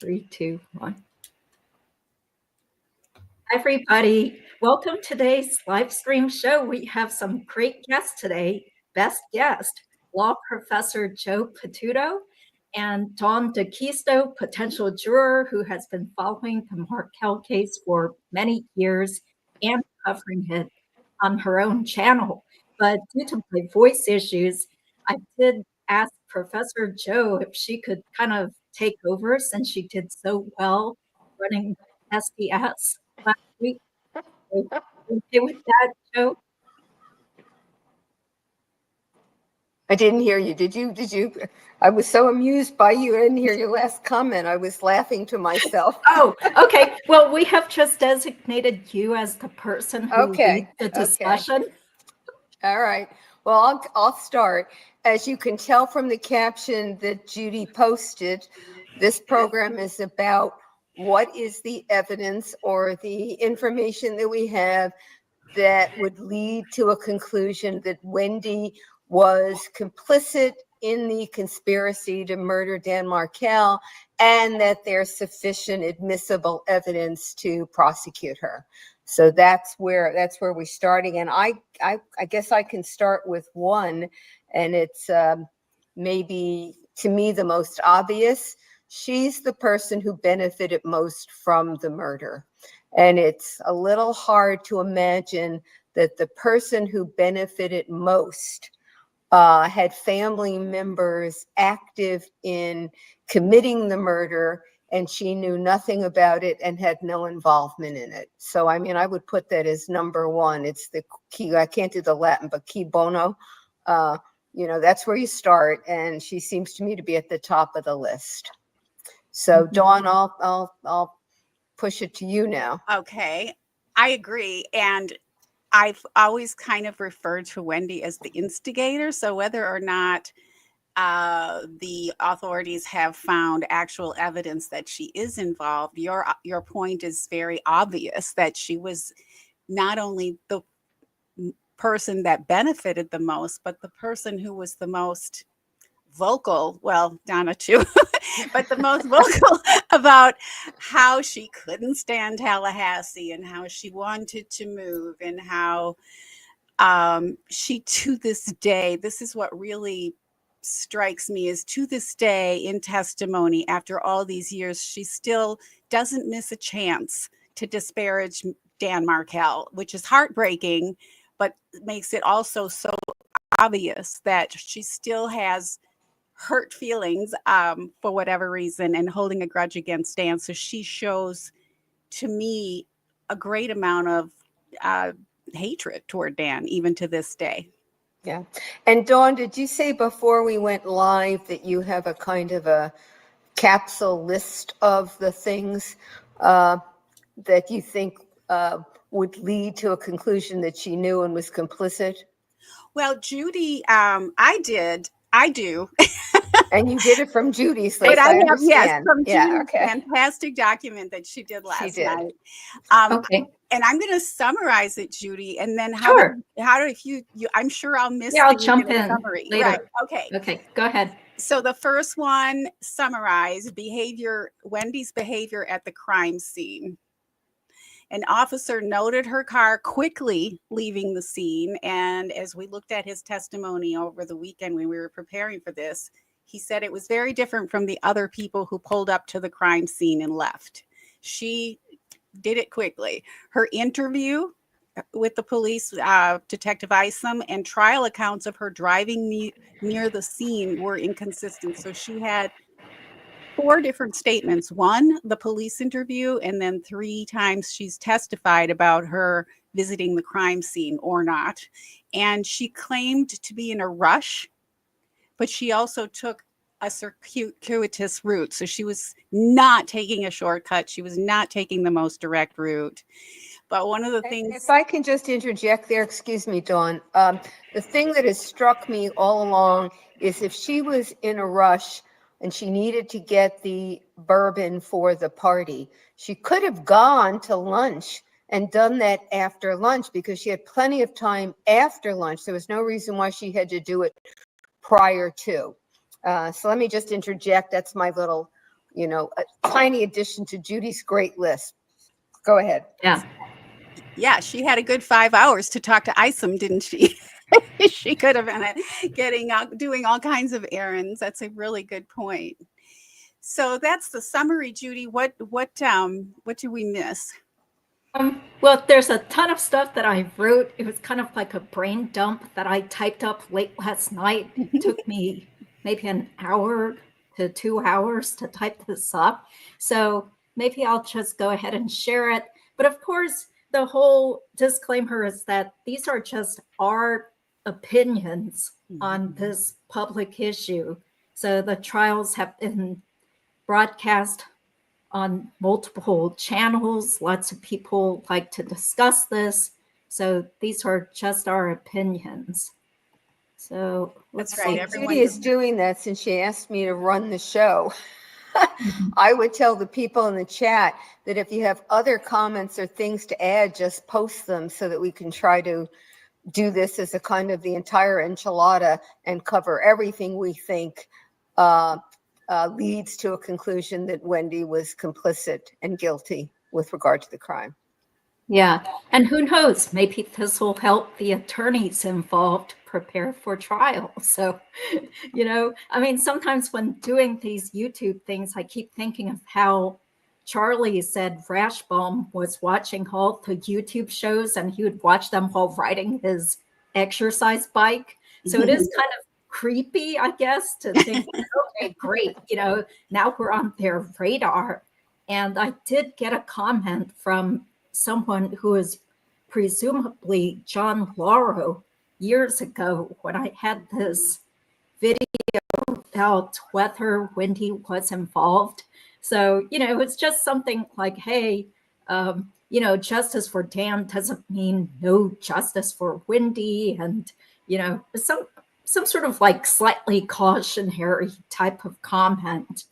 3, 2, 1. Hi, everybody. Welcome to today's live stream show. We have some great guests today. Best guest, law professor Jo Potuto and Dawn Dacquisto, potential juror who has been following the Markel case for many years and covering it on her own channel. But due to my voice issues, I did ask Professor Jo if she could kind of take over since she did so well running SDS last week. Okay with that, Jo? I didn't hear you. Did you? I was so amused by you. I didn't hear your last comment. I was laughing to myself. Oh, okay. Well, we have just designated you as the person who leads the discussion. All right. Well, I'll start. As you can tell from the caption that Judy posted, this program is about what is the evidence or the information that we have that would lead to a conclusion that Wendy was complicit in the conspiracy to murder Dan Markel and that there's sufficient admissible evidence to prosecute her. So that's where we're starting. And I guess I can start with one, and it's maybe to me the most obvious. She's the person who benefited most from the murder. And it's a little hard to imagine that the person who benefited most had family members active in committing the murder, and she knew nothing about it and had no involvement in it. So, I mean, I would put that as number one. It's the key. I can't do the Latin, but key bono. That's where you start. And she seems to me to be at the top of the list. So, Dawn, I'll push it to you now. Okay, I agree. And I've always kind of referred to Wendy as the instigator. So whether or not the authorities have found actual evidence that she is involved, your point is very obvious that she was not only the person that benefited the most, but the person who was the most vocal, well, Donna too, but the most vocal about how she couldn't stand Tallahassee and how she wanted to move and how she, to this day, this is what really strikes me, is to this day in testimony after all these years, she still doesn't miss a chance to disparage Dan Markel, which is heartbreaking, but makes it also so obvious that she still has hurt feelings for whatever reason and holding a grudge against Dan. So she shows, to me, a great amount of hatred toward Dan, even to this day. Yeah. And Dawn, did you say before we went live that you have a kind of a capsule list of the things that you think would lead to a conclusion that she knew and was complicit? Well, Judy, I do. And you did it from Judy's list, but I have, understand. yes, from Judy's fantastic document that she did last night. Okay. And I'm going to summarize it, Judy, and then Sure. if you I'm sure I'll miss. Yeah, I'll jump in summary later. Right. Okay, go ahead. So the first one, summarize Wendy's behavior at the crime scene. An officer noted her car quickly leaving the scene, and as we looked at his testimony over the weekend when we were preparing for this, he said it was very different from the other people who pulled up to the crime scene and left. She did it quickly. Her interview with the police, Detective Isom, and trial accounts of her driving near the scene were inconsistent. So she had 4 different statements. One, the police interview, and then 3 times she's testified about her visiting the crime scene or not. And she claimed to be in a rush, but she also took a circuitous route. So she was not taking a shortcut. She was not taking the most direct route. But one of the things... If I can just interject there, excuse me, Dawn. The thing that has struck me all along is if she was in a rush and she needed to get the bourbon for the party, she could have gone to lunch and done that after lunch because she had plenty of time after lunch. There was no reason why she had to do it prior to. So let me just interject. That's my little a tiny addition to Judy's great list. Go ahead. Yeah. Yeah, she had a good 5 hours to talk to Isom, didn't she? She could have been getting out, doing all kinds of errands. That's a really good point. So that's the summary, Judy. What do we miss? Well, there's a ton of stuff that I wrote. It was kind of like a brain dump that I typed up late last night. It took me maybe an hour to 2 hours to type this up. So maybe I'll just go ahead and share it. But of course, the whole disclaimer is that these are just our opinions on this public issue. So the trials have been broadcast on multiple channels. Lots of people like to discuss this. So these are just our opinions. So That's right. Judy is doing that since she asked me to run the show. I would tell the people in the chat that if you have other comments or things to add, just post them so that we can try to do this as a kind of the entire enchilada and cover everything we think leads to a conclusion that Wendy was complicit and guilty with regard to the crime. Yeah, and who knows, maybe this will help the attorneys involved prepare for trial. So, I mean, sometimes when doing these YouTube things, I keep thinking of how Charlie said Rashbaum was watching all the YouTube shows and he would watch them while riding his exercise bike. So it is kind of creepy, I guess, to think, okay, great, now we're on their radar. And I did get a comment from someone who is presumably John Lauro years ago when I had this video about whether Wendy was involved. So, it's just something like, hey, justice for Dan doesn't mean no justice for Wendy. And, some sort of like slightly cautionary type of comment.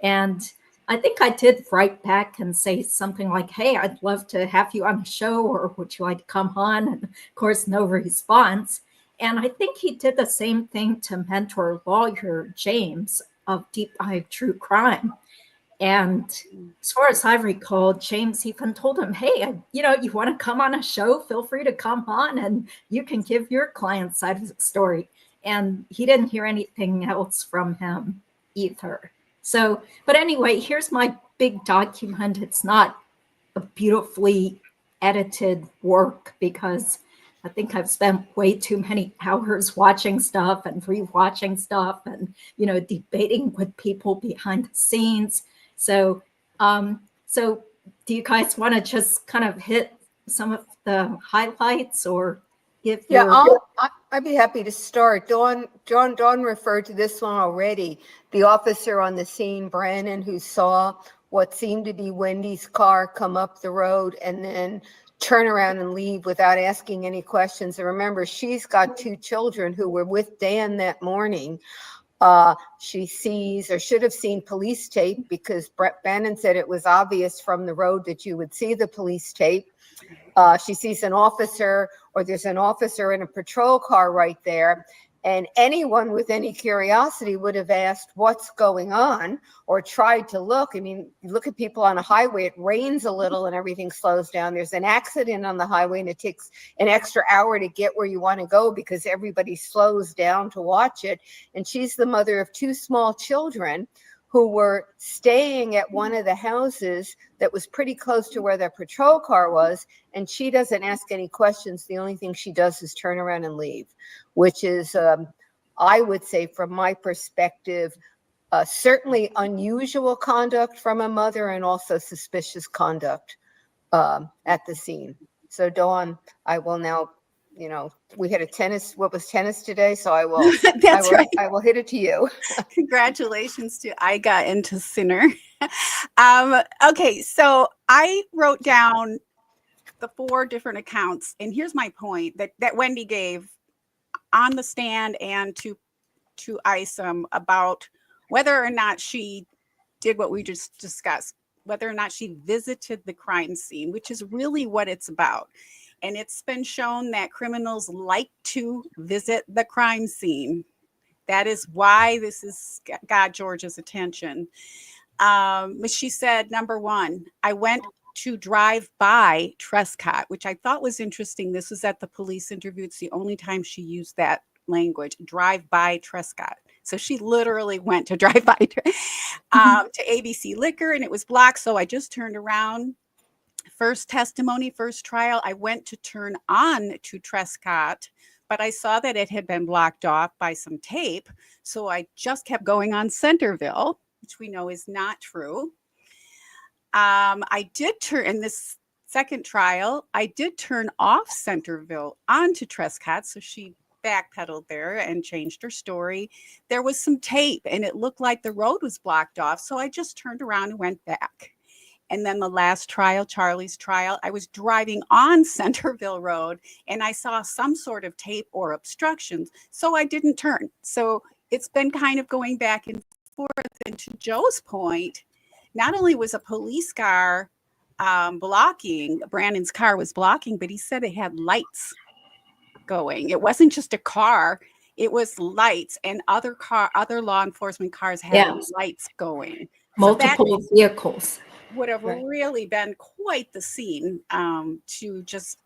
And I think I did write back and say something like, hey, I'd love to have you on the show, or would you like to come on? And of course, no response. And I think he did the same thing to mentor lawyer James of Deep Dive True Crime. And as far as I recall, James even told him, hey, you want to come on a show? Feel free to come on and you can give your client's side of the story. And he didn't hear anything else from him either. So, but anyway, here's my big document. It's not a beautifully edited work because I think I've spent way too many hours watching stuff and rewatching stuff and, debating with people behind the scenes. So, so do you guys want to just kind of hit some of the highlights or give I'd be happy to start. Dawn referred to this one already. The officer on the scene, Brannon, who saw what seemed to be Wendy's car come up the road and then turn around and leave without asking any questions. And remember, she's got 2 children who were with Dan that morning. She sees or should have seen police tape because Brett Bannon said it was obvious from the road that you would see the police tape. She sees an officer, or there's an officer in a patrol car right there. And anyone with any curiosity would have asked what's going on or tried to look. I mean, you look at people on a highway, it rains a little and everything slows down. There's an accident on the highway and it takes an extra hour to get where you want to go because everybody slows down to watch it. And she's the mother of 2 small children who were staying at one of the houses that was pretty close to where their patrol car was. And she doesn't ask any questions. The only thing she does is turn around and leave, which is, I would say from my perspective, certainly unusual conduct from a mother and also suspicious conduct at the scene. So Dawn, I will now, we had what was tennis today? So I will, Right. I will hit it to you. Congratulations to Iga and to Sinner. Okay, so I wrote down the 4 different accounts, and here's my point that Wendy gave on the stand and to Isom about whether or not she did what we just discussed, whether or not she visited the crime scene, which is really what it's about. And it's been shown that criminals like to visit the crime scene. That is why this has got George's attention. But she said, number one, I went to drive by Trescott, which I thought was interesting. This was at the police interview. It's the only time she used that language, drive by Trescott. So she literally went to drive by to ABC Liquor, and it was blocked. So I just turned around. First testimony, first trial, I went to turn on to Trescott, but I saw that it had been blocked off by some tape. So I just kept going on Centerville, which we know is not true. I did turn in this second trial, I did turn off Centerville onto Trescott. So she backpedaled there and changed her story. There was some tape and it looked like the road was blocked off. So I just turned around and went back. And then the last trial, Charlie's trial, I was driving on Centerville Road and I saw some sort of tape or obstructions. So I didn't turn. So it's been kind of going back and forth. And to Joe's point, not only was a police car blocking, Brandon's car was blocking, but he said it had lights going. It wasn't just a car, it was lights, and other law enforcement cars had lights going. Multiple vehicles. Would have really been quite the scene to just,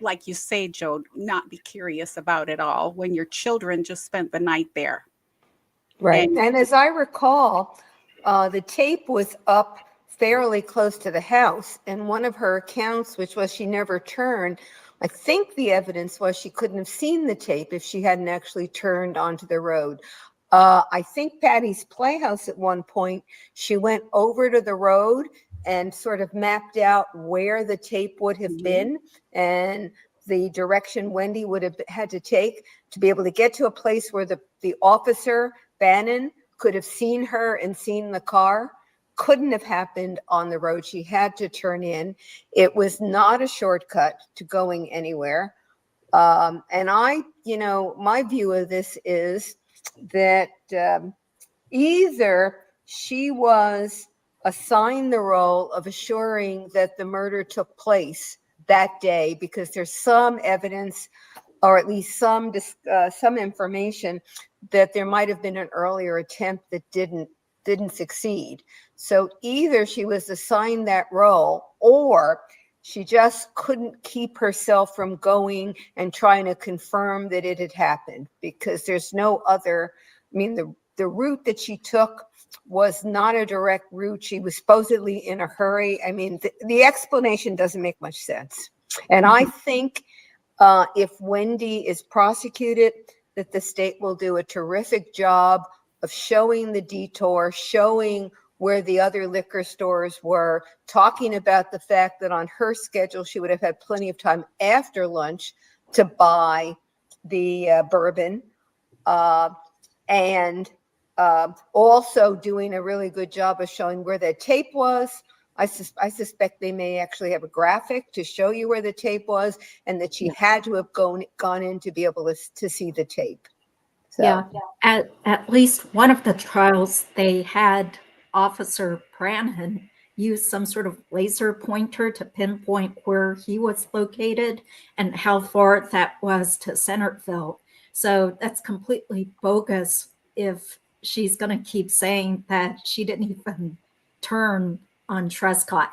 like you say, Joe, not be curious about it all when your children just spent the night there. Right. And as I recall, the tape was up fairly close to the house. And one of her accounts, which was she never turned, I think the evidence was she couldn't have seen the tape if she hadn't actually turned onto the road. I think Patty's Playhouse at one point, she went over to the road and sort of mapped out where the tape would have been and the direction Wendy would have had to take to be able to get to a place where the officer, Bannon, could have seen her and seen the car. Couldn't have happened on the road. She had to turn in. It was not a shortcut to going anywhere. And my view of this is that either she was assigned the role of assuring that the murder took place that day, because there's some evidence, or at least some information, that there might have been an earlier attempt that didn't succeed. So either she was assigned that role, or she just couldn't keep herself from going and trying to confirm that it had happened, because there's no other. I mean, the route that she took was not a direct route. She was supposedly in a hurry. I mean, the explanation doesn't make much sense. And I think if Wendy is prosecuted, that the state will do a terrific job of showing the detour, showing where the other liquor stores were, talking about the fact that on her schedule, she would have had plenty of time after lunch to buy the bourbon, and also doing a really good job of showing where the tape was. I suspect they may actually have a graphic to show you where the tape was, and that she had to have gone in to be able to see the tape. So. Yeah, at least one of the trials, they had Officer Brannon use some sort of laser pointer to pinpoint where he was located and how far that was to Centerville. So that's completely bogus if she's going to keep saying that she didn't even turn on Trescott.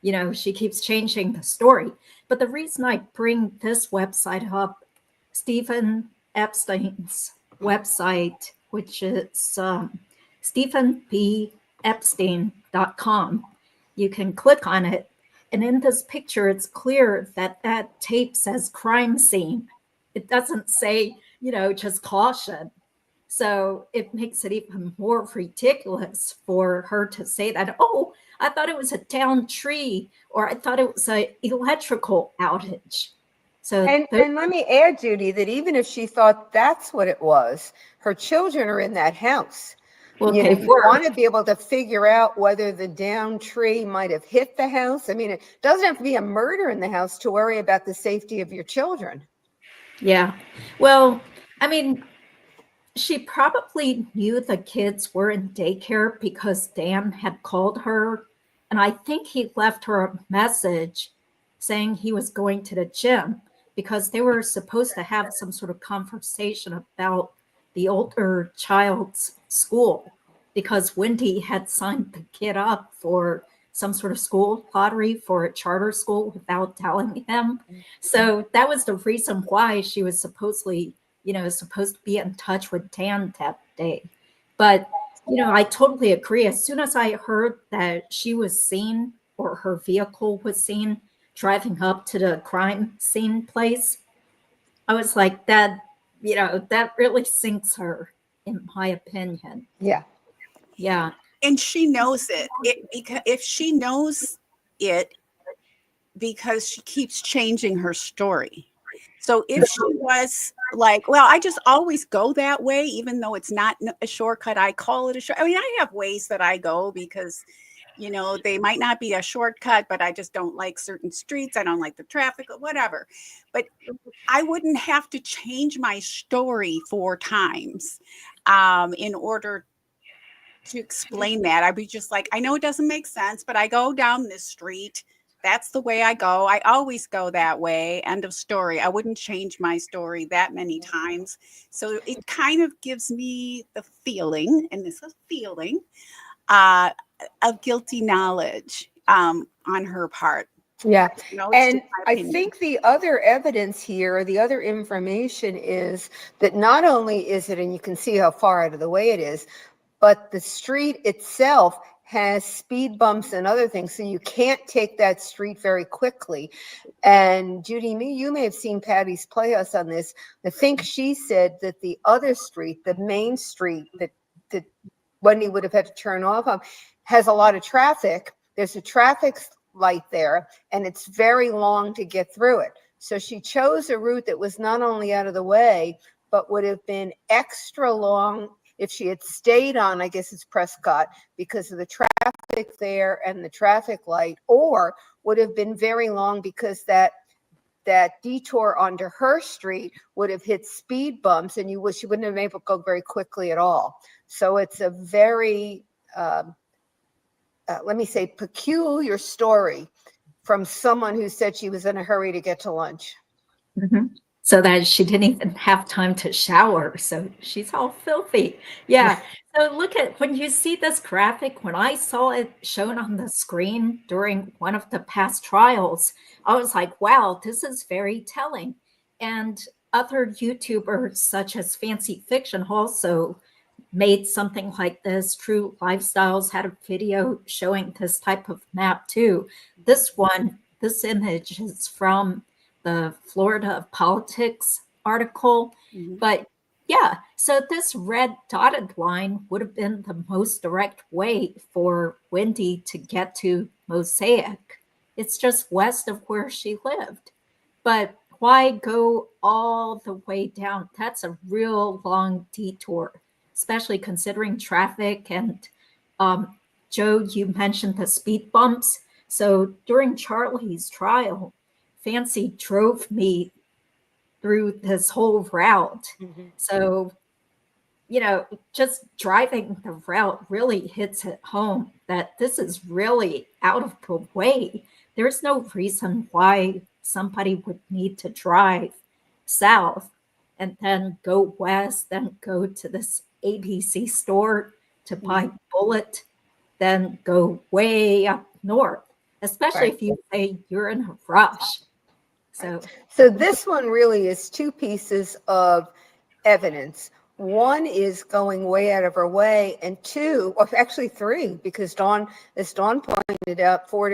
You know, she keeps changing the story. But the reason I bring this website up, Stephen Epstein's website, which is stephenpepstein.com. You can click on it. And in this picture, it's clear that that tape says crime scene. It doesn't say, just caution. So it makes it even more ridiculous for her to say that, oh, I thought it was a downed tree, or I thought it was an electrical outage. So and let me add, Judy, that even if she thought that's what it was, her children are in that house. Well, you want to be able to figure out whether the downed tree might have hit the house. I mean, it doesn't have to be a murder in the house to worry about the safety of your children. Yeah. Well, I mean, she probably knew the kids were in daycare because Dan had called her. And I think he left her a message saying he was going to the gym because they were supposed to have some sort of conversation about the older child's school. because Wendy had signed the kid up for some sort of school lottery for a charter school without telling him. So that was the reason why she was supposedly, supposed to be in touch with Dan that day. But, I totally agree. As soon as I heard that she was seen, or her vehicle was seen driving up to the crime scene place, I was like, that really sinks her, in my opinion. Yeah. Yeah. And she knows it. Because if she knows it, because she keeps changing her story. So if she was like, well, I just always go that way, even though it's not a shortcut, I call it a short. I mean, I have ways that I go because, they might not be a shortcut, but I just don't like certain streets. I don't like the traffic or whatever. But I wouldn't have to change my story 4 times in order to explain that. I'd be just like, I know it doesn't make sense, but I go down this street. That's the way I go. I always go that way. End of story. I wouldn't change my story that many times. So it kind of gives me the feeling, and this is a feeling, of guilty knowledge on her part. Yeah. And I opinion. think the other evidence here, the other information is that not only is it, and you can see how far out of the way it is, but the street itself has speed bumps and other things. So you can't take that street very quickly. And Judy, you may have seen Patty's Playhouse on this. I think she said that the other street, the main street that Wendy would have had to turn off of, has a lot of traffic. There's a traffic light there, and it's very long to get through it. So she chose a route that was not only out of the way, but would have been extra long if she had stayed on, I guess it's Prescott, because of the traffic there and the traffic light, or would have been very long because that detour onto her street would have hit speed bumps, and she wouldn't have been able to go very quickly at all. So it's a very, let me say, peculiar story from someone who said she was in a hurry to get to lunch. Mm-hmm. So that she didn't even have time to shower. So she's all filthy. Yeah. So look at, when you see this graphic, when I saw it shown on the screen during one of the past trials, I was like, wow, this is very telling. And other YouTubers such as Fancy Fiction also made something like this. True Lifestyles had a video showing this type of map too. This image is from the Florida Politics article. Mm-hmm. But yeah, so this red dotted line would have been the most direct way for Wendy to get to Mosaic. It's just west of where she lived. But why go all the way down? That's a real long detour, especially considering traffic. And Jo, you mentioned the speed bumps. So during Charlie's trial, Fancy drove me through this whole route. Mm-hmm. So, just driving the route really hits it home that this is really out of the way. There's no reason why somebody would need to drive south and then go west, then go to this ABC store to buy bullet, then go way up north, especially if you say you're in a rush. So this one really is 2 pieces of evidence. One is going way out of her way, and 2, or actually 3, because as Dawn pointed out, 4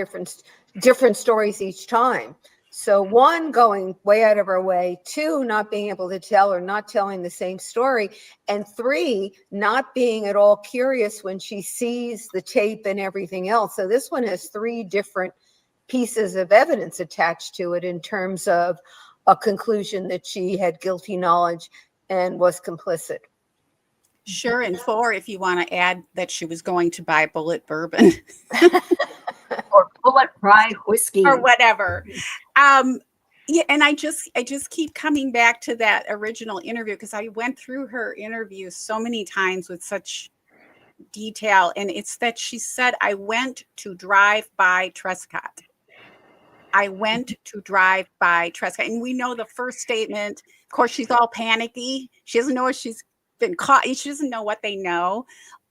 different stories each time. So 1, going way out of her way, 2, not being able to tell or not telling the same story, and 3, not being at all curious when she sees the tape and everything else. So this one has 3 different pieces of evidence attached to it in terms of a conclusion that she had guilty knowledge and was complicit. Sure, and 4, if you want to add that she was going to buy bullet bourbon. Or bullet rye whiskey. Or whatever. Yeah, and I just keep coming back to that original interview, because I went through her interview so many times with such detail, and it's that she said, I went to drive by Trescott. I went to drive by Trescott. And we know the first statement, of course, she's all panicky. She doesn't know if she's been caught. She doesn't know what they know.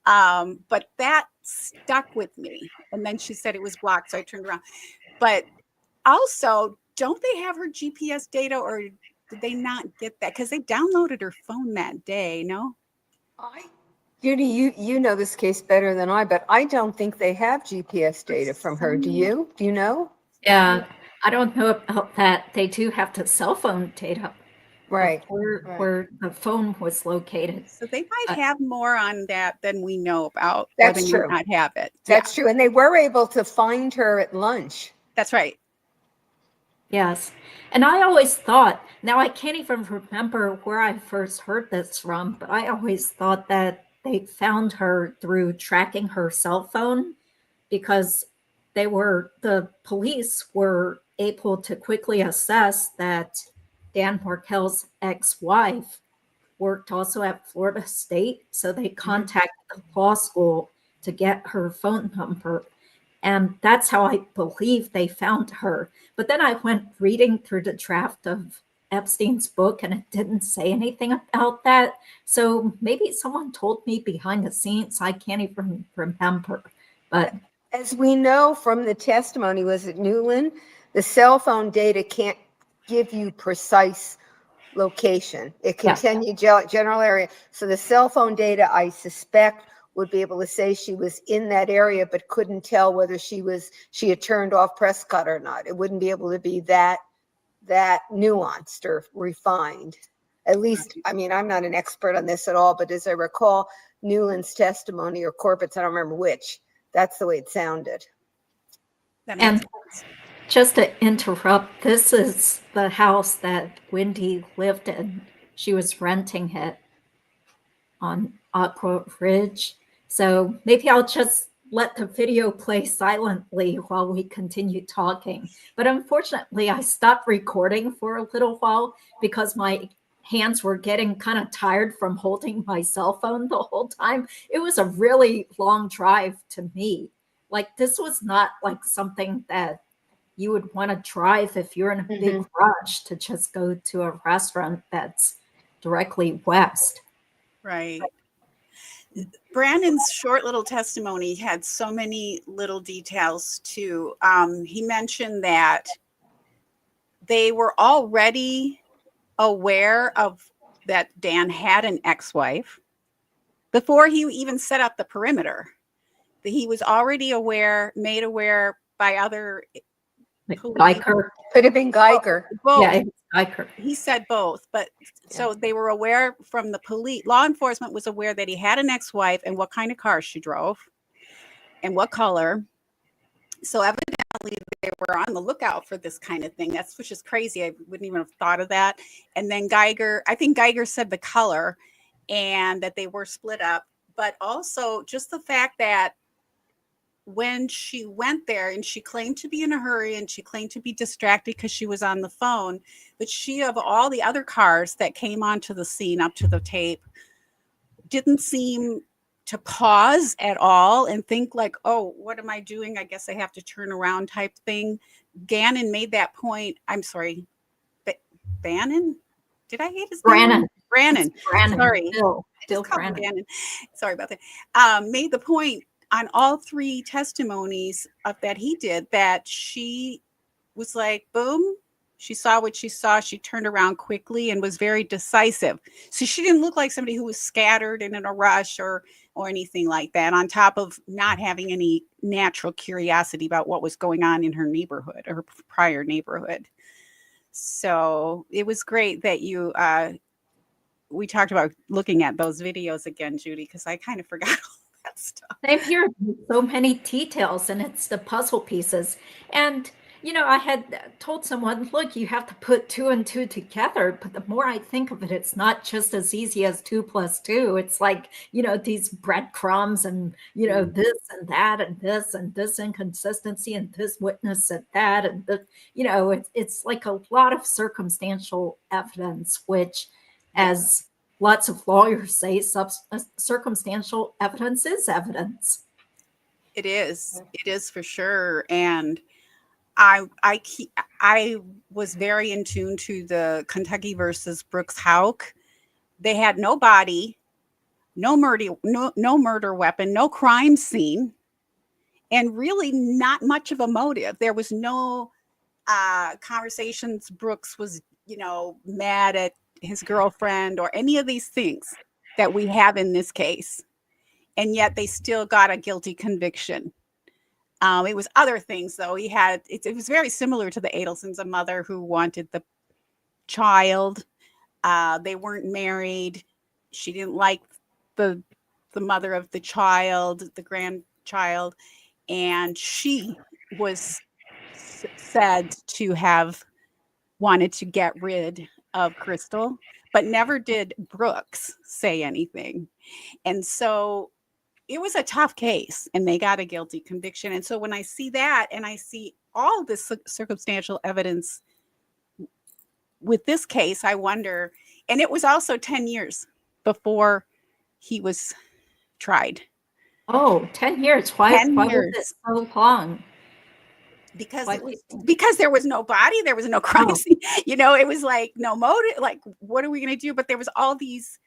But that stuck with me. And then she said it was blocked, so I turned around. But also, don't they have her GPS data, or did they not get that? Because they downloaded her phone that day, no? Judy, you know this case better than I, but I don't think they have GPS data from her. Do you? Do you know? Yeah, I don't know about that. They do have the cell phone data Right. where the phone was located. So they might have more on that than we know about. That's or they true. might not have it. That's true. And they were able to find her at lunch. That's right. Yes. And I always thought, now I can't even remember where I first heard this from, but I always thought that they found her through tracking her cell phone, because the police were able to quickly assess that Dan Markel's ex-wife worked also at Florida State. So they contacted the law school to get her phone number. And that's how I believe they found her. But then I went reading through the draft of Epstein's book, and it didn't say anything about that. So maybe someone told me behind the scenes. I can't even remember. But as we know from the testimony, was it Newland? The cell phone data can't give you precise location. It can tell you general area. So the cell phone data, I suspect, would be able to say she was in that area, but couldn't tell whether she had turned off Prescott or not. It wouldn't be able to be that nuanced or refined. At least, I mean, I'm not an expert on this at all, but as I recall Newland's testimony, or Corbett's, I don't remember which, that's the way it sounded. And just to interrupt, this is the house that Wendy lived in. She was renting it on Aqua Ridge. So maybe I'll just let the video play silently while we continue talking. But unfortunately, I stopped recording for a little while because my hands were getting kind of tired from holding my cell phone the whole time. It was a really long drive to me. Like, this was not like something that you would want to drive if you're in a big rush to just go to a restaurant that's directly west. Right. Brandon's short little testimony had so many little details too. He mentioned that they were already aware of that Dan had an ex-wife before he even set up the perimeter. That he was already made aware by other police. Geiger. Could have been Geiger. Both. Yeah, Geiger. He said both, but so they were aware from the police. Law enforcement was aware that he had an ex-wife and what kind of car she drove and what color. So evidently they were on the lookout for this kind of thing. Which is crazy. I wouldn't even have thought of that. And then I think Geiger said the color and that they were split up, but also just the fact that when she went there and she claimed to be in a hurry and she claimed to be distracted because she was on the phone, but she, of all the other cars that came onto the scene up to the tape, didn't seem to pause at all and think like, oh, what am I doing? I guess I have to turn around type thing. Gannon made that point. I'm sorry. Bannon? Did I hate his name? Brannon. Sorry. Bill Brannon. Sorry about that. Made the point on all three testimonies that he did, that she was like, boom, she saw what she saw. She turned around quickly and was very decisive. So she didn't look like somebody who was scattered and in a rush or anything like that, on top of not having any natural curiosity about what was going on in her neighborhood or her prior neighborhood. So it was great that we talked about looking at those videos again, Judy, because I kind of forgot that stuff. Same here. So many details, and it's the puzzle pieces. And, you know, I had told someone, look, you have to put 2 and 2 together. But the more I think of it, it's not just as easy as 2 plus 2. It's like, you know, these breadcrumbs and, you know, this and that and this inconsistency and this witness said that. And, you know, it's like a lot of circumstantial evidence, which, as lots of lawyers say, circumstantial evidence is evidence. It is. It is for sure. And I was very in tune to the Kentucky versus Brooks Houck. They had no body. no murder weapon, no crime scene, and really not much of a motive. There was no conversations Brooks was, mad at his girlfriend or any of these things that we have in this case. And yet they still got a guilty conviction. It was other things, though. It was very similar to the Adelsons, a mother who wanted the child. They weren't married. She didn't like the mother of the child, the grandchild, and she was said to have wanted to get rid of Crystal, but never did Brooks say anything. And so it was a tough case, and they got a guilty conviction. And so when I see that, and I see all this circumstantial evidence with this case, I wonder, and it was also 10 years before he was tried. Oh, 10 years. Why 10 was years. it so long? Because there was no body, there was no crime scene. It was like no motive. Like, what are we going to do? But there was all these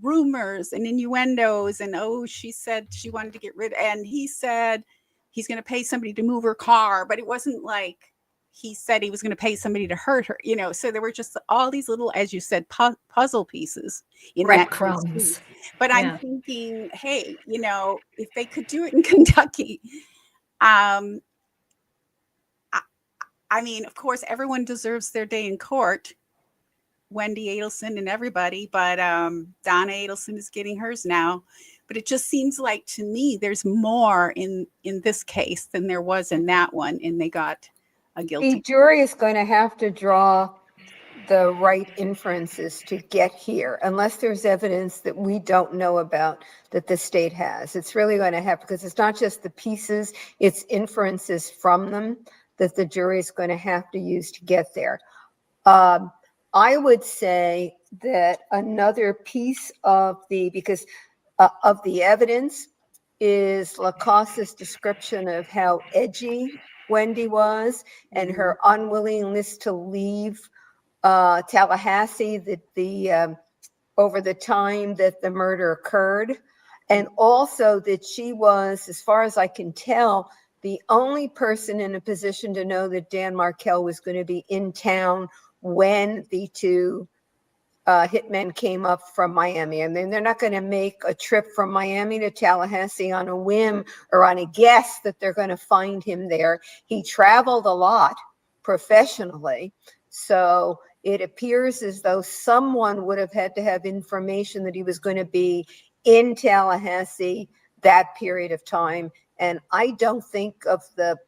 rumors and innuendos, and she said she wanted to get rid, and he said he's going to pay somebody to move her car, but it wasn't like he said he was going to pay somebody to hurt her. So there were just all these little, as you said, puzzle pieces in breadcrumbs. But yeah. I'm thinking, hey, if they could do it in Kentucky, I mean, of course, everyone deserves their day in court. Wendi Adelson and everybody, but Donna Adelson is getting hers now. But it just seems like, to me, there's more in this case than there was in that one, and they got a guilty. The jury is going to have to draw the right inferences to get here, unless there's evidence that we don't know about that the state has. It's really going to have, because it's not just the pieces, it's inferences from them that the jury is going to have to use to get there. I would say that another piece of the evidence is Lacasse's description of how edgy Wendy was and her unwillingness to leave Tallahassee over the time that the murder occurred. And also that she was, as far as I can tell, the only person in a position to know that Dan Markel was going to be in town when the two hitmen came up from Miami. I mean, they're not going to make a trip from Miami to Tallahassee on a whim or on a guess that they're going to find him there. He traveled a lot professionally. So it appears as though someone would have had to have information that he was going to be in Tallahassee that period of time. And I don't think of the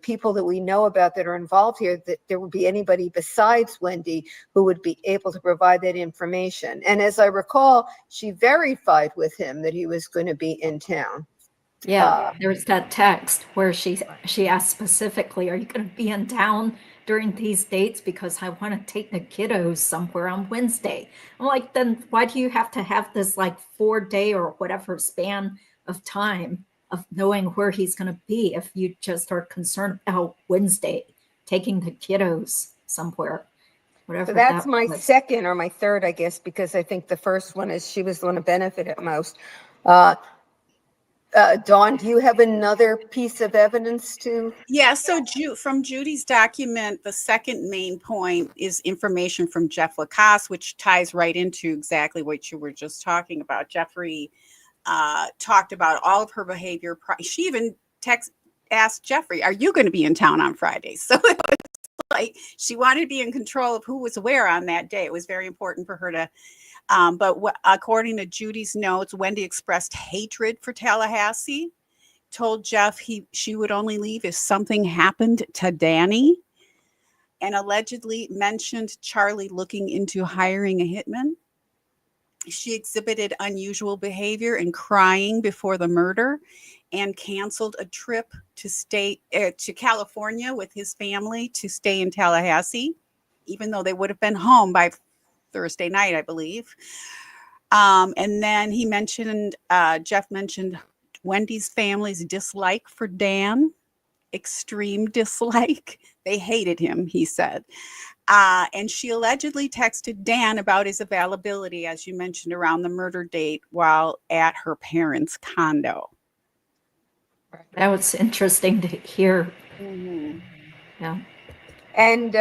people that we know about that are involved here, that there would be anybody besides Wendy who would be able to provide that information. And as I recall, she verified with him that he was going to be in town. Yeah, there's that text where she asked specifically, are you going to be in town during these dates? Because I want to take the kiddos somewhere on Wednesday. I'm like, then why do you have to have this like 4-day or whatever span of time of knowing where he's going to be if you just are concerned about Wednesday, taking the kiddos somewhere, whatever. So that's my second or my third, I guess, because I think the first one is she was the one who benefited most. Dawn, do you have another piece of evidence too? Yeah, so from Judy's document, the second main point is information from Jeff Lacasse, which ties right into exactly what you were just talking about. Jeffrey talked about all of her behavior. She even asked Jeffrey, are you going to be in town on Friday? So it was like she wanted to be in control of who was where on that day. It was very important for her to, according to Judy's notes, Wendy expressed hatred for Tallahassee, told Jeff she would only leave if something happened to Danny, and allegedly mentioned Charlie looking into hiring a hitman. She exhibited unusual behavior and crying before the murder, and canceled a trip to California with his family to stay in Tallahassee, even though they would have been home by Thursday night, I believe. And then Jeff mentioned Wendy's family's dislike for Dan extreme dislike. They hated him, he said. And she allegedly texted Dan about his availability, as you mentioned, around the murder date while at her parents' condo. That was interesting to hear. Mm-hmm. Yeah. And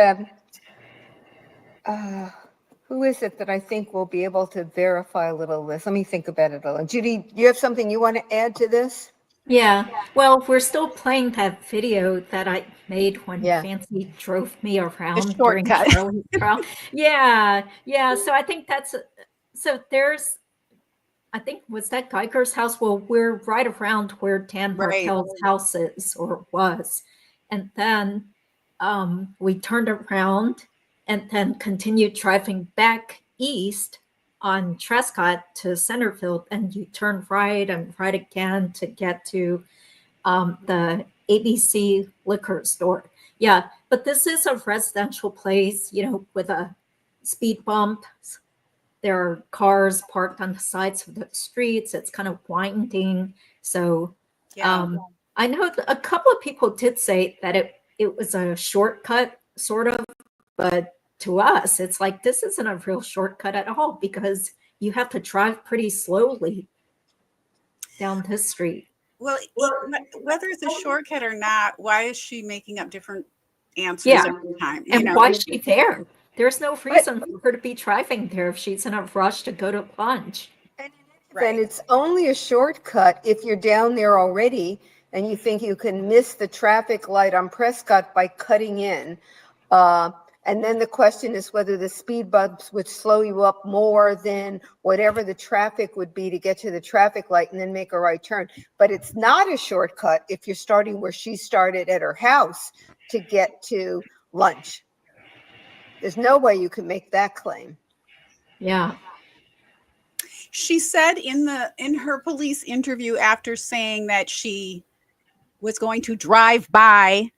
who is it that I think will be able to verify a little of this? Let me think about it a little. Judy, you have something you want to add to this? Yeah. Well, we're still playing that video that I made when Yeah. Fancy drove me around during shortcut. Charlie's trial. Yeah. Yeah. So I think so there's, I think, was that Geiger's house? Well, we're right around where Dan Right. Markel's house is or was. And then we turned around and then continued driving back east on Trescott to Centerfield, and you turn right and right again to get to the ABC liquor store. Yeah, but this is a residential place, with a speed bump. There are cars parked on the sides of the streets. It's kind of winding. So I know a couple of people did say that it was a shortcut, sort of, but to us, it's like, this isn't a real shortcut at all, because you have to drive pretty slowly down this street. Well, whether it's a shortcut or not, why is she making up different answers every time? And why is she there? There's no reason for her to be driving there if she's in a rush to go to lunch. And it's only a shortcut if you're down there already and you think you can miss the traffic light on Prescott by cutting in. And then the question is whether the speed bumps would slow you up more than whatever the traffic would be to get to the traffic light and then make a right turn. But it's not a shortcut if you're starting where she started at her house to get to lunch. There's no way you can make that claim. Yeah. She said in her police interview, after saying that she was going to drive by,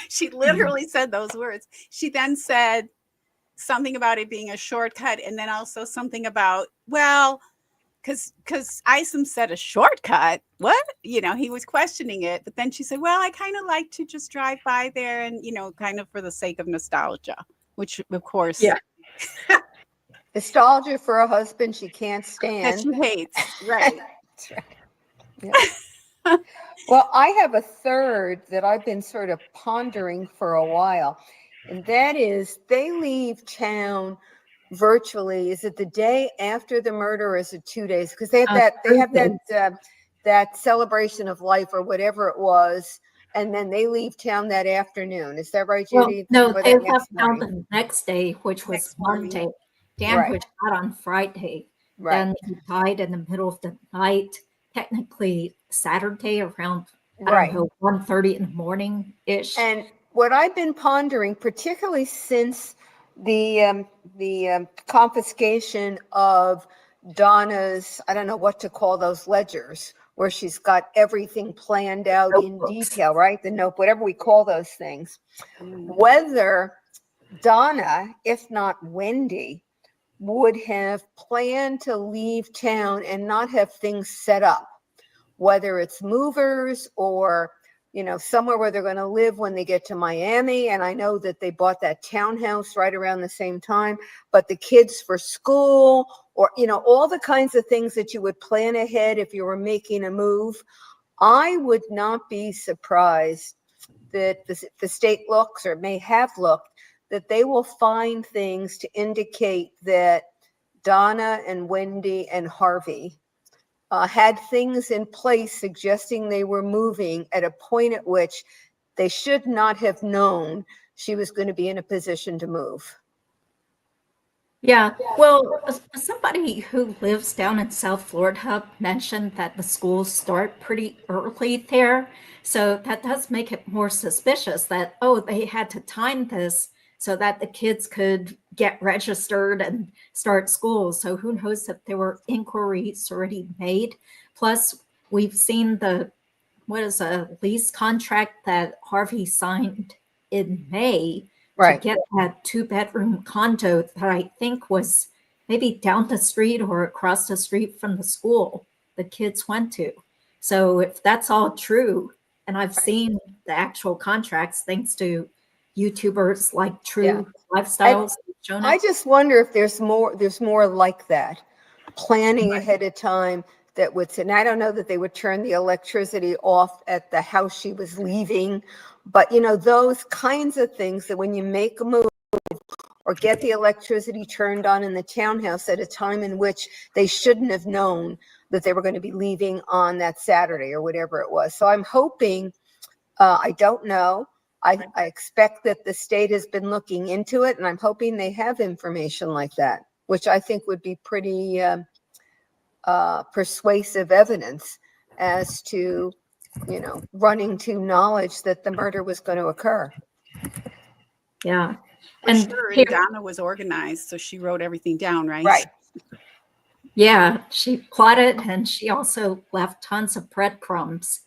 she literally said those words. She then said something about it being a shortcut, and then also something about, well, because Isom said a shortcut. What? He was questioning it, but then she said, well, I kind of like to just drive by there and, kind of for the sake of nostalgia, which of course. Yeah. Nostalgia for a husband she can't stand. That she hates. Right. That's right. Yeah. Well, I have a third that I've been sort of pondering for a while, and that is they leave town virtually. Is it the day after the murder, or is it 2 days? Because they have that celebration of life or whatever it was, and then they leave town that afternoon. Is that right, Judy? Well, no, they left town the next day, which was Monday. Dan was shot on Friday. Right. Then he died in the middle of the night. Technically Saturday around, I don't know, 1:30 in the morning ish. And what I've been pondering, particularly since the confiscation of Donna's, I don't know what to call those ledgers, where she's got everything planned out in detail, right? The note, whatever we call those things, whether Donna, if not Wendy, would have planned to leave town and not have things set up, whether it's movers or, somewhere where they're going to live when they get to Miami. And I know that they bought that townhouse right around the same time, but the kids for school or, all the kinds of things that you would plan ahead if you were making a move. I would not be surprised that the state looks, or may have looked, that they will find things to indicate that Donna and Wendy and Harvey had things in place suggesting they were moving at a point at which they should not have known she was going to be in a position to move. Yeah, well, somebody who lives down in South Florida mentioned that the schools start pretty early there. So that does make it more suspicious that, they had to time this so that the kids could get registered and start school. So who knows if there were inquiries already made. Plus, we've seen a lease contract that Harvey signed in May to get that 2-bedroom condo that I think was maybe down the street or across the street from the school the kids went to. So if that's all true, And I've seen the actual contracts thanks to YouTubers like True Lifestyles. I just wonder if there's more like that, planning ahead of time that would say, and I don't know that they would turn the electricity off at the house she was leaving, but those kinds of things that when you make a move or get the electricity turned on in the townhouse at a time in which they shouldn't have known that they were going to be leaving on that Saturday or whatever it was. So I'm hoping, I don't know, I expect that the state has been looking into it, and I'm hoping they have information like that, which I think would be pretty persuasive evidence as to, running to knowledge that the murder was going to occur. Yeah. And sure, Donna was organized, so she wrote everything down, right? Right. Yeah, she plotted, and she also left tons of breadcrumbs.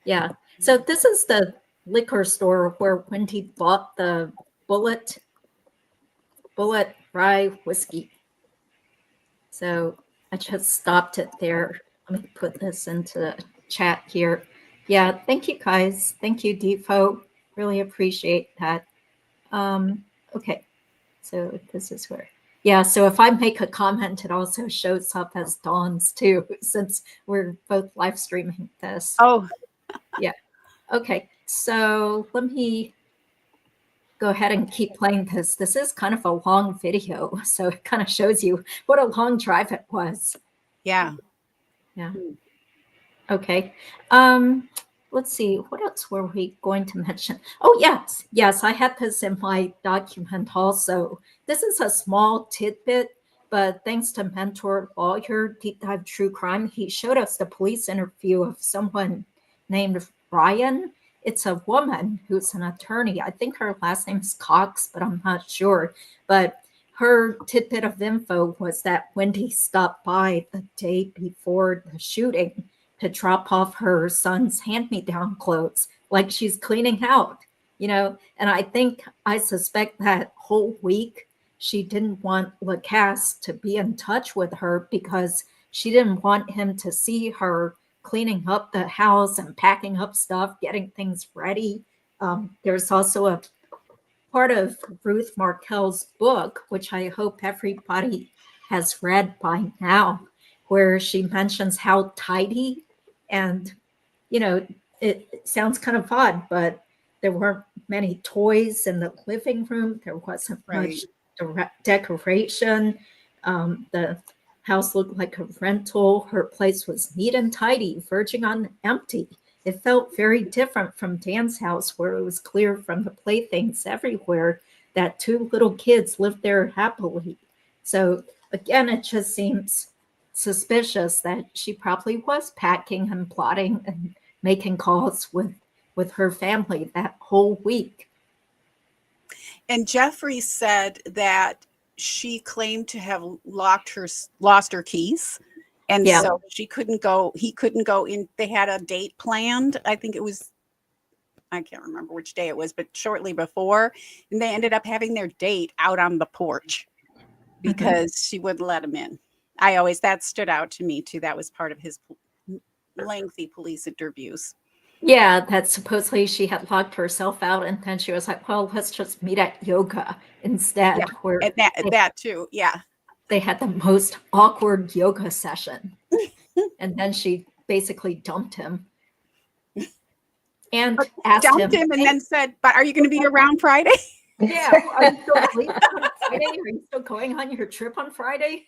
Yeah. So this is the liquor store where Wendy bought the bullet rye whiskey. So I just stopped it there. Let me put this into the chat here. Yeah, thank you guys. Thank you, Defo. Really appreciate that. Okay, so this is where. Yeah, so if I make a comment, it also shows up as Dawn's too, since we're both live streaming this. Oh. Yeah. Okay, so let me go ahead and keep playing this. This is kind of a long video, so it kind of shows you what a long drive it was. Yeah. Yeah. Okay. Let's see, what else were we going to mention? Oh, yes, I had this in my document also. This is a small tidbit, but thanks to Mentor Lawyer, Deep Dive True Crime, he showed us the police interview of someone named Ryan. It's a woman who's an attorney. I think her last name's Cox, but I'm not sure. But her tidbit of info was that Wendy stopped by the day before the shooting to drop off her son's hand-me-down clothes, like she's cleaning out, and I suspect that whole week she didn't want Lacasse to be in touch with her because she didn't want him to see her cleaning up the house and packing up stuff, getting things ready. There's also a part of Ruth Markel's book, which I hope everybody has read by now, where she mentions how tidy and, it sounds kind of odd, but there weren't many toys in the living room. There wasn't much decoration. The house looked like a rental. Her place was neat and tidy, verging on empty. It felt very different from Dan's house, where it was clear from the playthings everywhere that two little kids lived there happily. So again, it just seems suspicious that she probably was packing and plotting and making calls with her family that whole week. And Jeffrey said that she claimed to have lost her keys. And so he couldn't go in. They had a date planned. I think it was, I can't remember which day it was, but shortly before. And they ended up having their date out on the porch because she wouldn't let him in. That stood out to me too. That was part of his lengthy police interviews. Yeah, that supposedly she had locked herself out, and then she was like, well, let's just meet at yoga instead. Yeah, where and that too, yeah. They had the most awkward yoga session. And then she basically dumped him. And dumped him and then said, but are you going to be around Friday? Yeah, are you still leaving on Friday? Are you still going on your trip on Friday?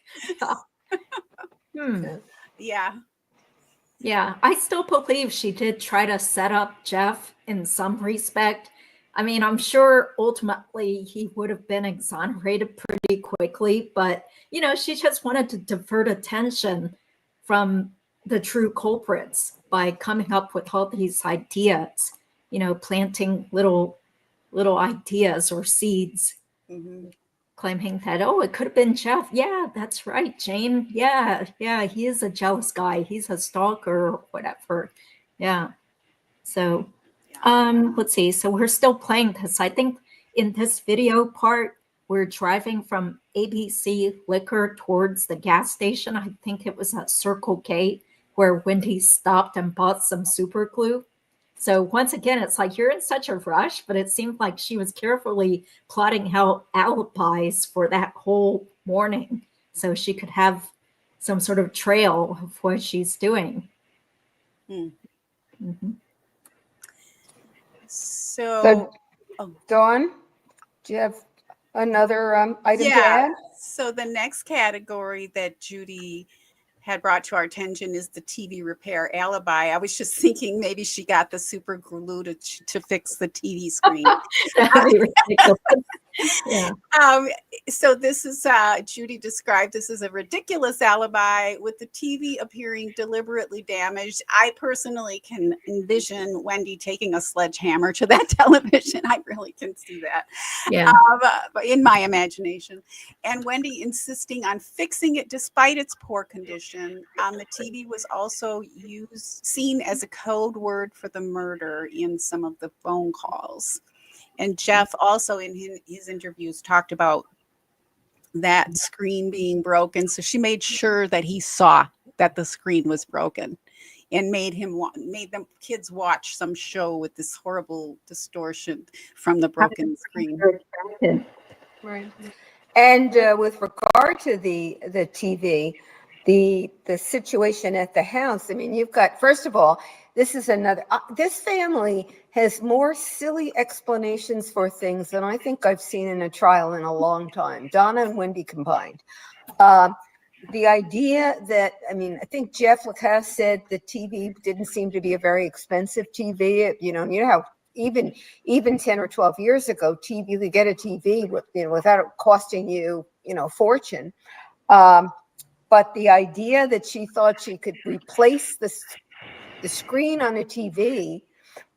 Yeah. Yeah, I still believe she did try to set up Jeff in some respect. I mean, I'm sure ultimately he would have been exonerated pretty quickly, but, she just wanted to divert attention from the true culprits by coming up with all these ideas, planting little ideas or seeds, claiming that, oh, it could have been Jeff. Yeah, that's right, Jane. Yeah, he is a jealous guy. He's a stalker or whatever. Yeah. So, let's see. So we're still playing this. I think in this video part, we're driving from ABC Liquor towards the gas station. I think it was at Circle K where Wendy stopped and bought some super glue. So once again, it's like you're in such a rush, but it seemed like she was carefully plotting out alibis for that whole morning so she could have some sort of trail of what she's doing. So, So, Dawn, do you have another item to yeah. add? So the next category that Judy had brought to our attention is the TV repair alibi. I was just thinking maybe she got the super glue to fix the TV screen. That'd be ridiculous. Yeah. So this is Judy described this as a ridiculous alibi with the TV appearing deliberately damaged. I personally can envision Wendy taking a sledgehammer to that television. I really can see that. Yeah. But in my imagination, and Wendy insisting on fixing it despite its poor condition. The TV was also seen as a code word for the murder in some of the phone calls. And Jeff also in his interviews talked about that screen being broken. So she made sure that he saw that the screen was broken and made them kids watch some show with this horrible distortion from the broken screen. Right. And with regard to the TV, the situation at the house, I mean, you've got, first of all, this is another, this family has more silly explanations for things than I think I've seen in a trial in a long time, Donna and Wendy combined. The idea that, I mean, I think Jeff Lacasse said the TV didn't seem to be a very expensive TV. You know how even 10 or 12 years ago, you could get a TV without it costing you, a fortune. But the idea that she thought she could replace the screen on a TV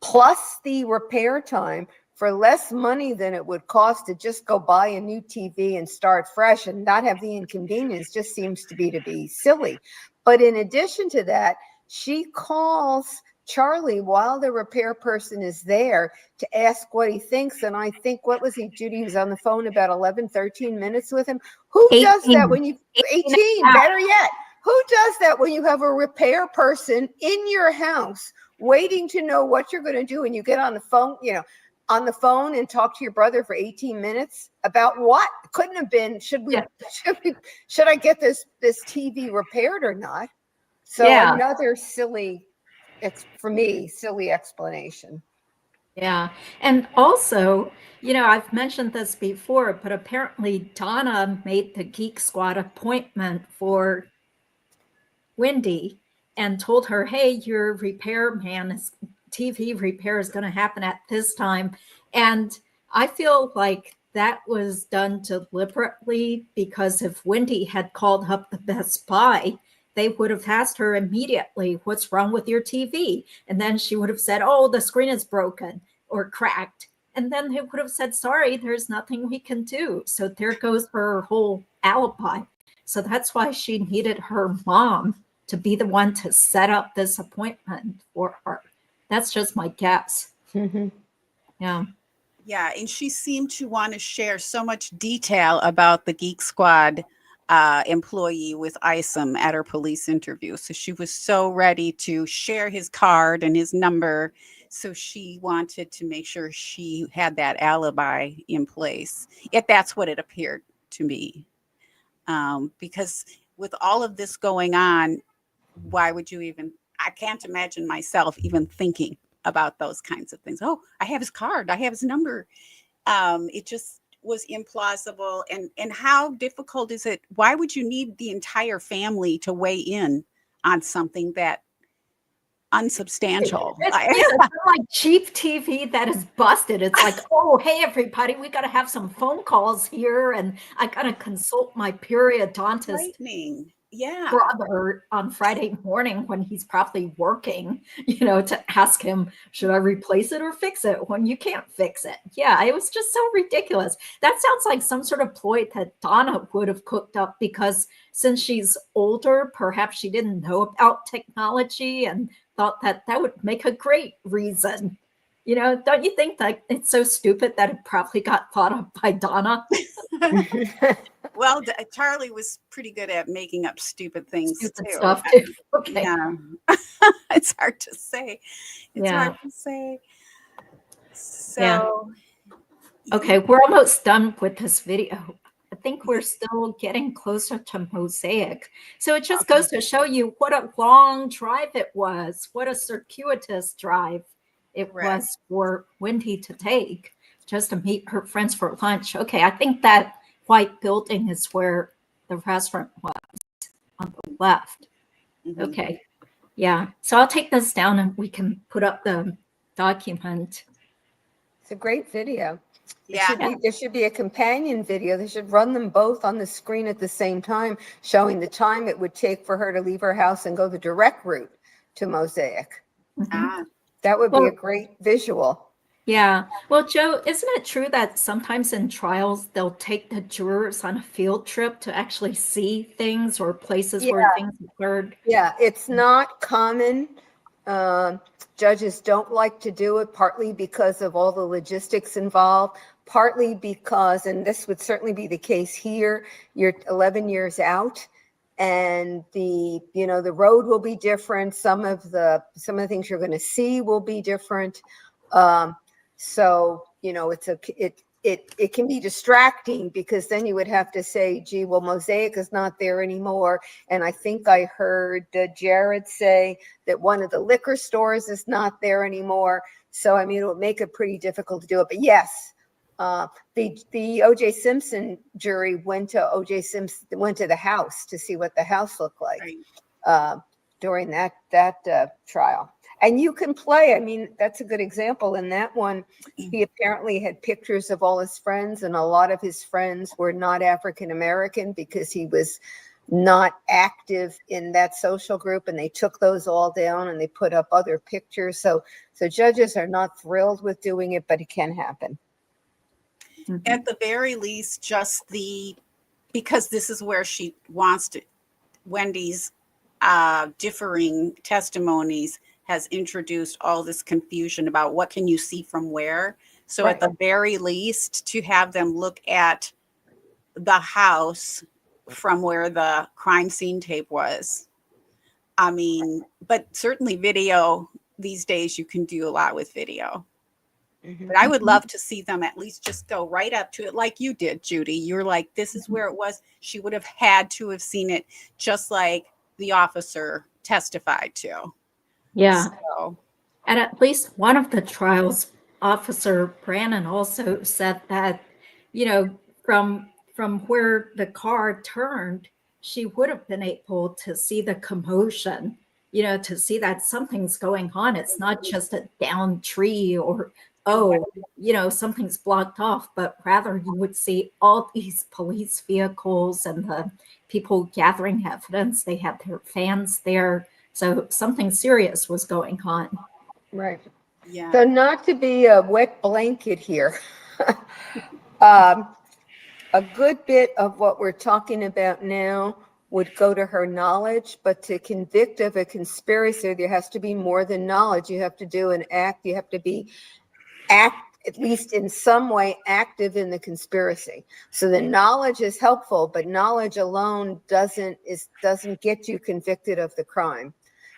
plus the repair time for less money than it would cost to just go buy a new TV and start fresh and not have the inconvenience just seems to be silly. But in addition to that, she calls Charlie while the repair person is there to ask what he thinks. And I think, what was he, Judy? He was on the phone about 11, 13 minutes with him. Who 18. does that when you, 18, better yet, who does that when you have a repair person in your house waiting to know what you're going to do and you get on the phone, and talk to your brother for 18 minutes about what? Couldn't have been, should I get this TV repaired or not? So another silly explanation. Yeah. And also, I've mentioned this before, but apparently Donna made the Geek Squad appointment for Wendy and told her, hey, your TV repair is going to happen at this time. And I feel like that was done deliberately because if Wendy had called up the Best Buy, they would have asked her immediately, what's wrong with your TV? And then she would have said, oh, the screen is broken or cracked. And then they would have said, sorry, there's nothing we can do. So there goes her whole alibi. So that's why she needed her mom to be the one to set up this appointment for her. That's just my guess. Mm-hmm. Yeah. Yeah, and she seemed to want to share so much detail about the Geek Squad employee with Isom at her police interview. So she was so ready to share his card and his number. So she wanted to make sure she had that alibi in place. Yet that's what it appeared to me. Because with all of this going on, why would you even, I can't imagine myself even thinking about those kinds of things. Oh, I have his card. I have his number. It just was implausible. And how difficult is it? Why would you need the entire family to weigh in on something that unsubstantial? It's like cheap TV that is busted. It's like, oh, hey, everybody, we got to have some phone calls here. And I got to consult my periodontist brother on Friday morning when he's probably working, to ask him, should I replace it or fix it when you can't fix it? Yeah, it was just so ridiculous. That sounds like some sort of ploy that Donna would have cooked up because since she's older, perhaps she didn't know about technology and thought that would make a great reason You know, don't you think that it's so stupid that it probably got thought up by Donna? Well, Charlie was pretty good at making up stupid things Stupid too. stuff too. Okay. Yeah. It's hard to say. It's Yeah. hard to say. Yeah. So, Okay, we're almost done with this video. I think we're still getting closer to Mosaic. So it just goes to show you what a long drive it was, what a circuitous drive it Right. was for Wendy to take just to meet her friends for lunch. Okay, I think that white building is where the restaurant was on the left. Mhm. Okay, yeah. So I'll take this down and we can put up the document. It's a great video. Yeah. There should be a companion video. They should run them both on the screen at the same time, showing the time it would take for her to leave her house and go the direct route to Mosaic. Mhm. Ah, That would be Well- a great visual. Yeah. Well, Joe, isn't it true that sometimes in trials they'll take the jurors on a field trip to actually see things or places where things occurred? Yeah, it's not common. Judges don't like to do it, partly because of all the logistics involved, partly because, and this would certainly be the case here, you're 11 years out, and the road will be different. Some of the things you're going to see will be different. So it can be distracting, because then you would have to say, gee, well, Mosaic is not there anymore. And I think I heard Jared say that one of the liquor stores is not there anymore. So, I mean, it would make it pretty difficult to do it. But yes, the O.J. Simpson jury went to the house to see what the house looked like right. during that trial. And you can play. I mean, that's a good example. In that one, he apparently had pictures of all his friends, and a lot of his friends were not African American because he was not active in that social group, and they took those all down and they put up other pictures. So judges are not thrilled with doing it, but it can happen. At the very least, because this is where she wants to, Wendy's differing testimonies has introduced all this confusion about what can you see from where. So Right. at the very least, to have them look at the house from where the crime scene tape was. I mean, but certainly video these days, you can do a lot with video. But I would love to see them at least just go right up to it like you did, Judy. You're like, this is where it was. She would have had to have seen it, just like the officer testified to. Yeah. So, And at least one of the trials, Officer Brannon also said that, from where the car turned, she would have been able to see the commotion, to see that something's going on. It's not just a downed tree or, something's blocked off, but rather you would see all these police vehicles and the people gathering evidence. They had their fans there. So something serious was going on. Right. yeah. So not to be a wet blanket here, a good bit of what we're talking about now would go to her knowledge, but to convict of a conspiracy, there has to be more than knowledge. You have to do an act. You have to be at least in some way active in the conspiracy. So the knowledge is helpful, but knowledge alone doesn't get you convicted of the crime.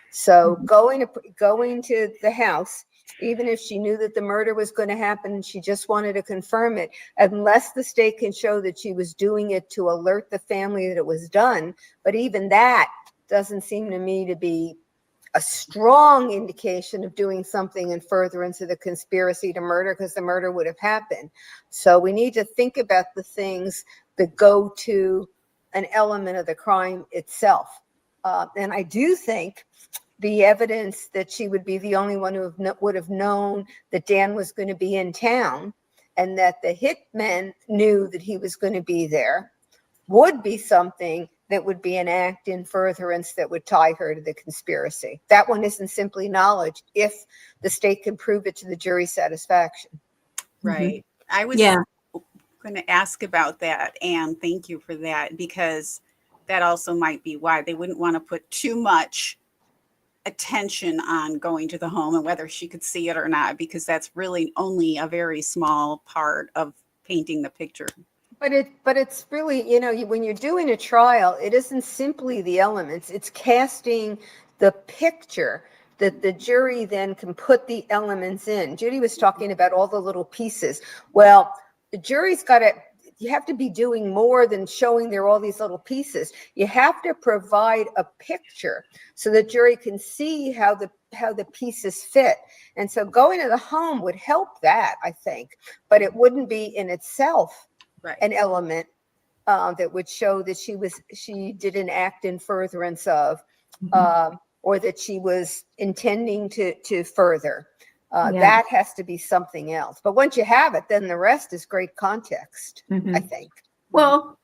So going to the house, even if she knew that the murder was going to happen and she just wanted to confirm it, unless the state can show that she was doing it to alert the family that it was done. But even that doesn't seem to me to be a strong indication of doing something in furtherance of the conspiracy to murder, because the murder would have happened. So we need to think about the things that go to an element of the crime itself. And I do think the evidence that she would be the only one who would have known that Dan was going to be in town, and that the hitman knew that he was going to be there, would be something that would be an act in furtherance that would tie her to the conspiracy. That one isn't simply knowledge if the state can prove it to the jury's satisfaction. Right. I was going to ask about that, and thank you for that, because that also might be why they wouldn't want to put too much attention on going to the home and whether she could see it or not, because that's really only a very small part of painting the picture. But it's really, when you're doing a trial, it isn't simply the elements, it's casting the picture that the jury then can put the elements in. Judy was talking about all the little pieces. Well, the jury's you have to be doing more than showing there all these little pieces. You have to provide a picture so the jury can see how the pieces fit. And so going to the home would help that, I think, but it wouldn't be in itself an element that would show that she did an act in furtherance of, or that she was intending to further. That has to be something else. But once you have it, then the rest is great context, I think. Well,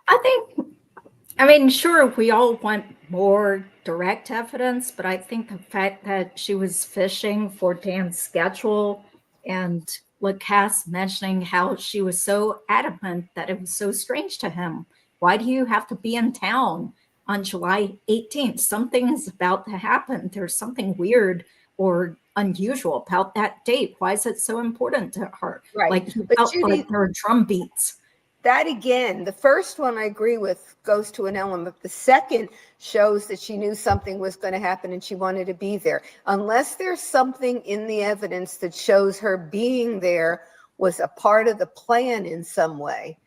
sure, we all want more direct evidence, but I think the fact that she was fishing for Dan's schedule and Lacasse mentioning how she was so adamant that it was so strange to him. Why do you have to be in town on July 18th? Something is about to happen. There's something weird or unusual about that date. Why is it so important to her? Right. Like, he felt Judy, like there were drum beats. That again, the first one I agree with goes to an element. The second shows that she knew something was going to happen and she wanted to be there. Unless there's something in the evidence that shows her being there was a part of the plan in some way,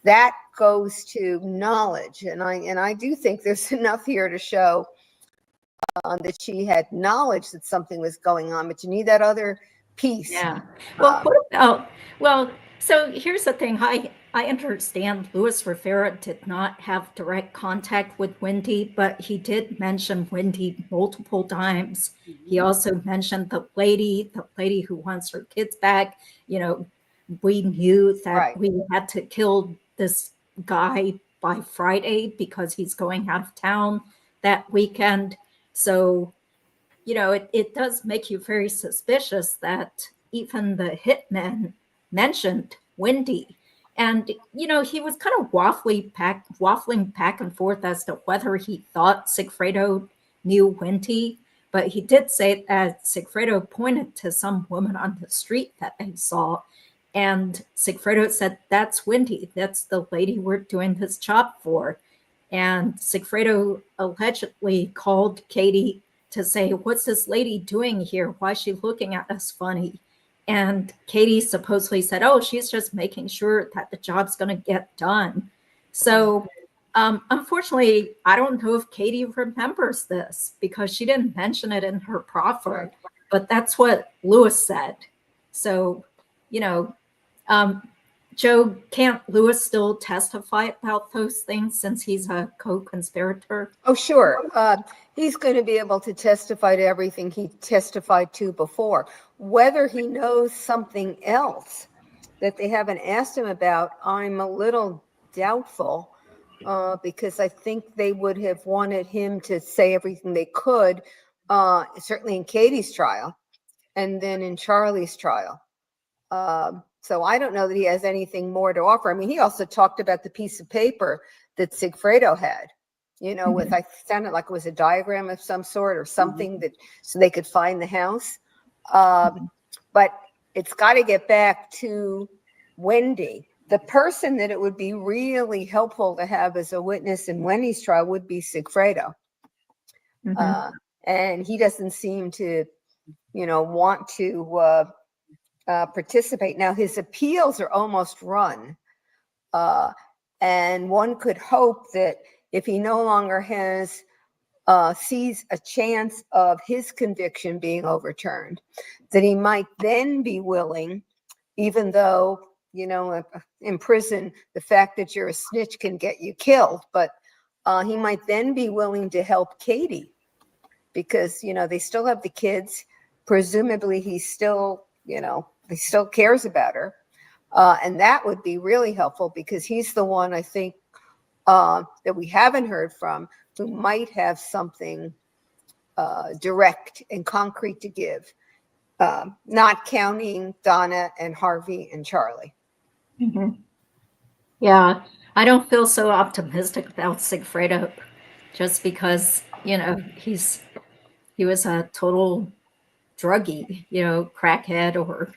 that goes to knowledge. And I do think there's enough here to show that she had knowledge that something was going on, but you need that other piece. Yeah. Well, what about, so here's the thing. I understand Louis Rivera did not have direct contact with Wendy, but he did mention Wendy multiple times. He also mentioned the lady who wants her kids back. We knew that we had to kill this guy by Friday because he's going out of town that weekend. So, it does make you very suspicious that even the hitman mentioned Wendy. And, he was kind of waffling back and forth as to whether he thought Sigfredo knew Wendy. But he did say that Sigfredo pointed to some woman on the street that they saw. And Sigfredo said, that's Wendy. That's the lady we're doing this job for. And Sigfredo allegedly called Katie to say, what's this lady doing here? Why is she looking at us funny? And Katie supposedly said, oh, she's just making sure that the job's going to get done. So unfortunately, I don't know if Katie remembers this because she didn't mention it in her proffer, but that's what Louis said. So, Joe, can't Louis still testify about those things since he's a co-conspirator? Oh, sure. He's going to be able to testify to everything he testified to before. Whether he knows something else that they haven't asked him about, I'm a little doubtful because I think they would have wanted him to say everything they could, certainly in Katie's trial and then in Charlie's trial. So I don't know that he has anything more to offer. I mean, he also talked about the piece of paper that Sigfredo had, with, I sounded like it was a diagram of some sort or something that, so they could find the house. But it's got to get back to Wendy. The person that it would be really helpful to have as a witness in Wendy's trial would be Sigfredo. And he doesn't seem to, want to participate. Now, his appeals are almost run. And one could hope that if he no longer sees a chance of his conviction being overturned, that he might then be willing, even though, in prison, the fact that you're a snitch can get you killed, but he might then be willing to help Katie because, they still have the kids. Presumably he still, he still cares about her. And that would be really helpful because he's the one, I think, that we haven't heard from who might have something direct and concrete to give, not counting Donna and Harvey and Charlie. Yeah, I don't feel so optimistic about Sigfredo just because, he was a total druggie, crackhead, or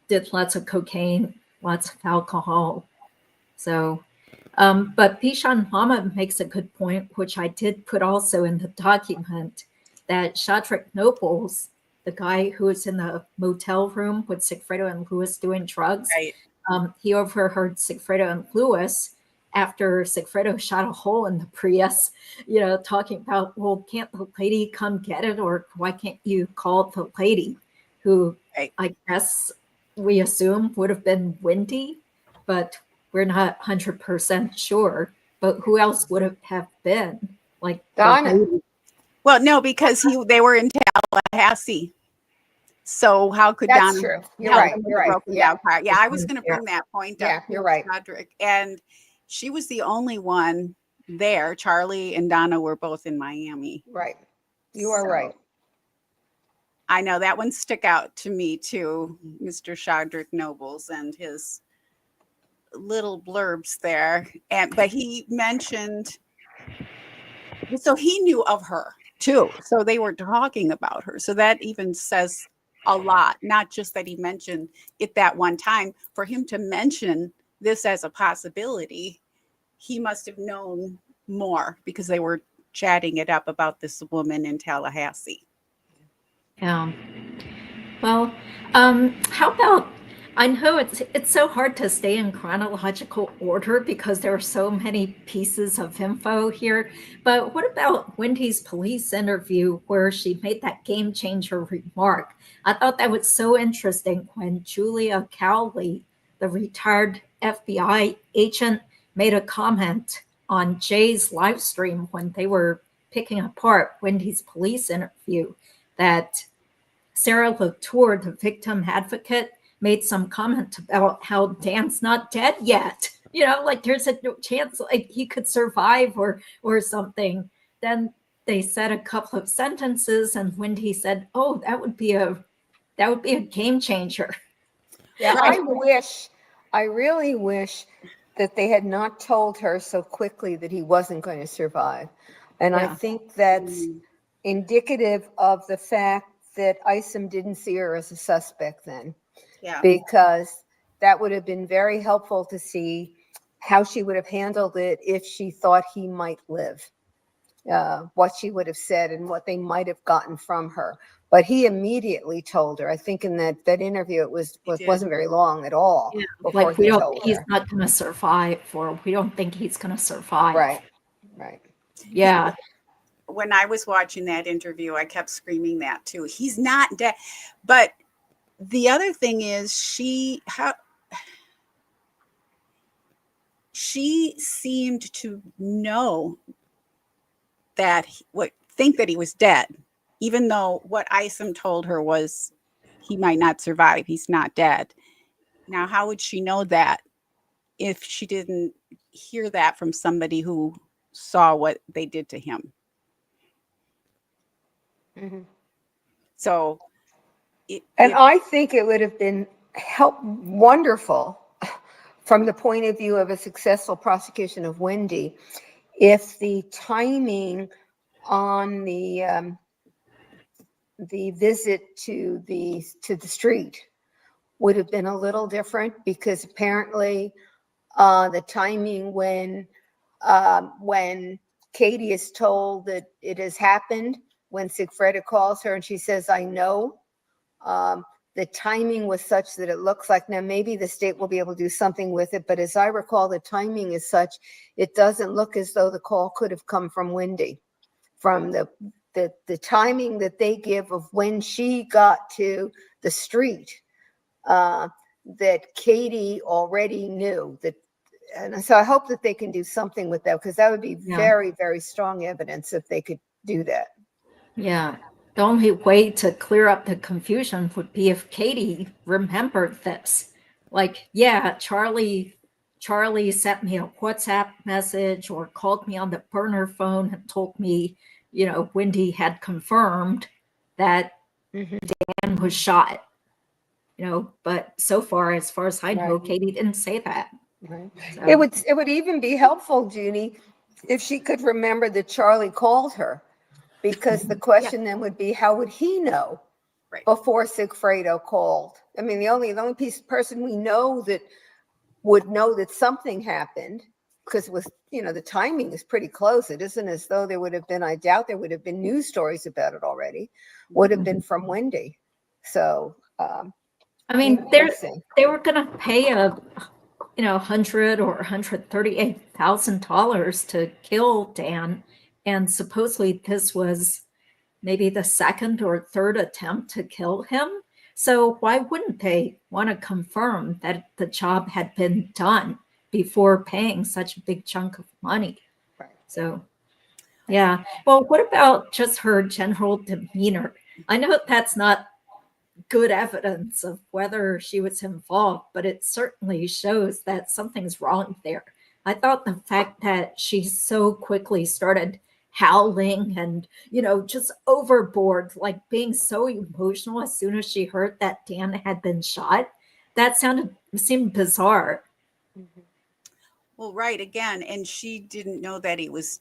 did lots of cocaine, lots of alcohol. So, but Bishan Lama makes a good point, which I did put also in the document, that Shadrach Nobles, the guy who was in the motel room with Sigfredo and Lewis doing drugs, Right. He overheard Sigfredo and Lewis after Sigfredo shot a hole in the Prius, talking about, well, can't the lady come get it? Or why can't you call the lady, who Right. I guess we assume would have been Wendy, but we're not 100% sure. But who else would it have been? Like Donna. Well, no, because they were in Tallahassee. So how could That's Donna true. You're help right. them with You're the right. broken Yeah. down car? Yeah, I was going to bring that point up. Yeah, you're right. Cedric. And she was the only one there. Charlie and Donna were both in Miami. Right. You are So, right. I know that one stuck out to me too, Mr. Shadrach Nobles and his little blurbs there. But he mentioned, so he knew of her too. So they were talking about her. So that even says a lot, not just that he mentioned it that one time. For him to mention this as a possibility, he must have known more, because they were chatting it up about this woman in Tallahassee. Yeah. Well, how about, I know it's so hard to stay in chronological order because there are so many pieces of info here, but what about Wendy's police interview where she made that game changer remark? I thought that was so interesting when Julia Cowley, the retired FBI agent, made a comment on Jay's live stream when they were picking apart Wendy's police interview, that Sarah Latour, the victim advocate, made some comment about how Dan's not dead yet. Like there's a chance like he could survive or something. Then they said a couple of sentences, and Wendy said, "Oh, that would be a game changer." Yeah, I really wish that they had not told her so quickly that he wasn't going to survive. And I think that's indicative of the fact that Isom didn't see her as a suspect then. Yeah. Because that would have been very helpful to see how she would have handled it if she thought he might live, what she would have said and what they might have gotten from her. But he immediately told her. I think in that interview, it wasn't very long at all. Yeah, before like he told he's her. not going to survive, or we don't think he's going to survive. Right. Yeah. When I was watching that interview, I kept screaming that too. He's not dead. But the other thing is she seemed to know that think that he was dead, even though what Isom told her was he might not survive. He's not dead. Now, how would she know that if she didn't hear that from somebody who saw what they did to him? Mm-hmm. So, I think it would have been wonderful from the point of view of a successful prosecution of Wendy if the timing on the visit to the street would have been a little different, because apparently the timing when Katie is told that it has happened, when Sigfredo calls her and she says, "I know," the timing was such that it looks like now maybe the state will be able to do something with it. But as I recall, the timing is such, it doesn't look as though the call could have come from Wendy, from the timing that they give of when she got to the street, that Katie already knew that. And so I hope that they can do something with that, because that would be very, very strong evidence if they could do that. Yeah. The only way to clear up the confusion would be if Katie remembered this. Like, yeah, Charlie sent me a WhatsApp message or called me on the burner phone and told me, Wendy had confirmed that Dan was shot. But so far as I know, Katie didn't say that. Right. So, It would even be helpful, Judy, if she could remember that Charlie called her because the question then would be, how would he know Right. before Sigfredo called? I mean, the only person we know that would know that something happened, because it was, the timing is pretty close. It isn't as though there would have been, I doubt there would have been news stories about it already, would have been from Wendy. So, I mean, we'll see. they were going to pay $100,000 or $138,000 to kill Dan, and supposedly this was maybe the second or third attempt to kill him. So why wouldn't they want to confirm that the job had been done before paying such a big chunk of money? Right. So, yeah. Well, what about just her general demeanor? I know that's not good evidence of whether she was involved, but it certainly shows that something's wrong there. I thought the fact that she so quickly started howling and, just overboard, like being so emotional as soon as she heard that Dan had been shot, that seemed bizarre. Mm-hmm. Well, right, again, and she didn't know that he was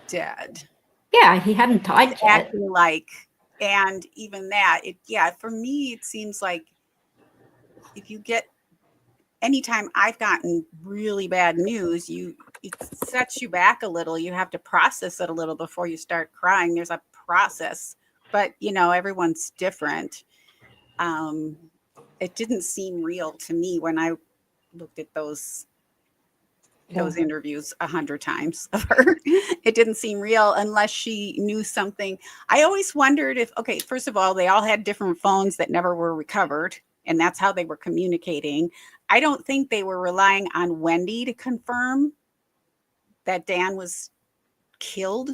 dead. Yeah, he hadn't died yet. Acting like, and even that, for me, it seems like if you get, anytime I've gotten really bad news, it sets you back a little. You have to process it a little before you start crying. There's a process, but everyone's different. It didn't seem real to me when I looked at those interviews 100 times of her. It didn't seem real unless she knew something. I always wondered if, first of all, they all had different phones that never were recovered, and that's how they were communicating. I don't think they were relying on Wendy to confirm that Dan was killed.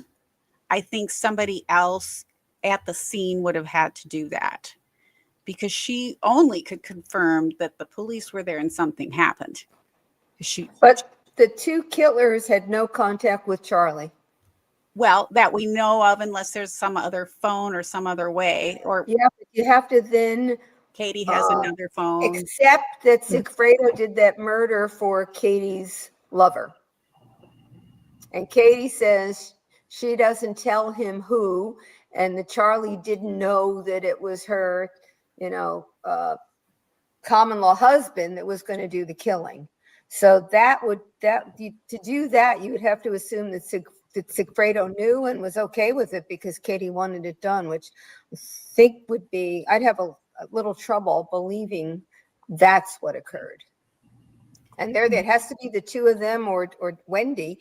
I think somebody else at the scene would have had to do that, because she only could confirm that the police were there and something happened. But the two killers had no contact with Charlie. Well, that we know of, unless there's some other phone or some other way. Or but you have to then. Katie has another phone. Except that Sigfredo did that murder for Katie's lover. And Katie says she doesn't tell him who, and that Charlie didn't know that it was her, common law husband that was going to do the killing. So to do that, you would have to assume that Sigfredo knew and was okay with it because Katie wanted it done, which I think I'd have a little trouble believing that's what occurred. And there has to be the two of them or Wendy,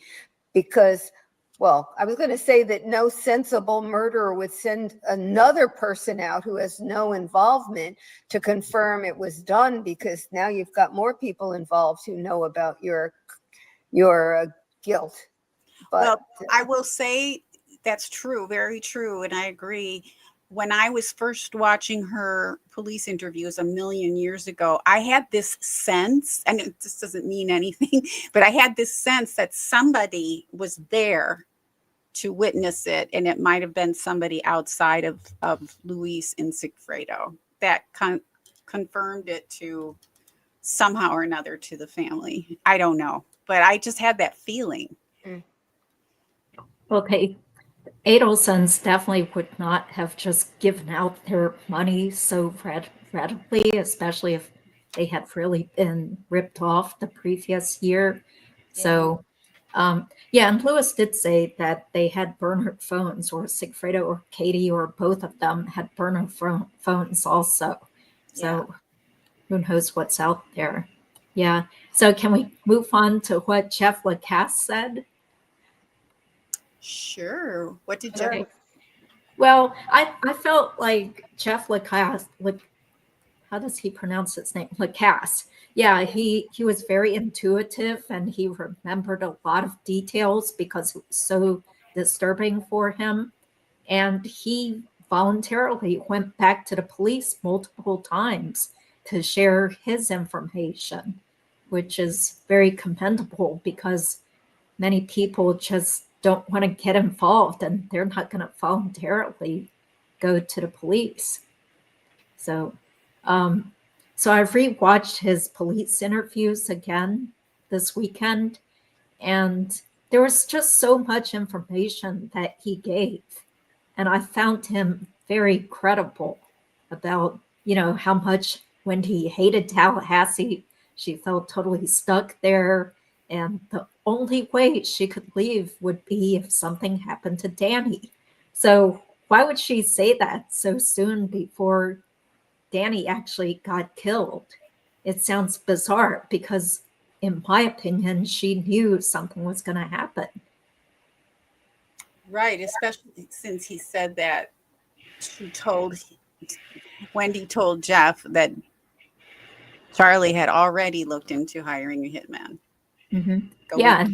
because, well, I was going to say that no sensible murderer would send another person out who has no involvement to confirm it was done, because now you've got more people involved who know about your guilt. But well, I will say that's true, very true, and I agree. When I was first watching her police interviews a million years ago, I had this sense, and this doesn't mean anything, but I had this sense that somebody was there to witness it, and it might have been somebody outside of Luis and Sigfredo that confirmed it to somehow or another to the family. I don't know, but I just had that feeling. Okay. Adelsons definitely would not have just given out their money so readily, especially if they had really been ripped off the previous year. Yeah. So, and Lewis did say that they had burner phones, or Sigfredo or Katie or both of them had burner phones also. So who knows what's out there. Yeah. So can we move on to what Jeff Lacasse said? Sure. What did Jeff? Well, I felt like Jeff Lacasse, how does he pronounce his name? Lacasse. Yeah, he was very intuitive, and he remembered a lot of details because it was so disturbing for him. And he voluntarily went back to the police multiple times to share his information, which is very commendable, because many people just don't want to get involved, and they're not going to voluntarily go to the police. So I've rewatched his police interviews again this weekend, and there was just so much information that he gave. And I found him very credible about, how much Wendy hated Tallahassee. She felt totally stuck there. And the only way she could leave would be if something happened to Danny. So why would she say that so soon before Danny actually got killed? It sounds bizarre because, in my opinion, she knew something was going to happen. Right, especially since he said that Wendy told Jeff that Charlie had already looked into hiring a hitman. Mm-hmm. Yeah.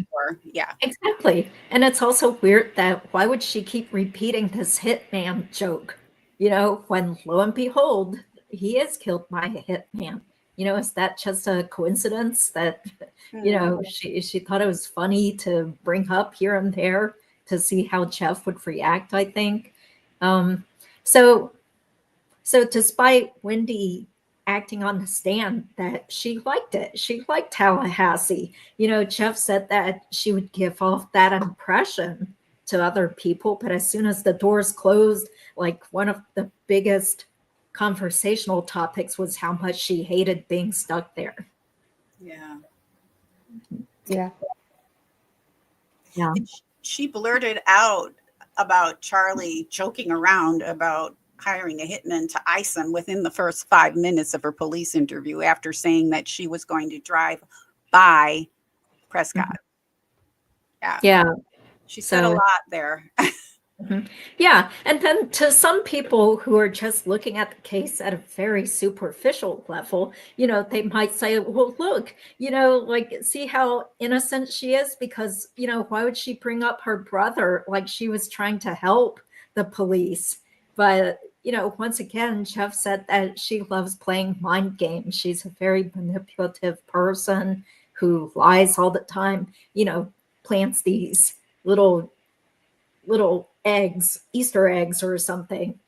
Exactly. And it's also weird that why would she keep repeating this hitman joke? When lo and behold, he is killed by a hitman. Is that just a coincidence that, she thought it was funny to bring up here and there to see how Jeff would react, I think. So despite Wendy acting on the stand that she liked it, she liked Tallahassee. Jeff said that she would give off that impression to other people, but as soon as the doors closed, like one of the biggest conversational topics was how much she hated being stuck there. Yeah. Yeah. Yeah. She blurted out about Charlie joking around about hiring a hitman to ice him within the first 5 minutes of her police interview after saying that she was going to drive by Prescott. Yeah. She said a lot there. Mm-hmm. Yeah. And then to some people who are just looking at the case at a very superficial level, they might say, well, look, see how innocent she is? Because, why would she bring up her brother like she was trying to help the police? But, once again, Jeff said that she loves playing mind games. She's a very manipulative person who lies all the time, plants these little eggs, Easter eggs or something,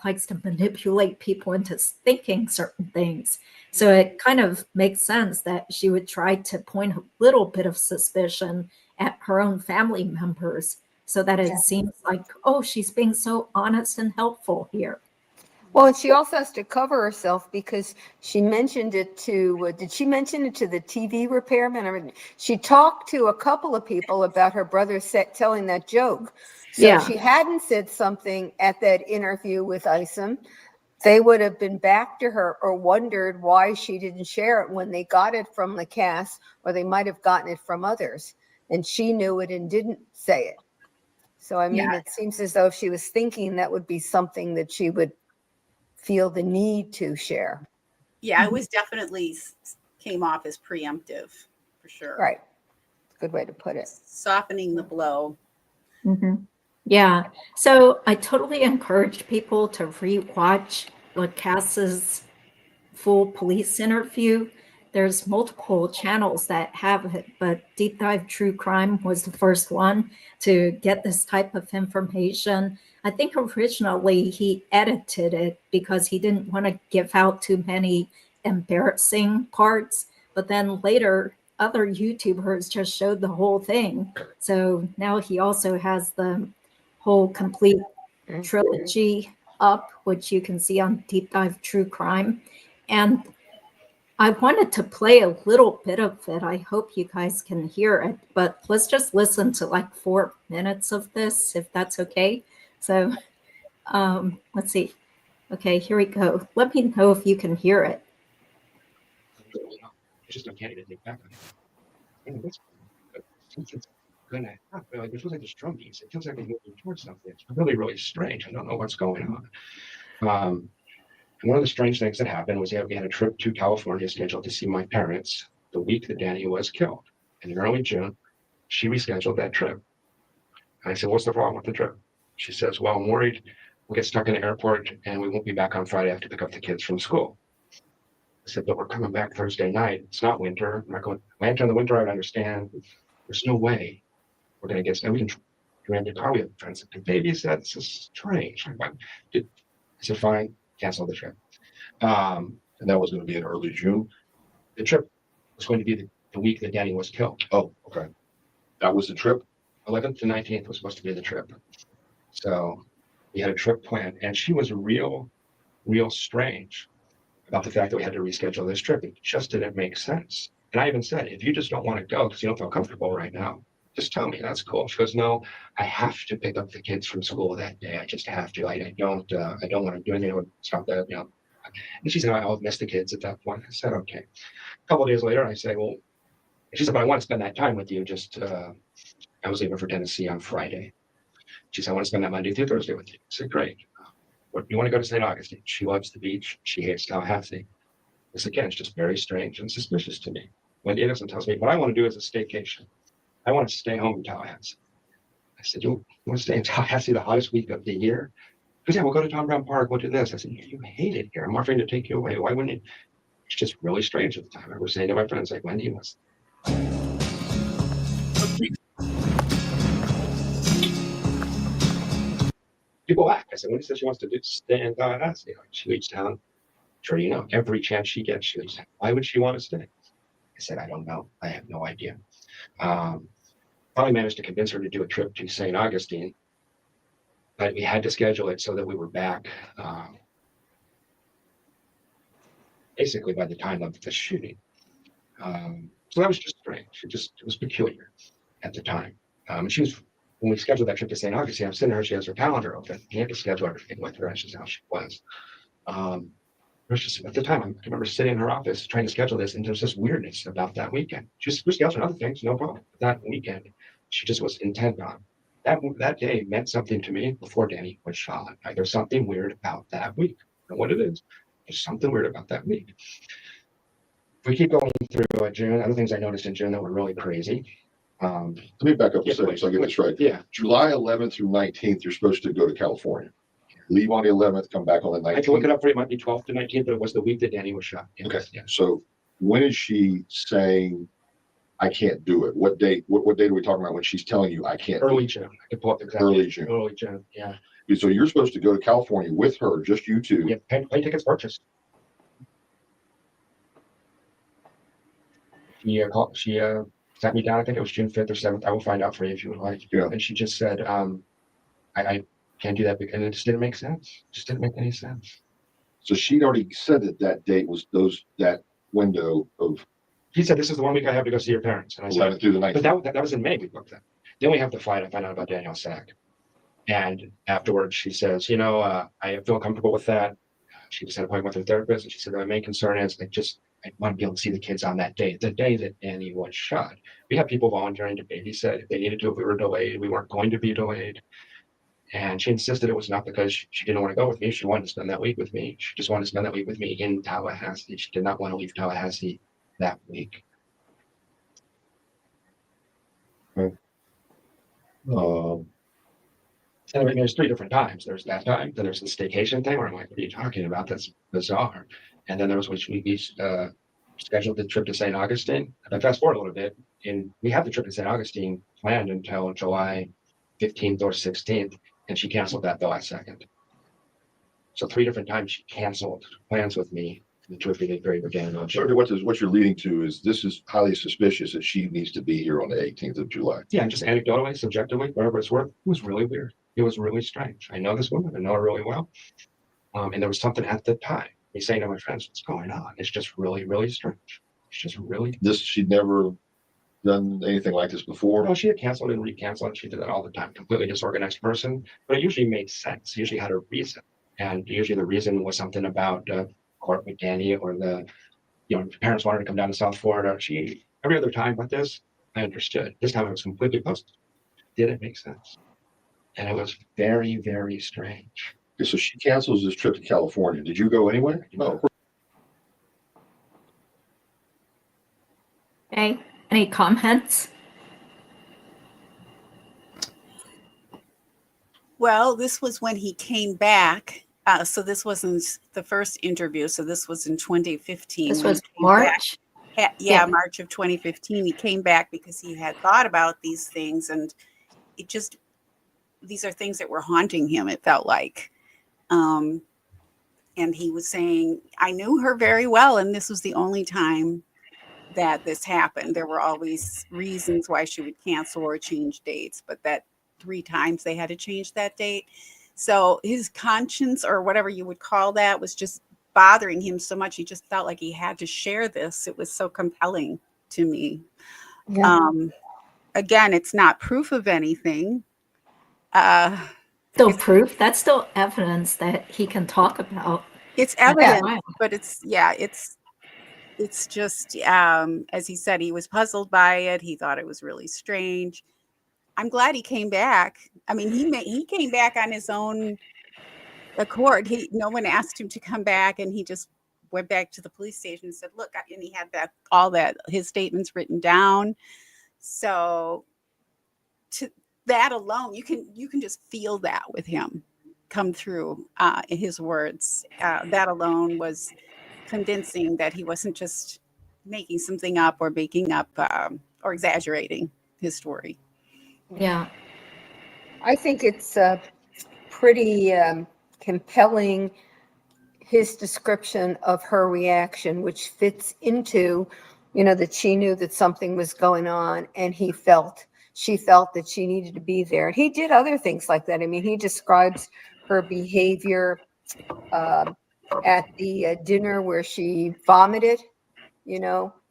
likes to manipulate people into thinking certain things. So it kind of makes sense that she would try to point a little bit of suspicion at her own family members so that it seems like, oh, she's being so honest and helpful here. Well, and she also has to cover herself because she mentioned it to, did she mention it to the TV repairman? I mean, she talked to a couple of people about her brother telling that joke. So if she hadn't said something at that interview with Isom, they would have been back to her or wondered why she didn't share it when they got it from Lacasse, or they might have gotten it from others. And she knew it and didn't say it. So, I mean, it seems as though if she was thinking that would be something that she would feel the need to share. Yeah, it was definitely came off as preemptive, for sure. Right. Good way to put it. Softening the blow. Mm-hmm. Yeah. So I totally encourage people to rewatch Lacasse's full police interview. There's multiple channels that have it, but Deep Dive True Crime was the first one to get this type of information. I think originally he edited it because he didn't want to give out too many embarrassing parts, but then later other YouTubers just showed the whole thing. So now he also has the whole complete trilogy up, which you can see on Deep Dive True Crime. And I wanted to play a little bit of it. I hope you guys can hear it, but let's just listen to like 4 minutes of this, if that's okay. So let's see. Okay, here we go. Let me know if you can hear it. It's just uncanny to think back on it. It's gonna happen. Like, there's like this drum piece. It feels like they're moving towards something. It's really, really strange. I don't know what's going on. And one of the strange things that happened was we had a trip to California scheduled to see my parents the week that Danny was killed. And in early June, she rescheduled that trip. And I said, what's the problem with the trip? She says, well, I'm worried we'll get stuck in the airport and we won't be back on Friday. I have to pick up the kids from school. I said, but we're coming back Thursday night. It's not winter. I'm not going to land in the winter. I would understand. There's no way we're going to get, and we can rent a car. We have friends that babies. That's just strange. I said, fine, cancel the trip. And that was going to be in early June. The trip was going to be the week that Danny was killed. Oh, okay. That was the trip. 11th to 19th was supposed to be the trip. So We had a trip planned, and she was real strange about the fact that we had to reschedule this trip. It just didn't make sense. And I even said, if you just don't want to go because you don't feel comfortable right now, just tell me. That's cool. She goes, no, I have to pick up the kids from school that day. I just have to. I don't want to do anything to stop that. And she said, I'll miss the kids at that point. I said, okay. A couple of days later, I say, well, she said, but I want to spend that time with you. I was leaving for Tennessee on Friday. She said, I want to spend that Monday through Thursday with you. I said, great. You want to go to St. Augustine? She loves the beach. She hates Tallahassee. This again is just very strange and suspicious to me. Wendi Adelson tells me, what I want to do is a staycation. I want to stay home in Tallahassee. I said, you want to stay in Tallahassee the hottest week of the year? Because yeah, we'll go to Tom Brown Park, we'll do this. I said, you hate it here. I'm offering to take you away. Why wouldn't you? It's just really strange at the time. I was saying to my friends, like, Wendy was. People laugh. I said, Wendy says she wants to stay in Tallahassee. She leaves town. Sure, every chance she gets, she leaves town. Why would she want to stay? I said, I don't know. I have no idea. Finally managed to convince her to do a trip to St. Augustine, but we had to schedule it so that we were back basically by the time of the shooting. So that was just strange. It was peculiar at the time. When we scheduled that trip to St. Augustine, I'm sitting there, she has her calendar open. You had to schedule everything with her. That's just how she was. It was just at the time, I remember sitting in her office trying to schedule this, and there's this weirdness about that weekend. She was scheduled other things, no problem. But that weekend, she just was intent on. That day meant something to me before Danny was shot. There's something weird about that week. I don't know what it is. There's something weird about that week. If we keep going through June, other things I noticed in June that were really crazy. Let me back up a second so I get this right. Yeah. July 11th through 19th, you're supposed to go to California. Leave on the 11th, come back on the 19th. I can look it up for you. It might be 12th to 19th, but it was the week that Danny was shot. Yeah. Okay. Yeah. So when is she saying I can't do it? What date? What date are we talking about when she's telling you I can't? Early June. I can pull up the exact Early date. June. Early June. Yeah. So you're supposed to go to California with her, just you two. Yeah. Plane tickets purchased. She sat me down. I think it was June 5th or 7th. I will find out for you if you would like. Yeah. And she just said, I can't do that because it just didn't make sense. It just didn't make any sense. So she'd already said that date was that window of. He said, this is the 1 week I have to go see your parents. And I said, 11th through the 19th. but that was in May we booked that. Then we have the flight. I find out about Daniel's sack. And afterwards she says, I feel comfortable with that. She just had an appointment with her therapist. And she said, my main concern is I want to be able to see the kids on that day, the day that Danny was shot. We had people volunteering to babysit if they needed to, if we were delayed. We weren't going to be delayed. And she insisted it was not because she didn't want to go with me. She wanted to spend that week with me. She just wanted to spend that week with me in Tallahassee. She did not want to leave Tallahassee that week. Okay. And there's 3 different times. There's that time, then there's the staycation thing where I'm like, what are you talking about? That's bizarre. And then there was which we scheduled the trip to St. Augustine. And fast forward a little bit, and we had the trip to St. Augustine planned until July 15th or 16th, and she canceled that the last second. So 3 different times she canceled plans with me. The trip we did very beginning. So what you're leading to is this is highly suspicious that she needs to be here on the 18th of July. Yeah, just anecdotally, subjectively, whatever it's worth, it was really weird. It was really strange. I know this woman, I know her really well. And there was something at the time. Me saying to my friends, what's going on? It's just really, really strange. It's just really. She'd never done anything like this before. No, she had canceled and recanceled. She did that all the time. Completely disorganized person, but it usually made sense. Usually had a reason, and usually the reason was something about court with Danny or parents wanted to come down to South Florida. Every other time but this, I understood. This time it was completely posted. Didn't make sense, and it was very, very strange. Okay, so she cancels this trip to California. Did you go anywhere? No. Okay, any comments? Well, this was when he came back. So this wasn't the first interview. So this was in 2015. This was March? Yeah, March of 2015. He came back because he had thought about these things, and these are things that were haunting him, it felt like. And he was saying, I knew her very well, and this was the only time that this happened. There were always reasons why she would cancel or change dates, but that 3 times they had to change that date. So his conscience, or whatever you would call that, was just bothering him so much. He just felt like he had to share this. It was so compelling to me. Yeah. Again, it's not proof of anything. Still It's proof. That's still evidence that he can talk about. it's at the evidence, trial. but it's just as he said, he was puzzled by it. He thought it was really strange. I'm glad he came back. I mean, he came back on his own accord. No one asked him to come back, and he just went back to the police station and said, "Look," and he had all his statements written down. So to that alone, you can just feel that with him come through in his words. That alone was convincing that he wasn't just making something up or making up or exaggerating his story. Yeah. I think it's pretty compelling, his description of her reaction, which fits into, that she knew that something was going on, and she felt that she needed to be there. And he did other things like that. I mean, he describes her behavior at the dinner where she vomited,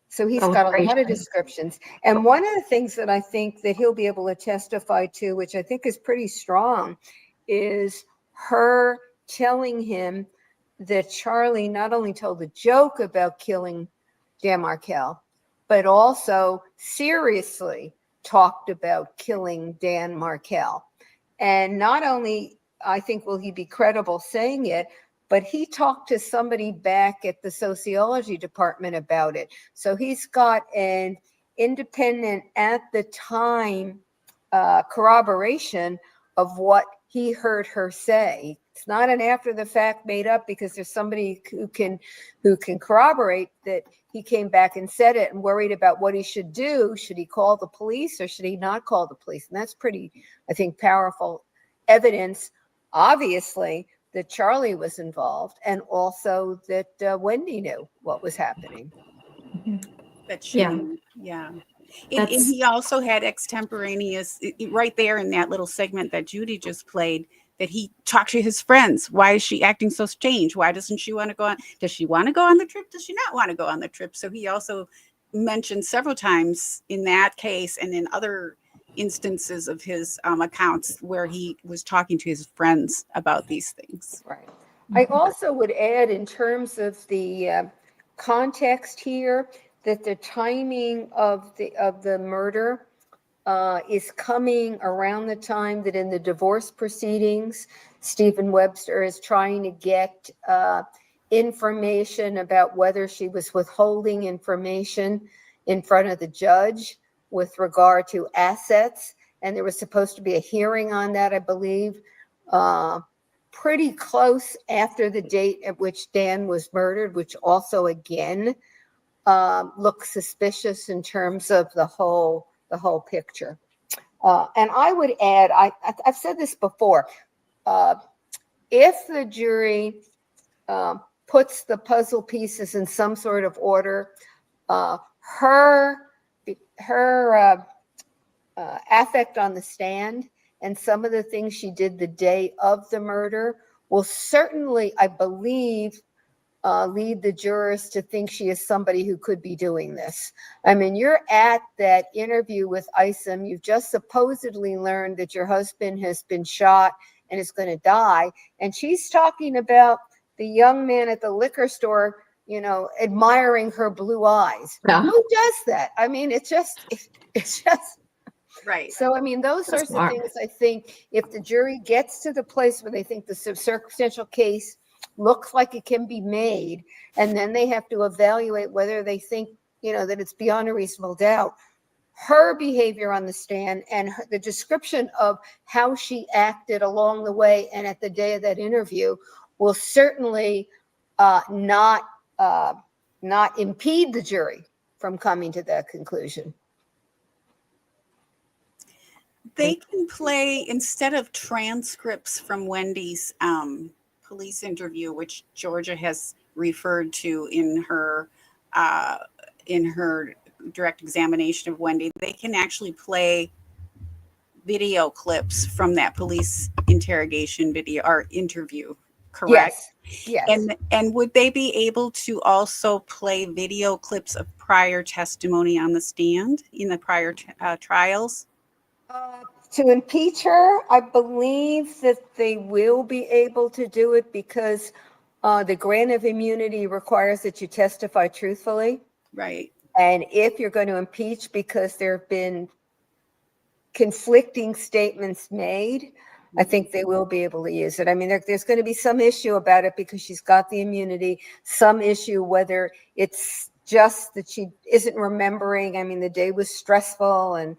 So he's got a lot of descriptions. And one of the things that I think that he'll be able to testify to, which I think is pretty strong, is her telling him that Charlie not only told a joke about killing Dan Markel, but also seriously talked about killing Dan Markel. And not only, I think, will he be credible saying it, but he talked to somebody back at the sociology department about it. So he's got an independent, at the time, corroboration of what he heard her say. It's not an after the fact made up, because there's somebody who can corroborate that he came back and said it, and worried about what he should do. Should he call the police or should he not call the police? And that's pretty, I think, powerful evidence, obviously, that Charlie was involved, and also that Wendy knew what was happening. That she knew. Yeah. And he also had extemporaneous, right there in that little segment that Judy just played, that he talked to his friends. Why is she acting so strange? Why doesn't she want to go on? Does she want to go on the trip? Does she not want to go on the trip? So he also mentioned several times in that case, and in other instances of his accounts, where he was talking to his friends about these things. Right. I also would add, in terms of the context here, that the timing of the murder is coming around the time that in the divorce proceedings, Stephen Webster is trying to get information about whether she was withholding information in front of the judge with regard to assets. And there was supposed to be a hearing on that, I believe, pretty close after the date at which Dan was murdered, which also, again, looks suspicious in terms of the whole picture. And I would add, I've said this before, if the jury puts the puzzle pieces in some sort of order, her affect on the stand and some of the things she did the day of the murder will certainly, I believe, lead the jurors to think she is somebody who could be doing this. I mean, you're at that interview with Isom. You've just supposedly learned that your husband has been shot and is going to die. And she's talking about the young man at the liquor store, admiring her blue eyes. Yeah. Who does that? I mean, it's just right. So, I mean, those sorts of things, I think, if the jury gets to the place where they think the circumstantial case looks like it can be made, and then they have to evaluate whether they think, that it's beyond a reasonable doubt, her behavior on the stand and the description of how she acted along the way and at the day of that interview will certainly not impede the jury from coming to that conclusion. They can play, instead of transcripts from Wendy's police interview, which Georgia has referred to in her direct examination of Wendy, they can actually play video clips from that police interrogation video or interview, correct? Yes. And would they be able to also play video clips of prior testimony on the stand in the prior trials? To impeach her, I believe that they will be able to do it because the grant of immunity requires that you testify truthfully. Right. And if you're going to impeach because there have been conflicting statements made, I think they will be able to use it. I mean, there's going to be some issue about it because she's got the immunity, some issue whether it's just that she isn't remembering. I mean, the day was stressful and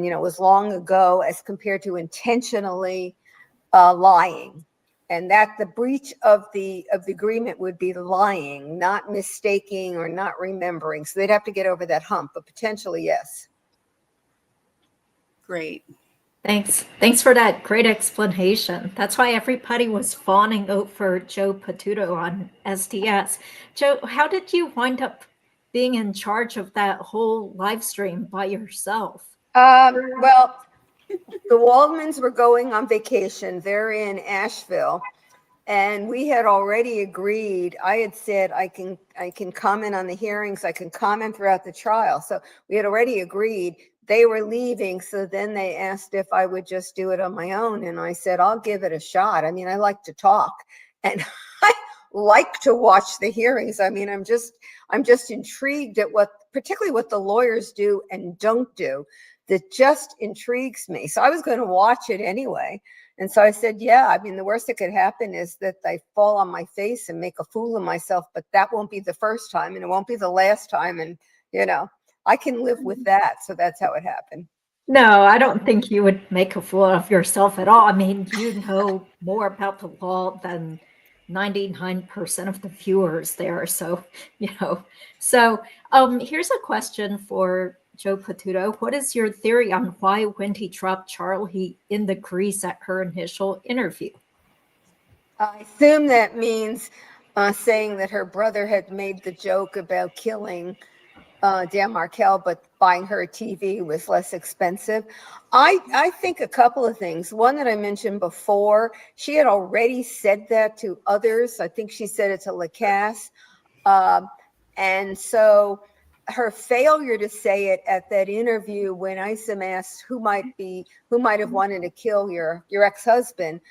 you know, it was long ago as compared to intentionally lying. And that the breach of the agreement would be lying, not mistaking or not remembering. So they'd have to get over that hump, but potentially, yes. Great. Thanks for that great explanation. That's why everybody was fawning over Jo Potuto on SDS. Jo, how did you wind up being in charge of that whole live stream by yourself? Well, the Waldmans were going on vacation. They're in Asheville. And we had already agreed. I had said I can comment on the hearings. I can comment throughout the trial. So we had already agreed. They were leaving. So then they asked if I would just do it on my own. And I said, I'll give it a shot. I mean, I like to talk and I like to watch the hearings. I mean, I'm just intrigued at particularly what the lawyers do and don't do. That just intrigues me. So I was going to watch it anyway. And so I said, yeah, I mean, the worst that could happen is that I fall on my face and make a fool of myself, but that won't be the first time and it won't be the last time. And, you know, I can live with that. So that's how it happened. No, I don't think you would make a fool of yourself at all. I mean, you know more about the law than 99% of the viewers there. So, you know, here's a question for Jo Potuto. What is your theory on why Wendy dropped Charlie in the grease at her initial interview? I assume that means saying that her brother had made the joke about killing Dan Markel, but buying her a TV was less expensive. I think a couple of things. One that I mentioned before, she had already said that to others. I think she said it to Lacasse. And so her failure to say it at that interview when Isom asked who might have wanted to kill your ex-husband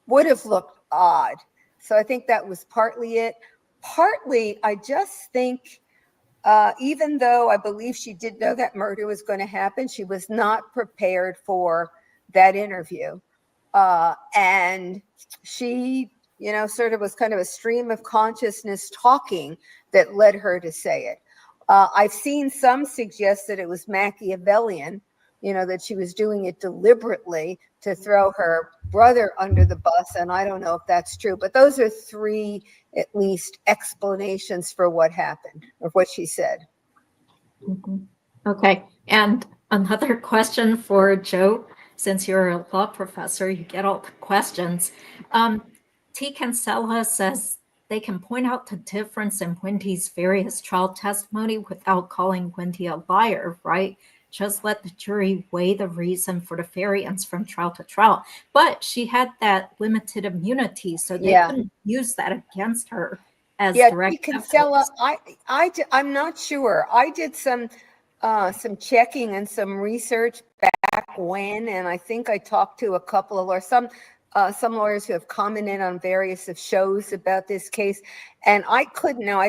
would have looked odd. So I think that was partly it. Partly, I just think even though I believe she did know that murder was going to happen, she was not prepared for that interview. And she, you know, sort of was kind of a stream of consciousness talking that led her to say it. I've seen some suggest that it was Machiavellian, you know, that she was doing it deliberately to throw her brother under the bus. And I don't know if that's true, but those are three, at least, explanations for what happened or what she said. Mm-hmm. Okay. And another question for Jo, since you're a law professor, you get all the questions. T. Cancella says they can point out the difference in Wendy's various trial testimony without calling Wendy a liar, right? Just let the jury weigh the reason for the variance from trial to trial. But she had that limited immunity, so they couldn't use that against her as direct Cancella, I'm not sure. I did some checking and some research back when, and I think I talked to a couple of lawyers, some lawyers who have commented on various of shows about this case. And I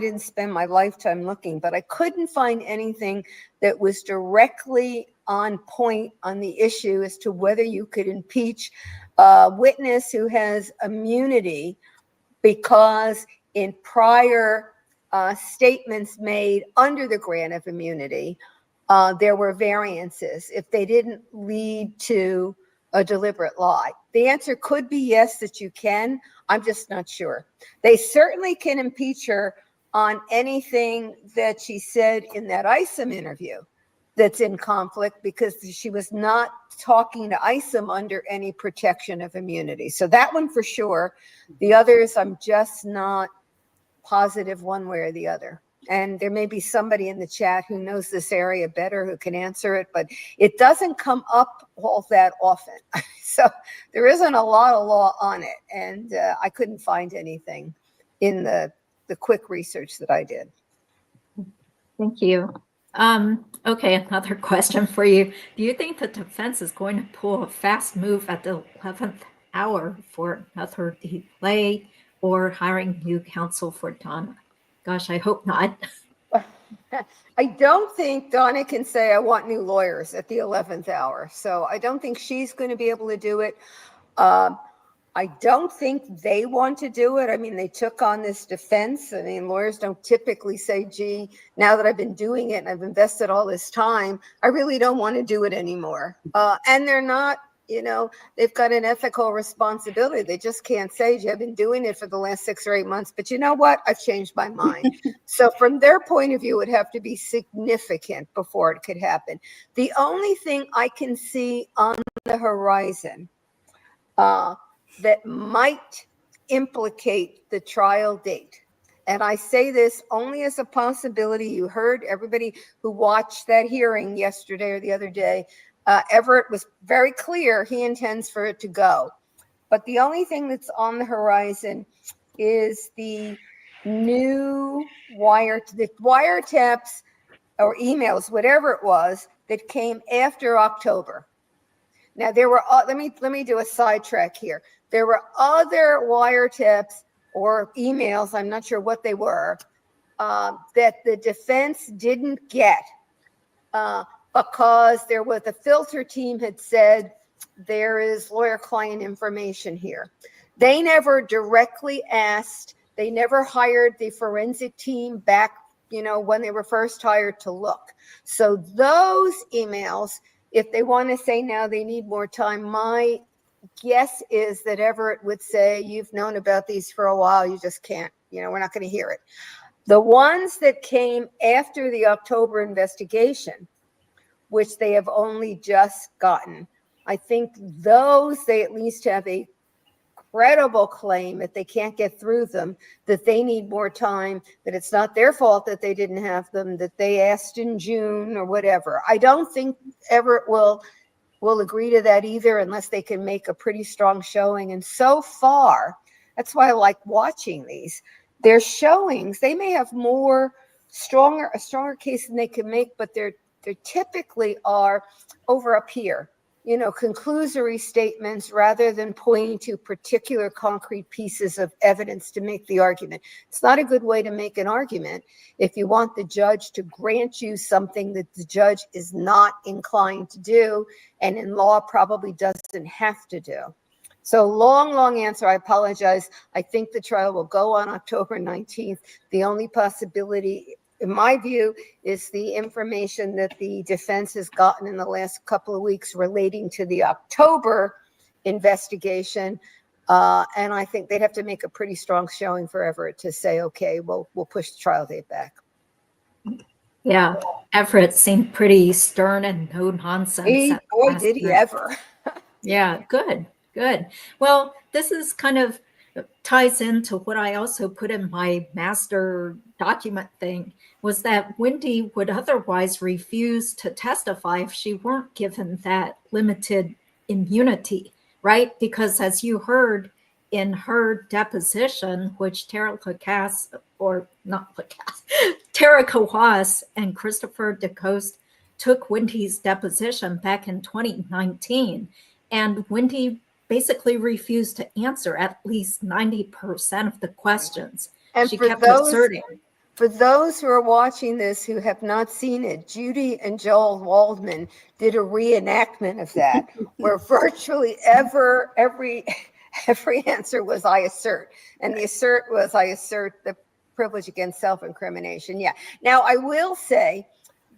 didn't spend my lifetime looking, but I couldn't find anything that was directly on point on the issue as to whether you could impeach a witness who has immunity because in prior statements made under the grant of immunity, there were variances if they didn't lead to a deliberate lie. The answer could be yes, that you can. I'm just not sure. They certainly can impeach her on anything that she said in that Isom interview that's in conflict because she was not talking to Isom under any protection of immunity. So that one for sure. The others, I'm just not positive one way or the other. And there may be somebody in the chat who knows this area better who can answer it, but it doesn't come up all that often. So there isn't a lot of law on it. And I couldn't find anything in the quick research that I did. Thank you. Okay, another question for you. Do you think the defense is going to pull a fast move at the 11th hour for another delay or hiring new counsel for Donna? Gosh, I hope not. I don't think Donna can say, I want new lawyers at the 11th hour. So I don't think she's going to be able to do it. I don't think they want to do it. I mean, they took on this defense. I mean, lawyers don't typically say, gee, now that I've been doing it and I've invested all this time, I really don't want to do it anymore. And they're not, they've got an ethical responsibility. They just can't say, gee, I've been doing it for the last 6 or 8 months, but you know what? I've changed my mind. So from their point of view, it would have to be significant before it could happen. The only thing I can see on the horizon that might implicate the trial date. And I say this only as a possibility. You heard everybody who watched that hearing yesterday or the other day. Everett was very clear he intends for it to go. But the only thing that's on the horizon is the new wiretaps or emails, whatever it was, that came after October. Now, there were, let me do a sidetrack here. There were other wiretaps or emails, I'm not sure what they were, that the defense didn't get because the filter team had said there is lawyer-client information here. They never directly asked, they never hired the forensic team back, when they were first hired to look. So those emails, if they want to say now they need more time, my guess is that Everett would say, you've known about these for a while, you just can't, we're not going to hear it. The ones that came after the October investigation, which they have only just gotten, I think those they at least have a credible claim, if they can't get through them, that they need more time, that it's not their fault that they didn't have them, that they asked in June or whatever. I don't think Everett will agree to that either unless they can make a pretty strong showing. And so far, that's why I like watching these. Their showings, they may have a stronger case than they can make, but they're typically are over up here. Conclusory statements rather than pointing to particular concrete pieces of evidence to make the argument. It's not a good way to make an argument if you want the judge to grant you something that the judge is not inclined to do and in law probably doesn't have to do. So long answer. I apologize. I think the trial will go on October 19th. The only possibility, in my view, is the information that the defense has gotten in the last couple of weeks relating to the October investigation. And I think they'd have to make a pretty strong showing for Everett to say, okay, we'll push the trial date back. Yeah, Everett seemed pretty stern and no nonsense. Boy, did he ever. Yeah, good. Well, this is kind of ties into what I also put in my master document thing, was that Wendy would otherwise refuse to testify if she weren't given that limited immunity, right? Because as you heard in her deposition, which Tara Lacasse, or not Lacasse, Tara Kawas and Christopher DeCoste took Wendy's deposition back in 2019, and Wendy basically refused to answer at least 90% of the questions. And she for kept asserting. For those who are watching this who have not seen it, Judy and Joel Waldman did a reenactment of that, where virtually every answer was I assert. And the assert was I assert the privilege against self-incrimination. Yeah. Now, I will say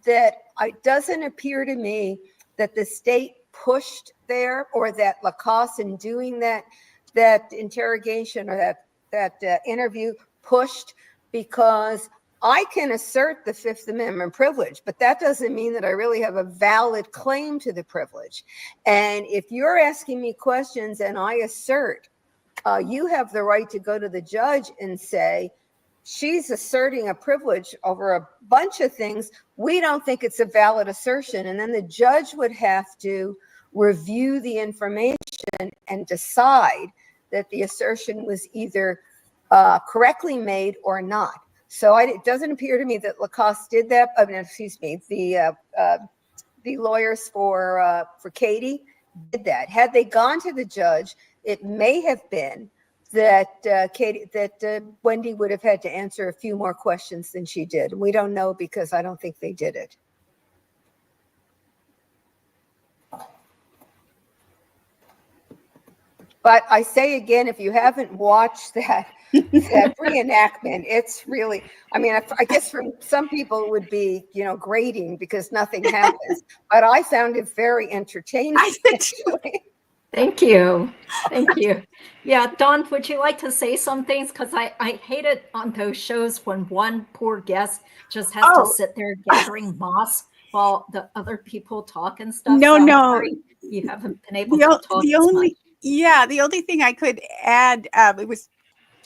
that it doesn't appear to me that the state pushed there, or that Lacasse in doing that interrogation or that interview pushed, because I can assert the Fifth Amendment privilege, but that doesn't mean that I really have a valid claim to the privilege. And if you're asking me questions and I assert, you have the right to go to the judge and say, she's asserting a privilege over a bunch of things. We don't think it's a valid assertion. And then the judge would have to review the information and decide that the assertion was either correctly made or not. So it doesn't appear to me that Lacasse did that. I mean, excuse me, the lawyers for Katie did that. Had they gone to the judge, it may have been that Wendy would have had to answer a few more questions than she did. We don't know because I don't think they did it. But I say again, if you haven't watched that reenactment, it's really, I mean, I guess for some people it would be, grating because nothing happens. But I found it very entertaining. Thank you. Thank you. Yeah, Dawn, would you like to say some things? Because I hate it on those shows when one poor guest just has to sit there gathering moss while the other people talk and stuff. No, so no. You haven't been able to talk the as only much. Yeah, the only thing I could add, it was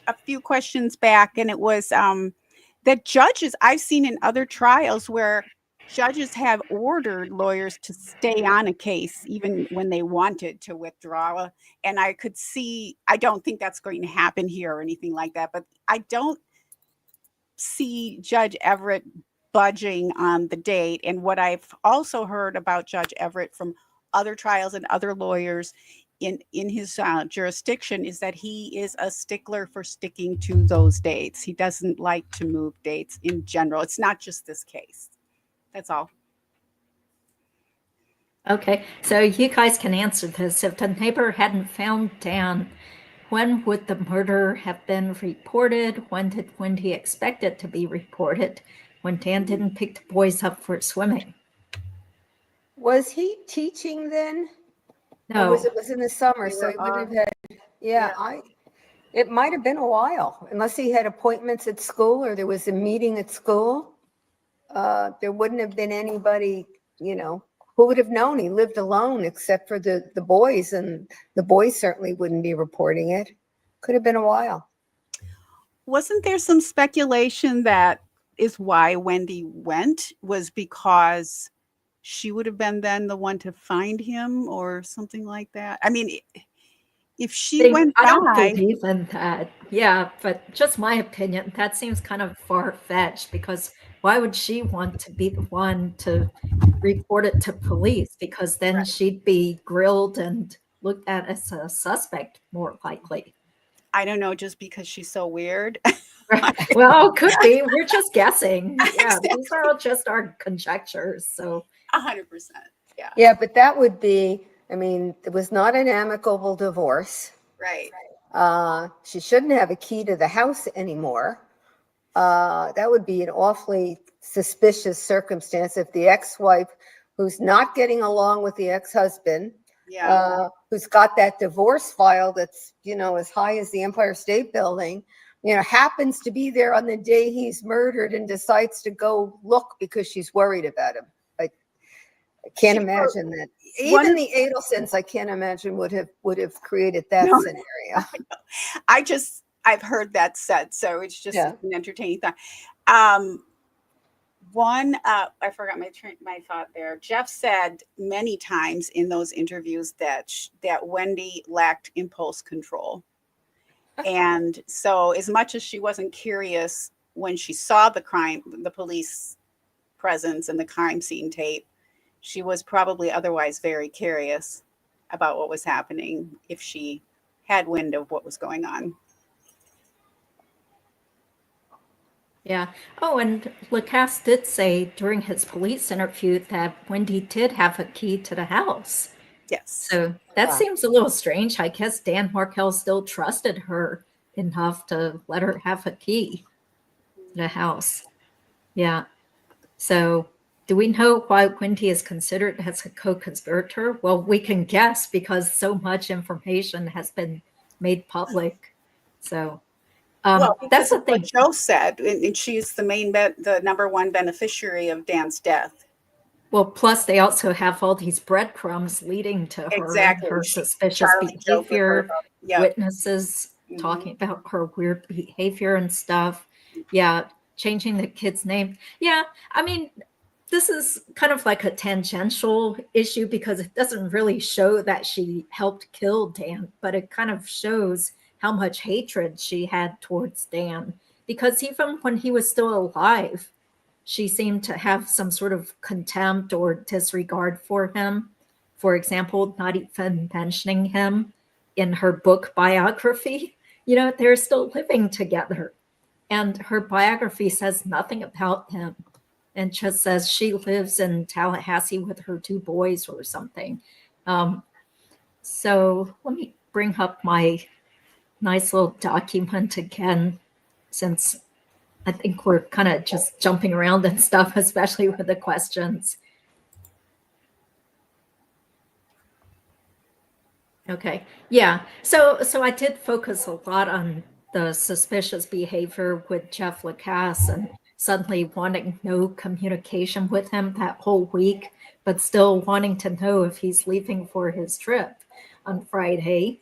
a few questions back, and it was that judges, I've seen in other trials where judges have ordered lawyers to stay on a case even when they wanted to withdraw. And I could see, I don't think that's going to happen here or anything like that, but I don't see Judge Everett budging on the date. And what I've also heard about Judge Everett from other trials and other lawyers in his jurisdiction is that he is a stickler for sticking to those dates. He doesn't like to move dates in general. It's not just this case. That's all. Okay, so you guys can answer this. If the neighbor hadn't found Dan, when would the murder have been reported? When did Wendy expect it to be reported? When Dan didn't pick the boys up for swimming? Was he teaching then? No. It was in the summer, so he wouldn't have had, it might have been a while, unless he had appointments at school or there was a meeting at school. There wouldn't have been anybody, who would have known he lived alone except for the boys, and the boys certainly wouldn't be reporting it. Could have been a while. Wasn't there some speculation that is why Wendy went, was because she would have been then the one to find him or something like that? I mean, if she went by, I don't believe in that. Yeah, but just my opinion, that seems kind of far-fetched, because why would she want to be the one to report it to police? Because then she'd be grilled and looked at as a suspect, more likely. I don't know, just because she's so weird. Well, could be. We're just guessing. Yeah, these are all just our conjectures. So 100%. Yeah. Yeah, but that would be, I mean, it was not an amicable divorce. Right. She shouldn't have a key to the house anymore. That would be an awfully suspicious circumstance if the ex-wife, who's not getting along with the ex-husband, who's got that divorce file that's, as high as the Empire State Building, happens to be there on the day he's murdered and decides to go look because she's worried about him. I can't imagine that. Even the Adelsons, I can't imagine would have created that scenario. I've heard that said, so it's just an entertaining thought. I forgot my thought there. Jeff said many times in those interviews that Wendy lacked impulse control. And so as much as she wasn't curious when she saw the police presence and the crime scene tape, she was probably otherwise very curious about what was happening if she had wind of what was going on. Yeah. Oh, and Lacasse did say during his police interview that Wendy did have a key to the house. Yes. So that seems a little strange. I guess Dan Markel still trusted her enough to let her have a key to the house. Yeah. So do we know why Wendy is considered as a co-conspirator? Well, we can guess because so much information has been made public. So that's the thing. What Jo said, and she's the number one beneficiary of Dan's death. Well, plus they also have all these breadcrumbs leading to her and her suspicious behavior, witnesses talking about her weird behavior and stuff. Yeah, changing the kid's name. Yeah, I mean, this is kind of like a tangential issue because it doesn't really show that she helped kill Dan, but it kind of shows how much hatred she had towards Dan. Because even when he was still alive, she seemed to have some sort of contempt or disregard for him. For example, not even mentioning him in her book biography. They're still living together. And her biography says nothing about him and just says she lives in Tallahassee with her 2 boys or something. So let me bring up my nice little document again, since I think we're kind of just jumping around and stuff, especially with the questions. Okay. Yeah. So I did focus a lot on the suspicious behavior with Jeff Lacasse and suddenly wanting no communication with him that whole week, but still wanting to know if he's leaving for his trip on Friday.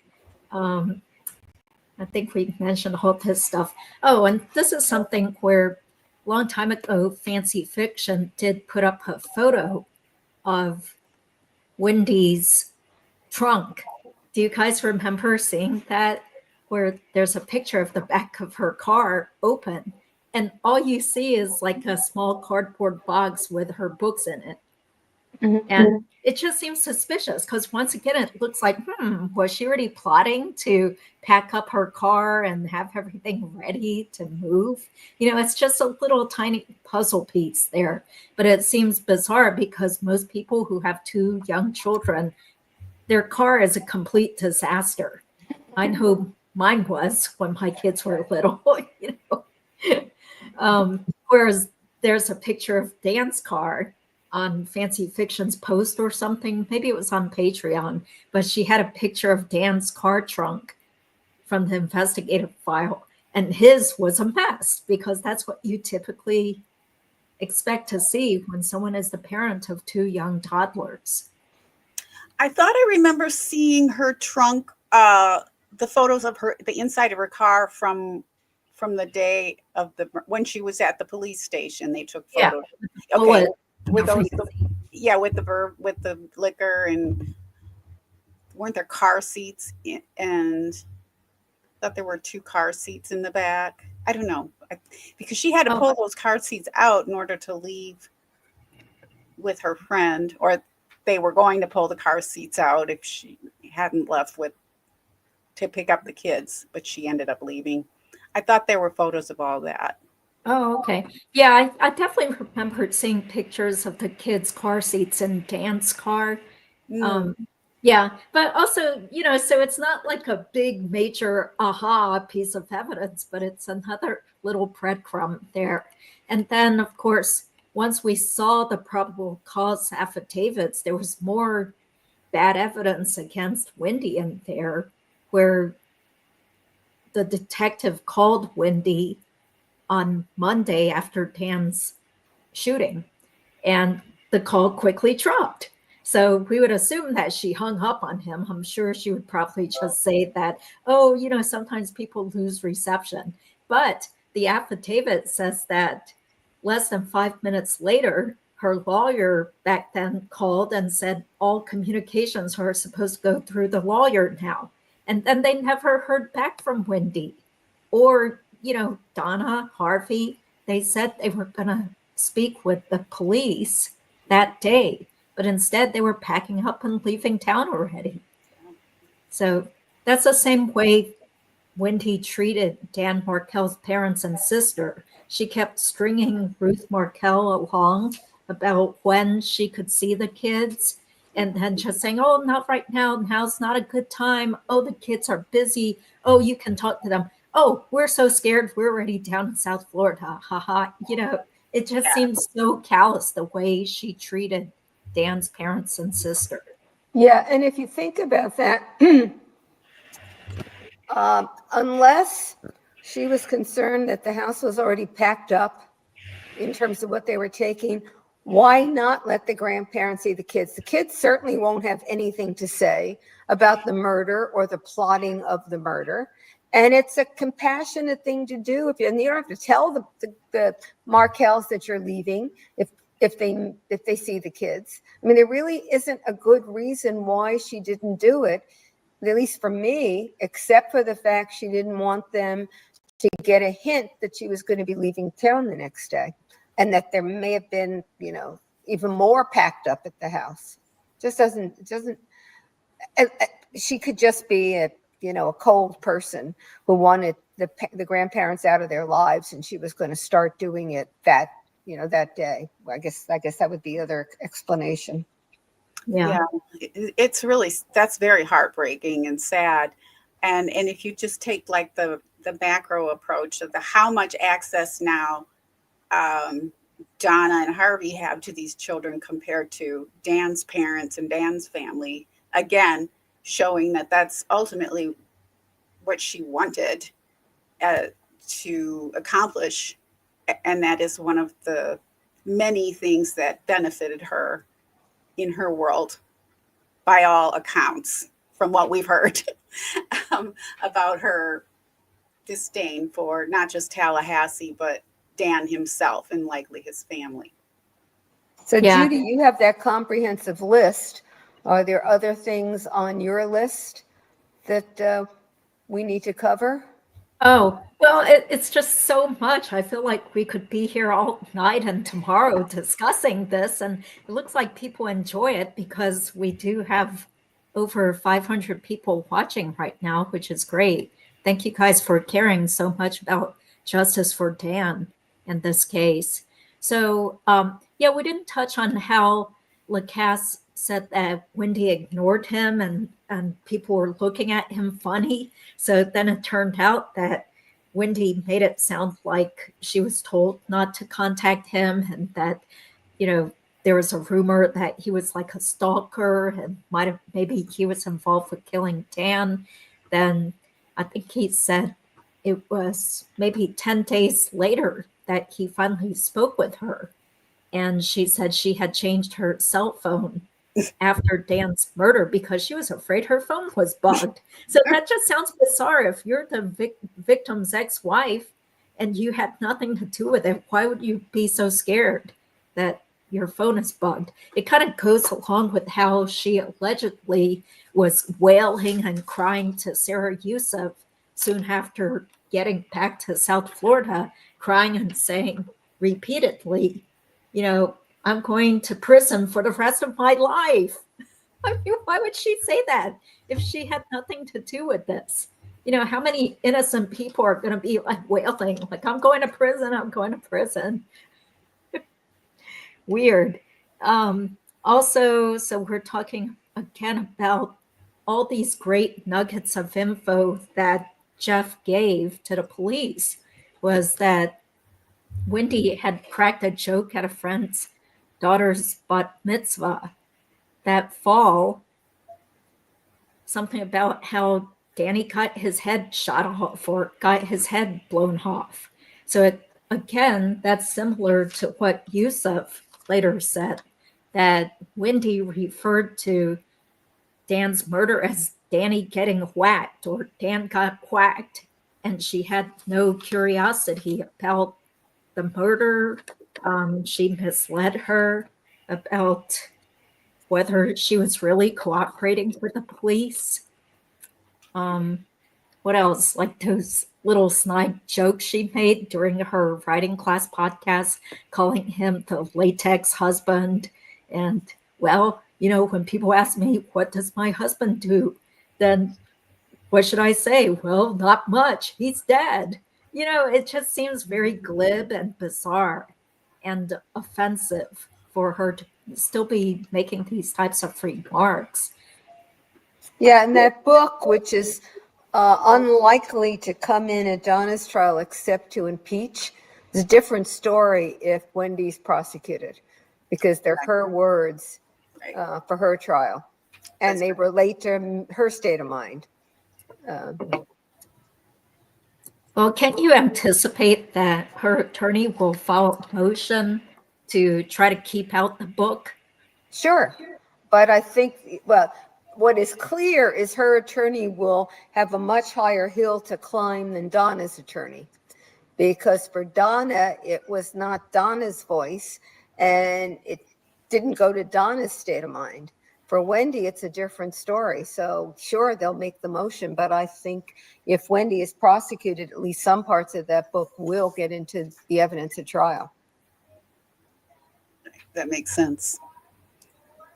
I think we mentioned all this stuff. Oh, and this is something where a long time ago, Fancy Fiction did put up a photo of Wendy's trunk. Do you guys remember seeing that? Where there's a picture of the back of her car open, and all you see is like a small cardboard box with her books in it. And it just seems suspicious because once again, it looks like, was she already plotting to pack up her car and have everything ready to move? It's just a little tiny puzzle piece there, but it seems bizarre because most people who have 2 young children, their car is a complete disaster. I know mine was when my kids were little, whereas there's a picture of Dan's car on Fancy Fiction's post or something. Maybe it was on Patreon, but she had a picture of Dan's car trunk from the investigative file, and his was a mess because that's what you typically expect to see when someone is the parent of 2 young toddlers. I thought I remember seeing her trunk, the photos of the inside of her car from the day of when she was at the police station. They took photos. Yeah. Okay. With those, with the liquor, and weren't there car seats? And I thought there were 2 car seats in the back. I don't know, because she had to pull those car seats out in order to leave with her friend, or they were going to pull the car seats out if she hadn't left to pick up the kids, but she ended up leaving. I thought there were photos of all that. Oh, okay. Yeah, I definitely remembered seeing pictures of the kids' car seats in Dan's car. Yeah, but also, so it's not like a big major aha piece of evidence, but it's another little breadcrumb there. And then, of course, once we saw the probable cause affidavits, there was more bad evidence against Wendy in there, where the detective called Wendy on Monday after Dan's shooting, and the call quickly dropped. So we would assume that she hung up on him. I'm sure she would probably just say that, sometimes people lose reception. But the affidavit says that less than 5 minutes later, her lawyer back then called and said all communications are supposed to go through the lawyer now. And then they never heard back from Wendy or Donna, Harvey. They said they were going to speak with the police that day, but instead they were packing up and leaving town already. So that's the same way Wendy treated Dan Markel's parents and sister. She kept stringing Ruth Markel along about when she could see the kids, and then just saying, oh, not right now. Now's not a good time. Oh, the kids are busy. Oh, you can talk to them. Oh, we're so scared. We're already down in South Florida. Ha. It just seems so callous the way she treated Dan's parents and sister. Yeah, and if you think about that, unless she was concerned that the house was already packed up in terms of what they were taking, why not let the grandparents see the kids? The kids certainly won't have anything to say about the murder or the plotting of the murder. And it's a compassionate thing to do. And you don't have to tell the Markels that you're leaving if they see the kids. I mean, there really isn't a good reason why she didn't do it, at least for me, except for the fact she didn't want them to get a hint that she was going to be leaving town the next day, and that there may have been, even more packed up at the house. Just doesn't. She could just be a cold person who wanted the grandparents out of their lives, and she was going to start doing it that day. I guess that would be the other explanation. Yeah. It's really, that's very heartbreaking and sad. And if you just take like the macro approach of how much access now Donna and Harvey have to these children compared to Dan's parents and Dan's family, again, showing that that's ultimately what she wanted to accomplish. And that is one of the many things that benefited her in her world, by all accounts, from what we've heard about her disdain for not just Tallahassee, but Dan himself and likely his family. So Yeah. Judy, you have that comprehensive list. Are there other things on your list that we need to cover? Oh, well, it's just so much. I feel like we could be here all night and tomorrow discussing this, and it looks like people enjoy it because we do have over 500 people watching right now, which is great. Thank you guys for caring so much about justice for Dan in this case. So, yeah, we didn't touch on how Lacasse said that Wendy ignored him and people were looking at him funny. So then it turned out that Wendy made it sound like she was told not to contact him, and that, there was a rumor that he was like a stalker and maybe he was involved with killing Dan. Then I think he said it was maybe 10 days later that he finally spoke with her. And she said she had changed her cell phone after Dan's murder because she was afraid her phone was bugged. So that just sounds bizarre. If you're the victim's ex-wife and you had nothing to do with it, why would you be so scared that your phone is bugged? It kind of goes along with how she allegedly was wailing and crying to Sarah Youssef soon after getting back to South Florida, crying and saying repeatedly, I'm going to prison for the rest of my life. I mean, why would she say that if she had nothing to do with this? How many innocent people are going to be like wailing, like, I'm going to prison, I'm going to prison. Weird. Also, so we're talking again about all these great nuggets of info that Jeff gave to the police. Was that Wendy had cracked a joke at a friend's daughter's bat mitzvah that fall, something about how Danny got his head shot off or got his head blown off. So again, that's similar to what Youssef later said, that Wendy referred to Dan's murder as Danny getting whacked or Dan got whacked, and she had no curiosity about the murder. She misled her about whether she was really cooperating with the police. What else? Like those little snide jokes she made during her writing class podcast, calling him the latex husband. And, well, when people ask me, what does my husband do? Then what should I say? Well, not much. He's dead. It just seems very glib and bizarre and offensive for her to still be making these types of remarks. Yeah, and that book, which is unlikely to come in at Donna's trial except to impeach, is a different story if Wendy's prosecuted, because they're her words for her trial, and they relate to her state of mind. Well, can you anticipate that her attorney will file a motion to try to keep out the book? Sure, but I think, what is clear is her attorney will have a much higher hill to climb than Donna's attorney, because for Donna, it was not Donna's voice and it didn't go to Donna's state of mind. For Wendy, it's a different story. So sure, they'll make the motion, but I think if Wendy is prosecuted, at least some parts of that book will get into the evidence at trial. That makes sense.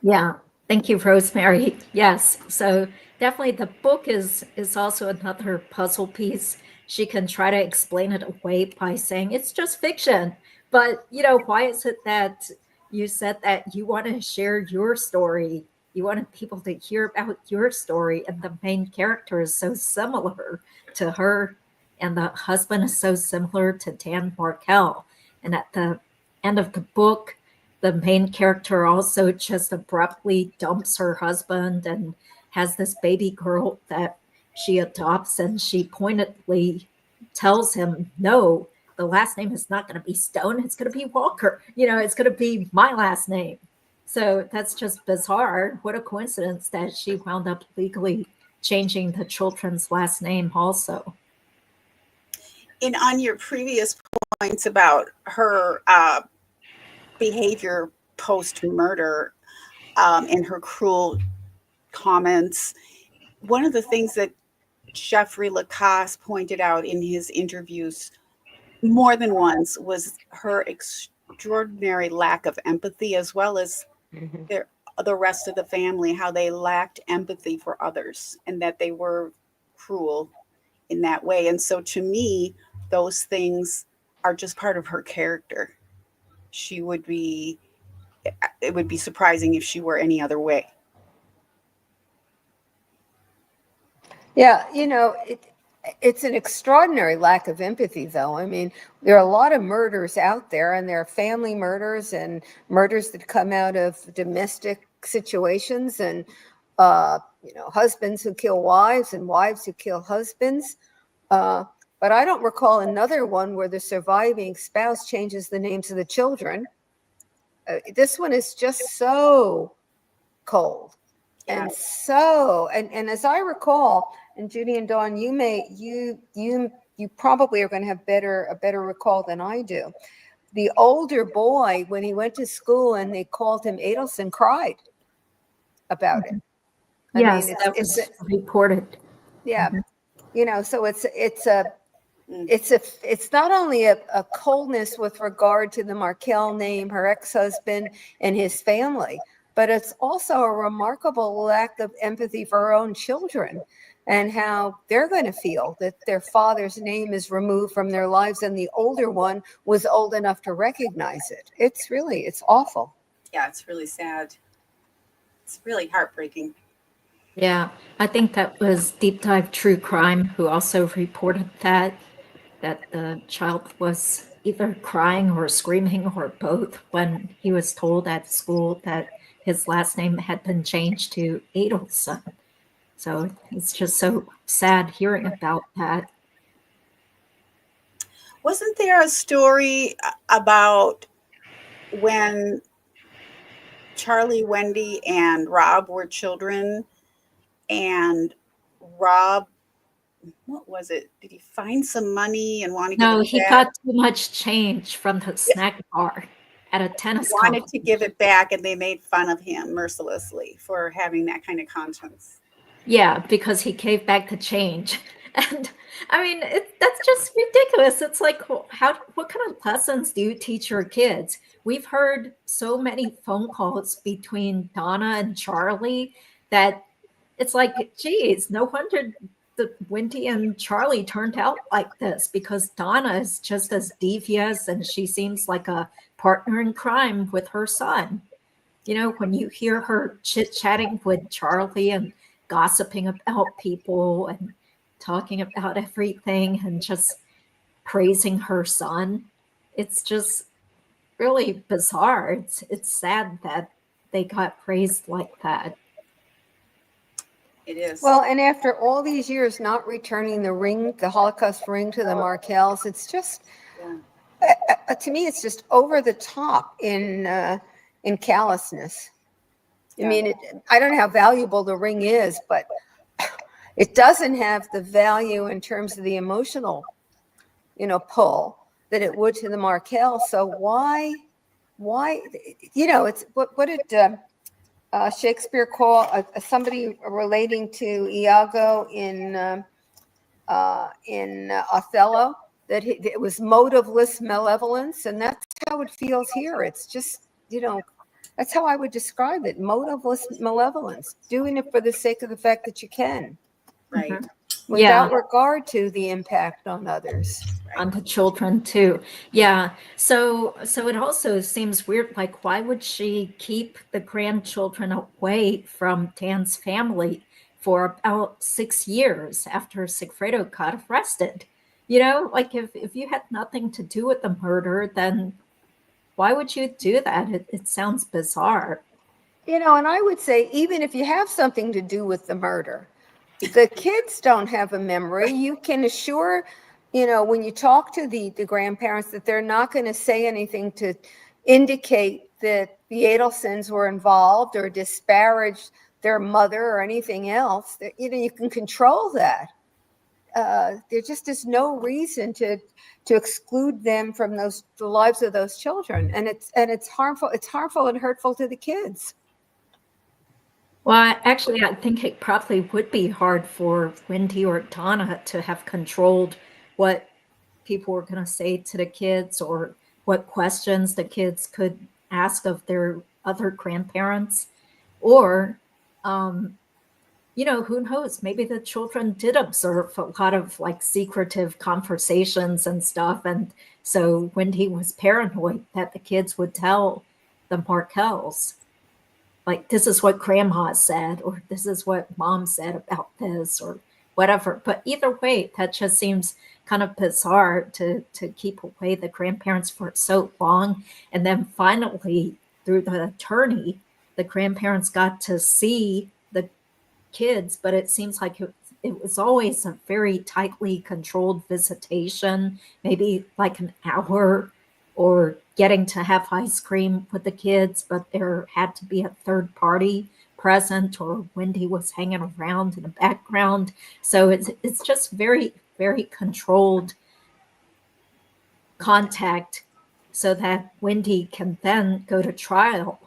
Yeah, thank you, Rosemary. Yes, so definitely the book is also another puzzle piece. She can try to explain it away by saying it's just fiction. But, why is it that you said that you want to share your story? You wanted people to hear about your story, and the main character is so similar to her, and the husband is so similar to Dan Markel. And at the end of the book, the main character also just abruptly dumps her husband and has this baby girl that she adopts, and she pointedly tells him, no, the last name is not going to be Stone, it's going to be Walker. It's going to be my last name. So that's just bizarre. What a coincidence that she wound up legally changing the children's last name also. And on your previous points about her behavior post-murder and her cruel comments, one of the things that Jeffrey Lacasse pointed out in his interviews more than once was her extraordinary lack of empathy, as well as the rest of the family, how they lacked empathy for others and that they were cruel in that way. And so to me, those things are just part of her character. It would be surprising if she were any other way. Yeah, it's an extraordinary lack of empathy, though. I mean, there are a lot of murders out there, and there are family murders and murders that come out of domestic situations, and husbands who kill wives and wives who kill husbands. But I don't recall another one where the surviving spouse changes the names of the children. This one is just so cold. Yeah. And as I recall, and Judy and Dawn, you probably are going to have a better recall than I do. The older boy, when he went to school and they called him Adelson, cried about it. Yes, that was reported. Yeah, so it's not only a coldness with regard to the Markel name, her ex-husband, and his family, but it's also a remarkable lack of empathy for her own children and how they're going to feel that their father's name is removed from their lives, and the older one was old enough to recognize it. It's awful. Yeah, it's really sad. It's really heartbreaking. Yeah, I think that was Deep Dive True Crime who also reported that the child was either crying or screaming or both when he was told at school that his last name had been changed to Adelson. So it's just so sad hearing about that. Wasn't there a story about when Charlie, Wendy, and Rob were children, and Rob, what was it? Did he find some money and want to give it back? No, he got too much change from the snack bar at a tennis He wanted competition. to give it back, and they made fun of him mercilessly for having that kind of conscience. Yeah, because he gave back the change. And I mean, that's just ridiculous. It's like, what kind of lessons do you teach your kids? We've heard so many phone calls between Donna and Charlie that it's like, geez, no wonder the Wendy and Charlie turned out like this, because Donna is just as devious and she seems like a partner in crime with her son. When you hear her chit-chatting with Charlie and gossiping about people and talking about everything and just praising her son, it's just really bizarre. It's sad that they got praised like that. It is. Well, and after all these years not returning the Holocaust ring to the Markels, it's just, to me, it's just over the top in callousness. I mean, I don't know how valuable the ring is, but it doesn't have the value in terms of the emotional, pull that it would to the Markel. So why, it's what did Shakespeare call somebody relating to Iago in Othello, that it was motiveless malevolence, and that's how it feels here. It's just, that's how I would describe it: motiveless malevolence, doing it for the sake of the fact that you can, Right. without regard to the impact on others. On the children too. Yeah. So it also seems weird. Like, why would she keep the grandchildren away from Dan's family for about 6 years after Sigfredo got arrested? Like if you had nothing to do with the murder, then why would you do that? It sounds bizarre. And I would say, even if you have something to do with the murder, the kids don't have a memory. You can assure, when you talk to the grandparents, that they're not going to say anything to indicate that the Adelsons were involved or disparage their mother or anything else. That, you can control that. There just is no reason to exclude them from the lives of those children, and it's harmful. It's harmful and hurtful to the kids. Well, actually, I think it probably would be hard for Wendy or Donna to have controlled what people were going to say to the kids or what questions the kids could ask of their other grandparents. Or, who knows? Maybe the children did observe a lot of like secretive conversations and stuff. And so Wendy was paranoid that the kids would tell the Markels, like, this is what grandma said, or this is what mom said about this, or whatever. But either way, that just seems kind of bizarre to keep away the grandparents for so long. And then finally, through the attorney, the grandparents got to see the kids, but it seems like it was always a very tightly controlled visitation, maybe like an hour, or getting to have ice cream with the kids, but there had to be a third party present, or Wendy was hanging around in the background. So it's just very, very controlled contact, so that Wendy can then go to trial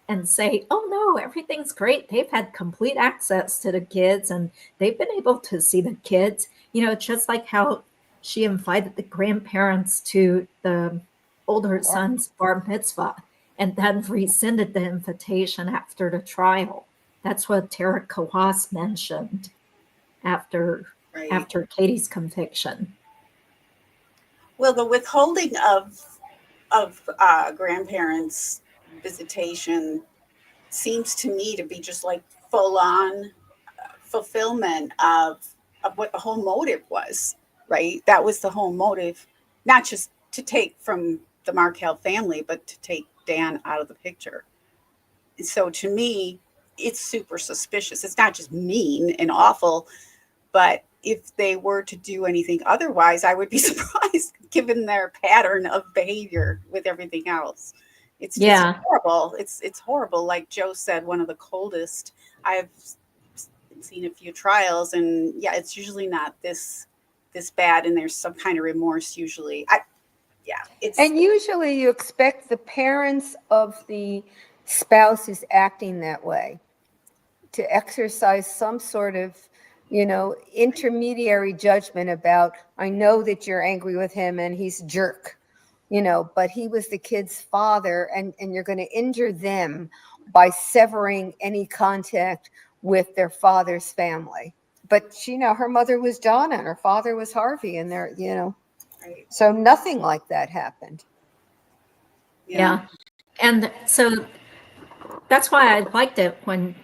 and say, oh no, everything's great. They've had complete access to the kids and they've been able to see the kids, just like how she invited the grandparents to the older son's bar mitzvah and then rescinded the invitation after the trial. That's what Tara Kawas mentioned after Katie's conviction. Well, the withholding of grandparents' visitation seems to me to be just like full on fulfillment of what the whole motive was, right? That was the whole motive, not just to take from the Markel family, but to take Dan out of the picture. And so to me, it's super suspicious. It's not just mean and awful, but if they were to do anything otherwise, I would be surprised given their pattern of behavior with everything else. It's just horrible. It's horrible. Like Jo said, one of the coldest. I've seen a few trials, and it's usually not this bad, and there's some kind of remorse usually. And usually you expect the parents of the spouse who's acting that way to exercise some sort of, intermediary judgment about, I know that you're angry with him and he's a jerk, but he was the kid's father, and you're going to injure them by severing any contact with their father's family. But her mother was Donna and her father was Harvey, and they're, right. So nothing like that happened. Yeah. And so that's why I liked it when,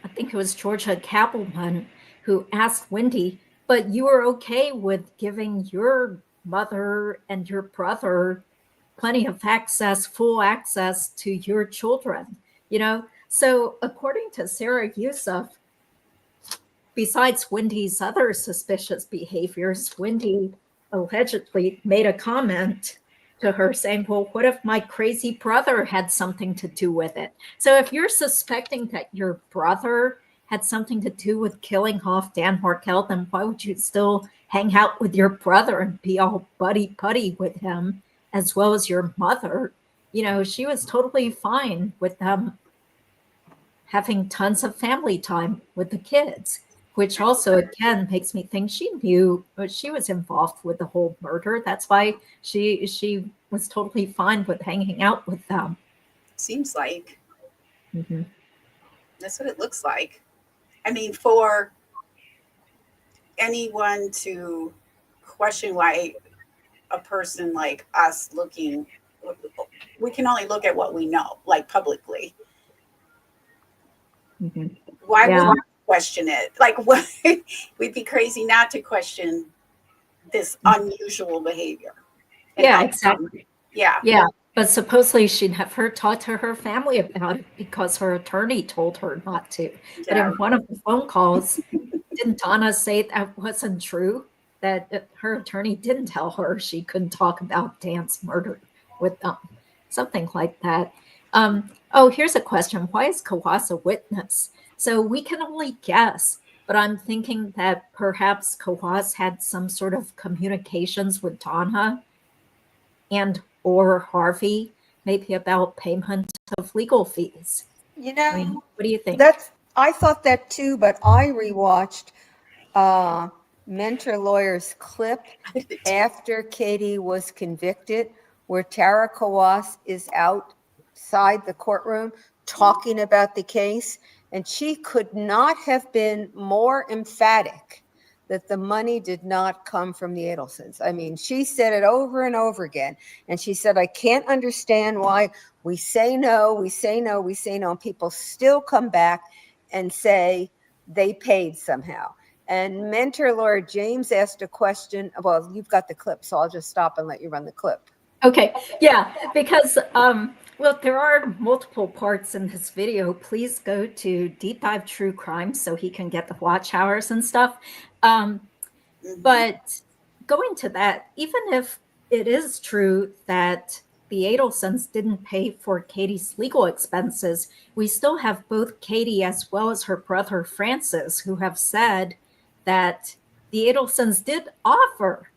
I think it was Georgia Kappelman who asked Wendy, but you were okay with giving your mother and your brother plenty of access, full access to your children, So according to Sarah Youssef, besides Wendy's other suspicious behaviors, Wendy allegedly made a comment to her saying, well, what if my crazy brother had something to do with it? So if you're suspecting that your brother had something to do with killing off Dan Markel, then why would you still hang out with your brother and be all buddy-putty with him, as well as your mother? You know, she was totally fine with them having tons of family time with the kids, which also, again, makes me think she knew she was involved with the whole murder. That's why she was totally fine with hanging out with them. Seems like Mm-hmm. that's what it looks like. I mean, for anyone to question why a person like us looking, we can only look at what we know, like publicly. Mm-hmm. Why Yeah. would we question it? Like, what? We'd be crazy not to question this unusual behavior. And Yeah, how- exactly. Yeah. Yeah, but supposedly she never talked to her family about it because her attorney told her not to. But Yeah. in one of the phone calls, didn't Donna say that wasn't true? That her attorney didn't tell her she couldn't talk about Dan's murder with them, something like that. Oh, here's a question. Why is Kawas a witness? So we can only guess, but I'm thinking that perhaps Kawas had some sort of communications with Donna and or Harvey, maybe about payment of legal fees. You I mean, know, what do you think? I thought that too, but I rewatched Mentor Lawyer's clip after Katie was convicted, where Tara Kawas is outside the courtroom talking about the case, and she could not have been more emphatic that the money did not come from the Adelsons. I mean, she said it over and over again, and she said, I can't understand why we say no, we say no, we say no, and people still come back and say they paid somehow. And Mentor Lawyer James asked a question. Well, you've got the clip, so I'll just stop and let you run the clip. Okay, yeah, because, well, there are multiple parts in this video. Please go to Deep Dive True Crime so he can get the watch hours and stuff. But going to that, even if it is true that the Adelsons didn't pay for Katie's legal expenses, we still have both Katie as well as her brother Francis who have said that the Adelsons did offer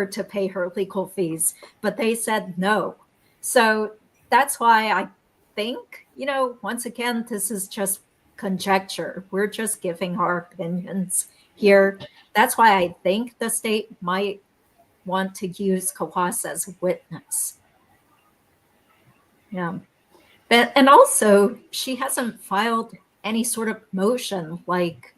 to pay her legal fees, but they said no. So that's why I think, you know, once again, this is just conjecture. We're just giving our opinions here. That's why I think the state might want to use Kawas as a witness. Yeah. And also, she hasn't filed any sort of motion like,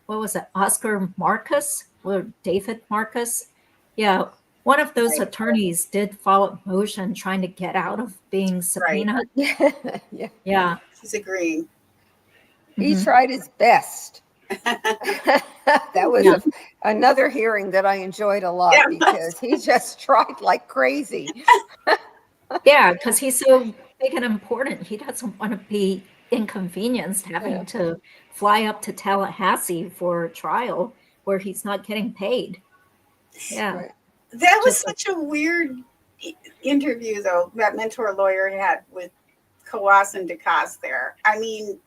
what was it, Oscar Marcus or David Marcus? Yeah, one of those attorneys did file a motion trying to get out of being subpoenaed. Yeah. Yeah. She's agreeing. He Mhm. tried his best. That was another hearing that I enjoyed a lot because he just tried like crazy. Yeah, because he's so big and important. He doesn't want to be inconvenienced having to fly up to Tallahassee for a trial where he's not getting paid. Yeah. Right. That was Just such a weird interview, though, that Mentor Lawyer had with Kawas and Lacasse there. I mean,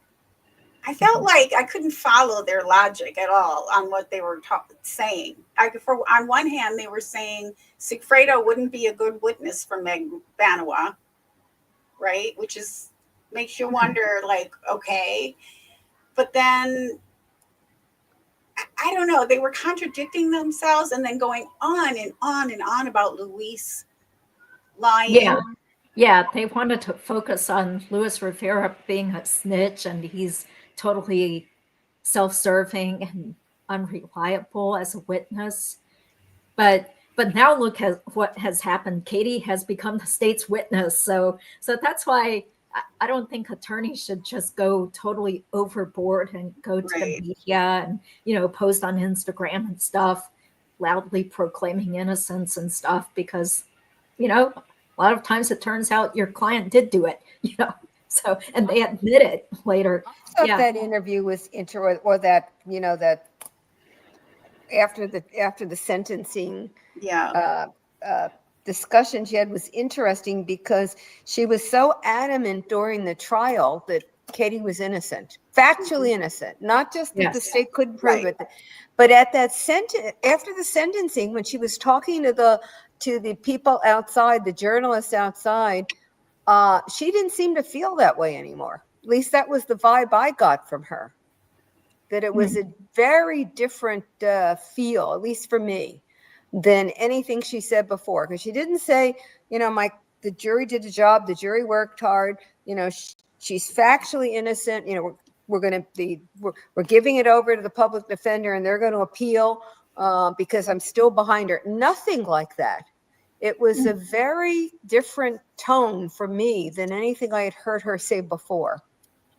I felt like I couldn't follow their logic at all on what they were saying. On one hand, they were saying Sigfredo wouldn't be a good witness for Meg Banois, right? Which is makes you wonder, like, okay. But then, I don't know, they were contradicting themselves and then going on and on and on about Luis lying. Yeah, they wanted to focus on Luis Rivera being a snitch and he's totally self-serving and unreliable as a witness. But now look at what has happened. Katie has become the state's witness. So that's why I don't think attorneys should just go totally overboard and go to the media and, you know, post on Instagram and stuff, loudly proclaiming innocence and stuff, because, you know, a lot of times it turns out your client did do it, you know. So, and they admit it later. I thought that interview was or that, you know, that after the sentencing discussion she had was interesting because she was so adamant during the trial that Katie was innocent, factually innocent, not just that the Yes. state couldn't prove it, but at that after the sentencing, when she was talking to the people outside, the journalists outside, she didn't seem to feel that way anymore. At least that was the vibe I got from her, that it was a very different feel, at least for me, than anything she said before. Because she didn't say, the jury did the job, the jury worked hard, she's factually innocent, we're giving it over to the public defender and they're going to appeal because I'm still behind her. Nothing like that. It was a very different tone for me than anything I had heard her say before.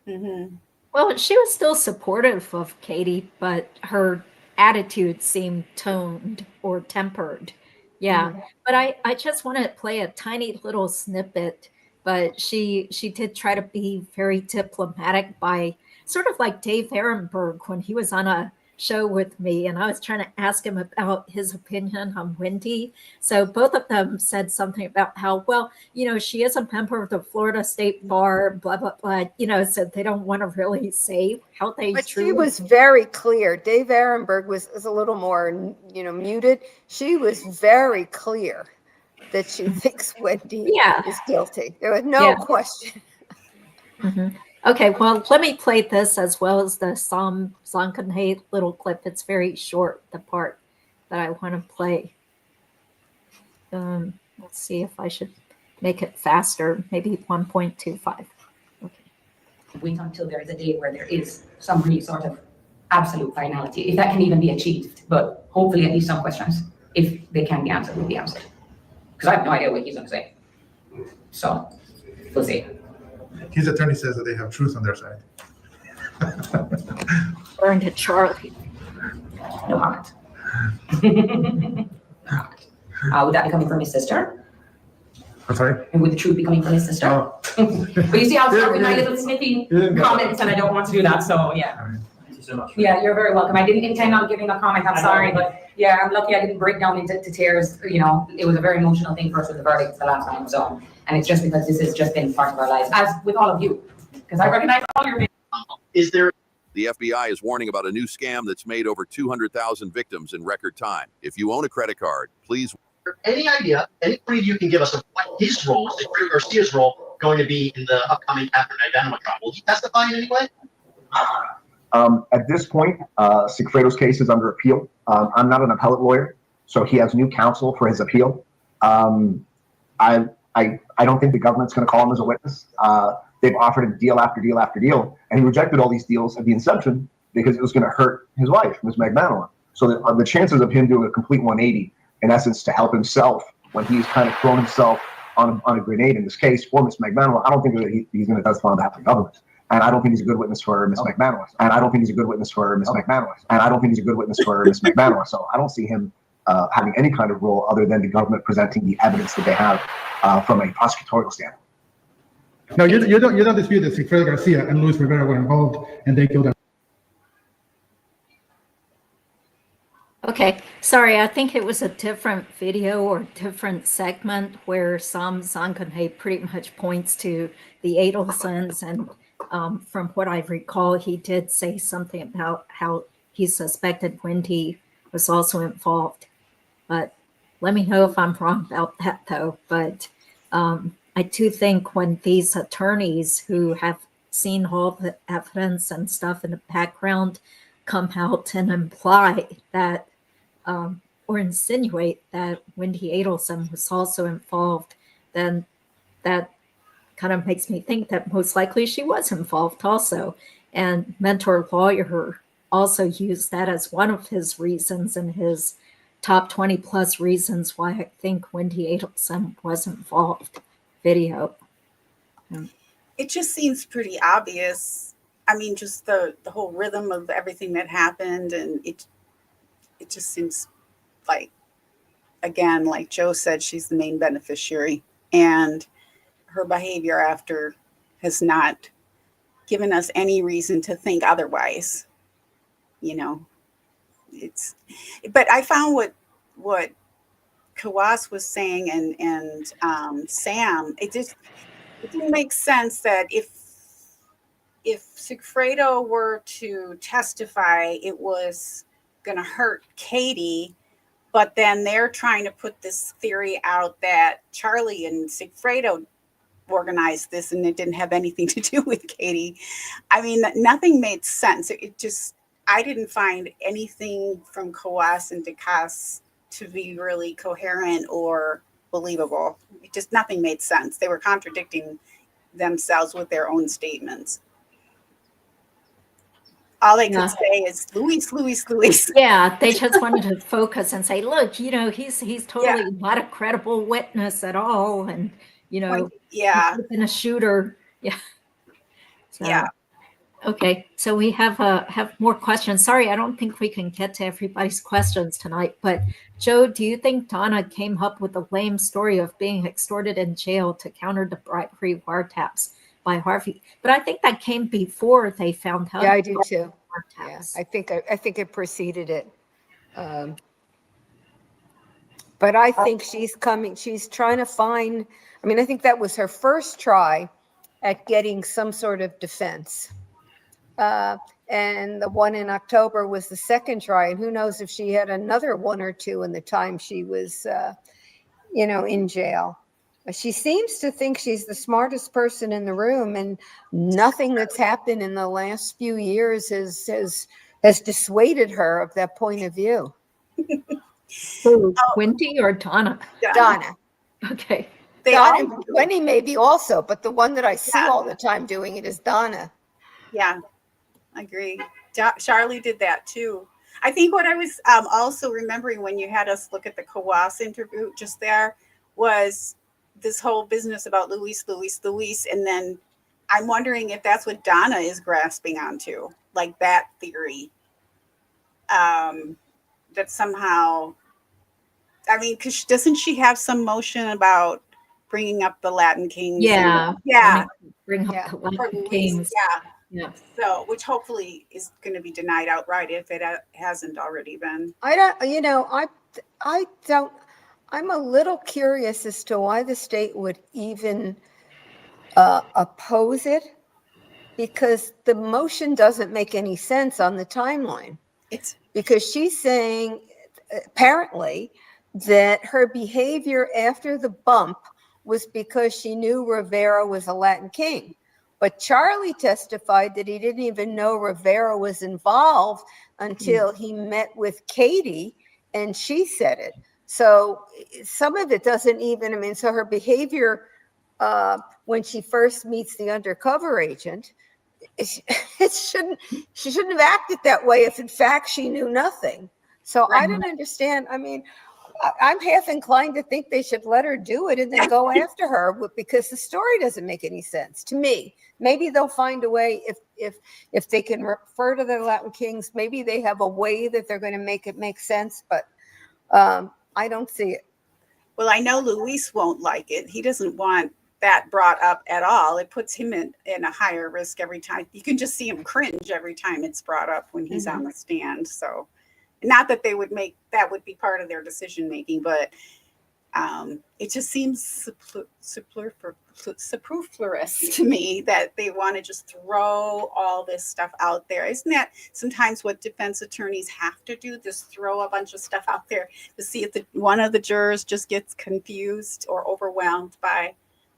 Mm-hmm. Well, she was still supportive of Katie, but her attitude seemed toned or tempered. Yeah. But I just want to play a tiny little snippet, but she did try to be very diplomatic by sort of like Dave Ehrenberg when he was on a show with me and I was trying to ask him about his opinion on Wendy. So both of them said something about how, well, she is a member of the Florida State Bar, blah, blah, blah, so they don't want to really say how they But truly. she was very clear. Dave Ehrenberg was a little more, muted. She was very clear that she thinks Wendy is guilty. There was no question. Mm-hmm. Okay, well, let me play this as well as the Sam Zankenhate little clip. It's very short, the part that I want to play. Let's see if I should make it faster, maybe 1.25. Okay. Wait until there is a day where there is some really sort of absolute finality, if that can even be achieved. But hopefully at least some questions, if they can be answered, will be answered. Because I have no idea what he's going to say. So, we'll see. His attorney says that they have truth on their side. Burn to Charlie. No comment. Would that be coming from his sister? I'm sorry? And would the truth be coming from his sister? Oh. But you see how I start with my little snippy comments, and I don't want to do that, so yeah. Thank you so much. Yeah, you're very welcome. I didn't intend on giving a comment, I'm sorry, but yeah, I'm lucky I didn't break down into tears. It was a very emotional thing for us with the verdict the last time, so. And it's just because this has just been part of our lives, as with all of you, because I recognize all your. Is there? The FBI is warning about a new scam that's made over 200,000 victims in record time. If you own a credit card, please. Any idea, any of you can give us of what his role, Garcia's role, going to be in the upcoming Catherine Ivanova trial? Will he testify in any way? At this point, Sigfredo's case is under appeal. I'm not an appellate lawyer, so he has new counsel for his appeal. I don't think the government's going to call him as a witness. They've offered him deal after deal after deal, and he rejected all these deals at the inception because it was going to hurt his wife, Ms. Magmanua. So the chances of him doing a complete 180, in essence, to help himself when he's kind of thrown himself on a grenade in this case for Ms. Magmanua, I don't think that he's going to testify on behalf of the government. And I don't think he's a good witness for Ms. Magmanua. And I don't think he's a good witness for Ms. Magmanua. And I don't think he's a good witness for Ms. Magmanua. So I don't see him having any kind of role other than the government presenting the evidence that they have from a prosecutorial standpoint. No, you don't dispute that Sigfredo Garcia and Luis Rivera were involved and they killed him. Okay, sorry, I think it was a different video or different segment where Sam Zankenhate pretty much points to the Adelsons, and from what I recall, he did say something about how he suspected Wendy was also involved. But let me know if I'm wrong about that, though. But I do think when these attorneys who have seen all the evidence and stuff in the background come out and imply that or insinuate that Wendi Adelson was also involved, then that kind of makes me think that most likely she was involved also. And Mentor Lawyer also used that as one of his reasons in his top 20 plus reasons why I think Wendi Adelson was involved video. It just seems pretty obvious. I mean, just the whole rhythm of everything that happened, and it just seems like, again, like Jo said, she's the main beneficiary, and her behavior after has not given us any reason to think otherwise. But I found what Kawas was saying and Sam, it didn't make sense that if Sigfredo were to testify, it was going to hurt Katie, but then they're trying to put this theory out that Charlie and Sigfredo organized this and it didn't have anything to do with Katie. I mean, nothing made sense. I didn't find anything from Kawas and Lacasse to be really coherent or believable. Nothing made sense. They were contradicting themselves with their own statements. All they could say is Luis. Yeah, they just wanted to focus and say, look, he's totally not a credible witness at all, and he's been a shooter. Yeah. So, yeah. Okay, so we have more questions. Sorry, I don't think we can get to everybody's questions tonight, but Jo, do you think Donna came up with a lame story of being extorted in jail to counter the bribery wiretaps by Harvey? But I think that came before they found out. Yeah, I do too. Wiretaps. Yeah, I think it preceded it. But I think she's trying to find, I think that was her first try at getting some sort of defense. And the one in October was the second try. And who knows if she had another one or two in the time she was, in jail. She seems to think she's the smartest person in the room, and nothing that's happened in the last few years has dissuaded her of that point of view. Who, Wendy or Donna? Donna. Okay. Wendy maybe also, but the one that I see all the time doing it is Donna. Yeah, I agree. Charlie did that too. I think what I was also remembering when you had us look at the Kawas interview just there was this whole business about Luis. And then I'm wondering if that's what Donna is grasping onto, like that theory. That somehow, because doesn't she have some motion about bringing up the Latin Kings? Yeah. Bring up the Latin Kings. Yeah. So, which hopefully is going to be denied outright if it hasn't already been. I'm a little curious as to why the state would even oppose it, because the motion doesn't make any sense on the timeline. Because she's saying apparently that her behavior after the bump was because she knew Rivera was a Latin king. But Charlie testified that he didn't even know Rivera was involved until he met with Katie and she said it. So some of it doesn't even, so her behavior when she first meets the undercover agent, she shouldn't have acted that way if in fact she knew nothing. So I don't understand. I'm half inclined to think they should let her do it and then go after her, because the story doesn't make any sense to me. Maybe they'll find a way if they can refer to the Latin kings. Maybe they have a way that they're going to make it make sense, but I don't see it. Well, I know Luis won't like it. He doesn't want that brought up at all. It puts him in a higher risk every time. You can just see him cringe every time it's brought up when he's on the stand. So not that they would make that would be part of their decision making, but it just seems superfluous to me that they want to just throw all this stuff out there. Isn't that sometimes what defense attorneys have to do? Just throw a bunch of stuff out there to see if one of the jurors just gets confused or overwhelmed by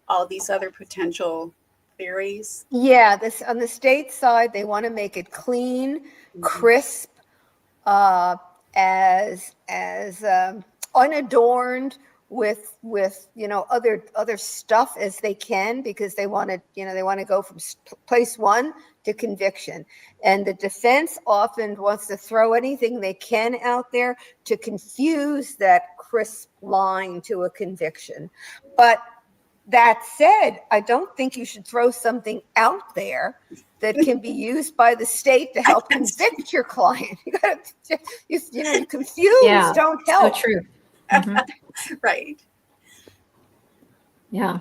all these other potential theories. Yeah, on the state side, they want to make it clean, crisp, as unadorned with other stuff as they can, because they want to go from place one to conviction. And the defense often wants to throw anything they can out there to confuse that crisp line to a conviction. But that said, I don't think you should throw something out there that can be used by the state to help convict your client. You confused don't help. So true. Right. Yeah.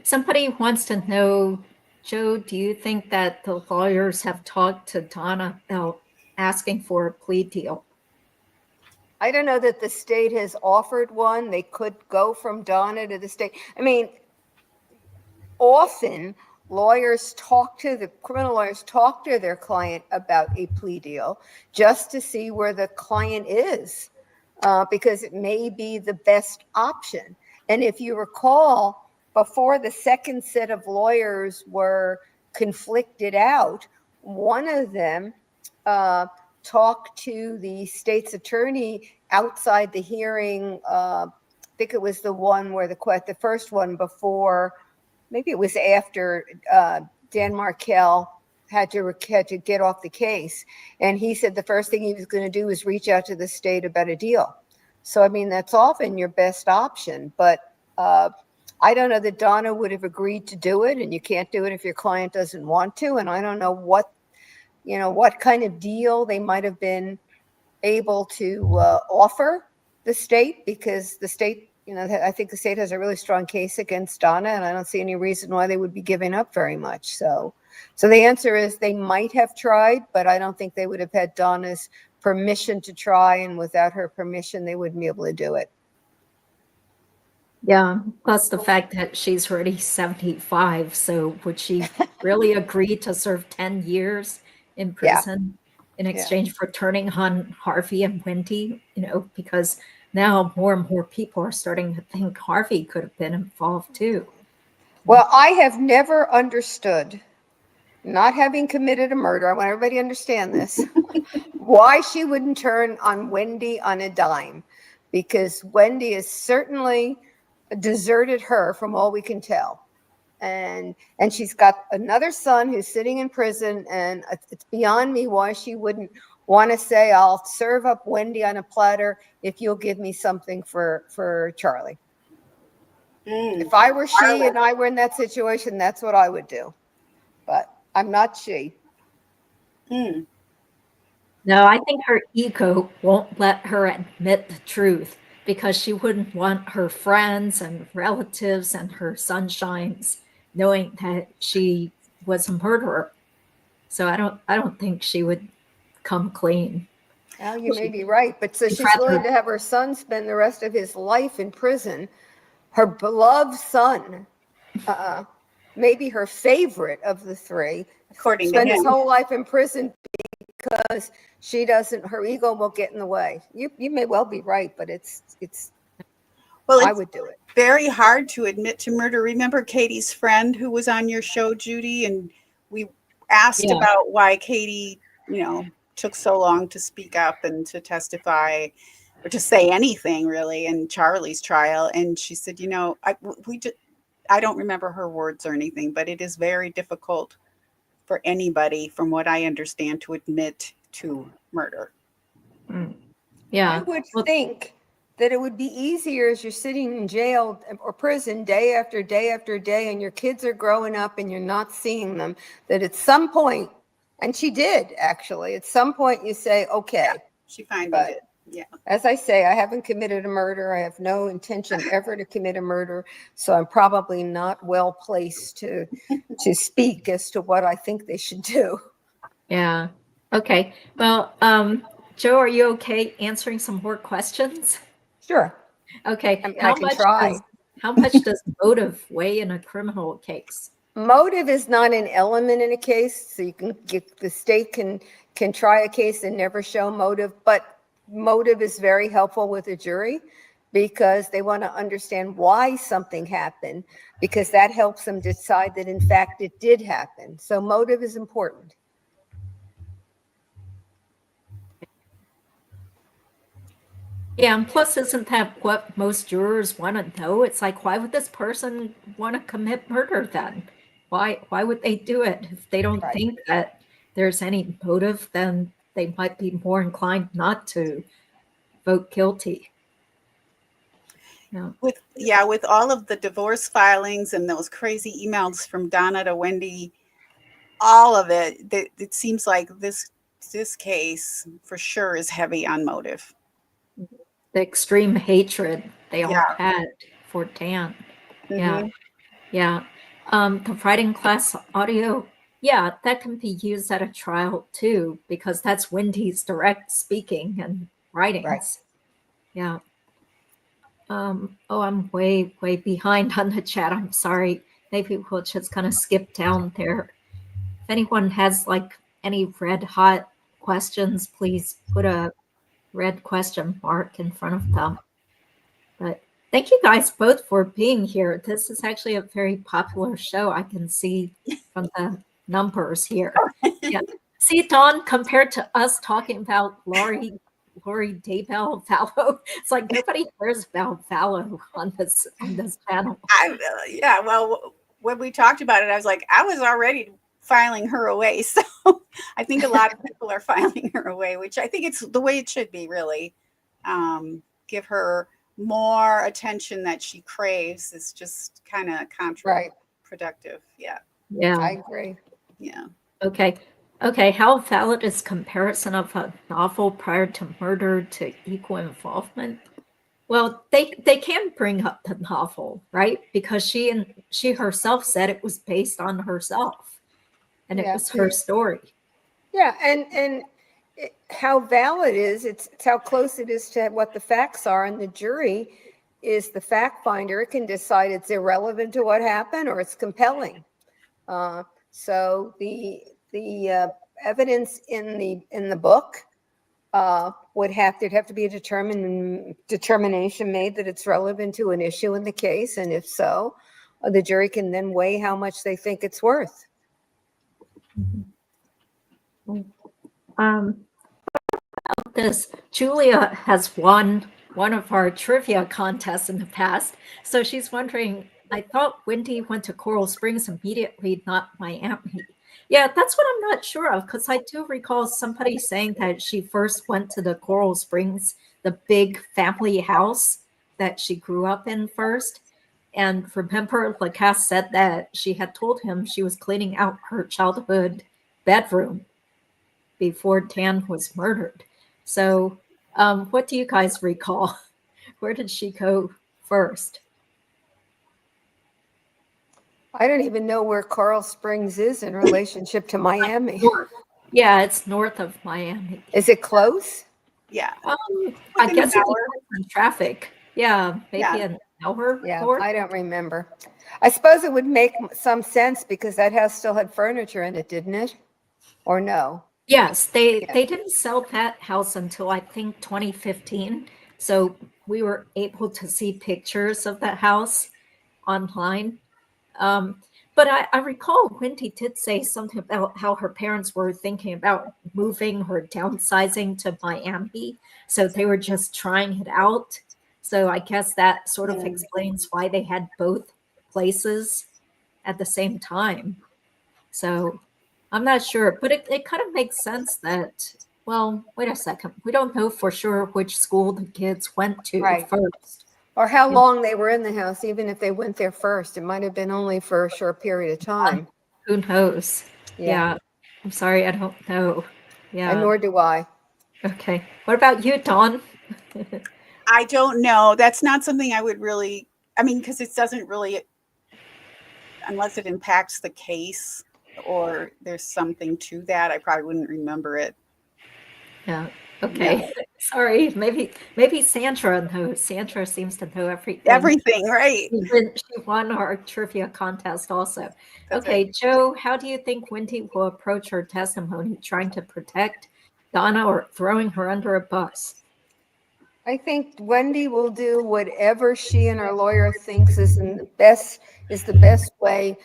Somebody wants to know, Jo, do you think that the lawyers have talked to Donna about asking for a plea deal? I don't know that the state has offered one. They could go from Donna to the state. I mean, often criminal lawyers talk to their client about a plea deal just to see where the client is, because it may be the best option. And if you recall, before the second set of lawyers were conflicted out, one of them talked to the state's attorney outside the hearing. I think it was the one where the first one before, maybe it was after Dan Markel had to get off the case. And he said the first thing he was going to do was reach out to the state about a deal. So, I mean, that's often your best option. But I don't know that Donna would have agreed to do it, and you can't do it if your client doesn't want to. And I don't know what kind of deal they might have been able to offer the state, because the state, I think the state has a really strong case against Donna, and I don't see any reason why they would be giving up very much. So the answer is they might have tried, but I don't think they would have had Donna's permission to try, and without her permission, they wouldn't be able to do it. Yeah, plus the fact that she's already 75. So would she really agree to serve 10 years in prison in exchange for turning on Harvey and Wendy? Because now more and more people are starting to think Harvey could have been involved too. Well, I have never understood, not having committed a murder, I want everybody to understand this, why she wouldn't turn on Wendy on a dime. Because Wendy has certainly deserted her from all we can tell. And she's got another son who's sitting in prison, and it's beyond me why she wouldn't want to say, I'll serve up Wendy on a platter if you'll give me something for Charlie. If I were she and I were in that situation, that's what I would do. But I'm not she. No, I think her ego won't let her admit the truth, because she wouldn't want her friends and relatives and her sunshines knowing that she was a murderer. So I don't think she would come clean. Well, you may be right, but so she's willing to have her son spend the rest of his life in prison. Her beloved son, maybe her favorite of the three, According to spend his him. whole life in prison because her ego will get in the way. You may well be right, but I would do it. Very hard to admit to murder. Remember Katie's friend who was on your show, Judy, and we asked about why Katie, took so long to speak up and to testify or to say anything really in Charlie's trial. And she said, I don't remember her words or anything, but it is very difficult for anybody, from what I understand, to admit to murder. Yeah. I would think that it would be easier as you're sitting in jail or prison day after day after day, and your kids are growing up and you're not seeing them, that at some point, and she did actually, at some point you say, okay. She finally did. Yeah. As I say, I haven't committed a murder. I have no intention ever to commit a murder. So I'm probably not well placed to speak as to what I think they should do. Yeah. Okay. Well, Jo, are you okay answering some more questions? Sure. Okay. I mean, I can try. How much does motive weigh in a criminal case? Motive is not an element in a case. So the state can try a case and never show motive, but motive is very helpful with a jury because they want to understand why something happened, because that helps them decide that in fact it did happen. So motive is important. Yeah, and plus, isn't that what most jurors want to know? It's like, why would this person want to commit murder then? Why would they do it? If they don't think that there's any motive, then they might be more inclined not to vote guilty. Yeah. With all of the divorce filings and those crazy emails from Donna to Wendy, all of it seems like this case for sure is heavy on motive. The extreme hatred they all had for Dan. Mm-hmm. Yeah. The writing class audio, that can be used at a trial too, because that's Wendy's direct speaking and writings. Yeah. Oh, I'm way behind on the chat. I'm sorry. Maybe we'll just kind of skip down there. If anyone has like any red hot questions, please put a red question mark in front of them. But thank you guys both for being here. This is actually a very popular show. I can see from the numbers here. Yeah. See, Dawn, compared to us talking about Lori Daybell Fallow, it's like nobody cares about Fallow on this channel. Yeah, well, when we talked about it, I was like, I was already filing her away. So I think a lot of people are filing her away, which I think it's the way it should be, really. Give her more attention that she craves. Is just kind of counterproductive. Yeah. Yeah. I agree. Yeah. Okay. How valid is comparison of a novel prior to murder to equal involvement? Well, they can bring up the novel, right? Because she herself said it was based on herself, and it was her story. Yeah, and how valid it's how close it is to what the facts are, and the jury is the fact finder. It can decide it's irrelevant to what happened or it's compelling. So the evidence in the book there'd have to be a determination made that it's relevant to an issue in the case, and if so, the jury can then weigh how much they think it's worth. This Julia has won one of our trivia contests in the past, so she's wondering, I thought Wendy went to Coral Springs immediately, not Miami. Yeah, that's what I'm not sure of, because I do recall somebody saying that she first went to the Coral Springs, the big family house that she grew up in first. And remember, Lacasse said that she had told him she was cleaning out her childhood bedroom before Dan was murdered. So what do you guys recall? Where did she go first? I don't even know where Coral Springs is in relationship to Miami. Yeah, it's north of Miami. Is it close? Yeah. I guess it's in traffic. Yeah, maybe an hour. Yeah, north. I don't remember. I suppose it would make some sense because that house still had furniture in it, didn't it? Or no? Yes, they didn't sell that house until I think 2015. So we were able to see pictures of that house online. But I recall Wendy did say something about how her parents were thinking about moving or downsizing to Miami. So they were just trying it out. So I guess that sort of explains why they had both places at the same time. So I'm not sure, but it kind of makes sense that, well, wait a second. We don't know for sure which school the kids went to first. Or how long they were in the house, even if they went there first. It might have been only for a short period of time. Who knows? Yeah. I'm sorry, I don't know. Yeah. And nor do I. Okay. What about you, Dawn? I don't know. That's not something I would really, because it doesn't really, unless it impacts the case or there's something to that, I probably wouldn't remember it. Yeah. Okay. Yeah. Sorry. Maybe Sandra knows. Sandra seems to know everything. Everything, right? She won our trivia contest also. Okay, right. Jo, how do you think Wendy will approach her testimony, trying to protect Donna or throwing her under a bus? I think Wendy will do whatever she and her lawyer thinks is the best way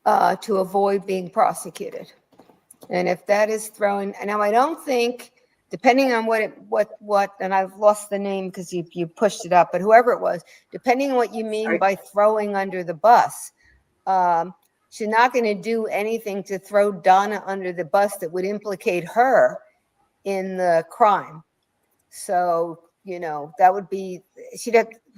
to avoid being prosecuted. And if that is thrown, now I don't think, depending on what, and I've lost the name because you pushed it up, but whoever it was, depending on what you mean by throwing under the bus, she's not going to do anything to throw Donna under the bus that would implicate her in the crime. So, that would be,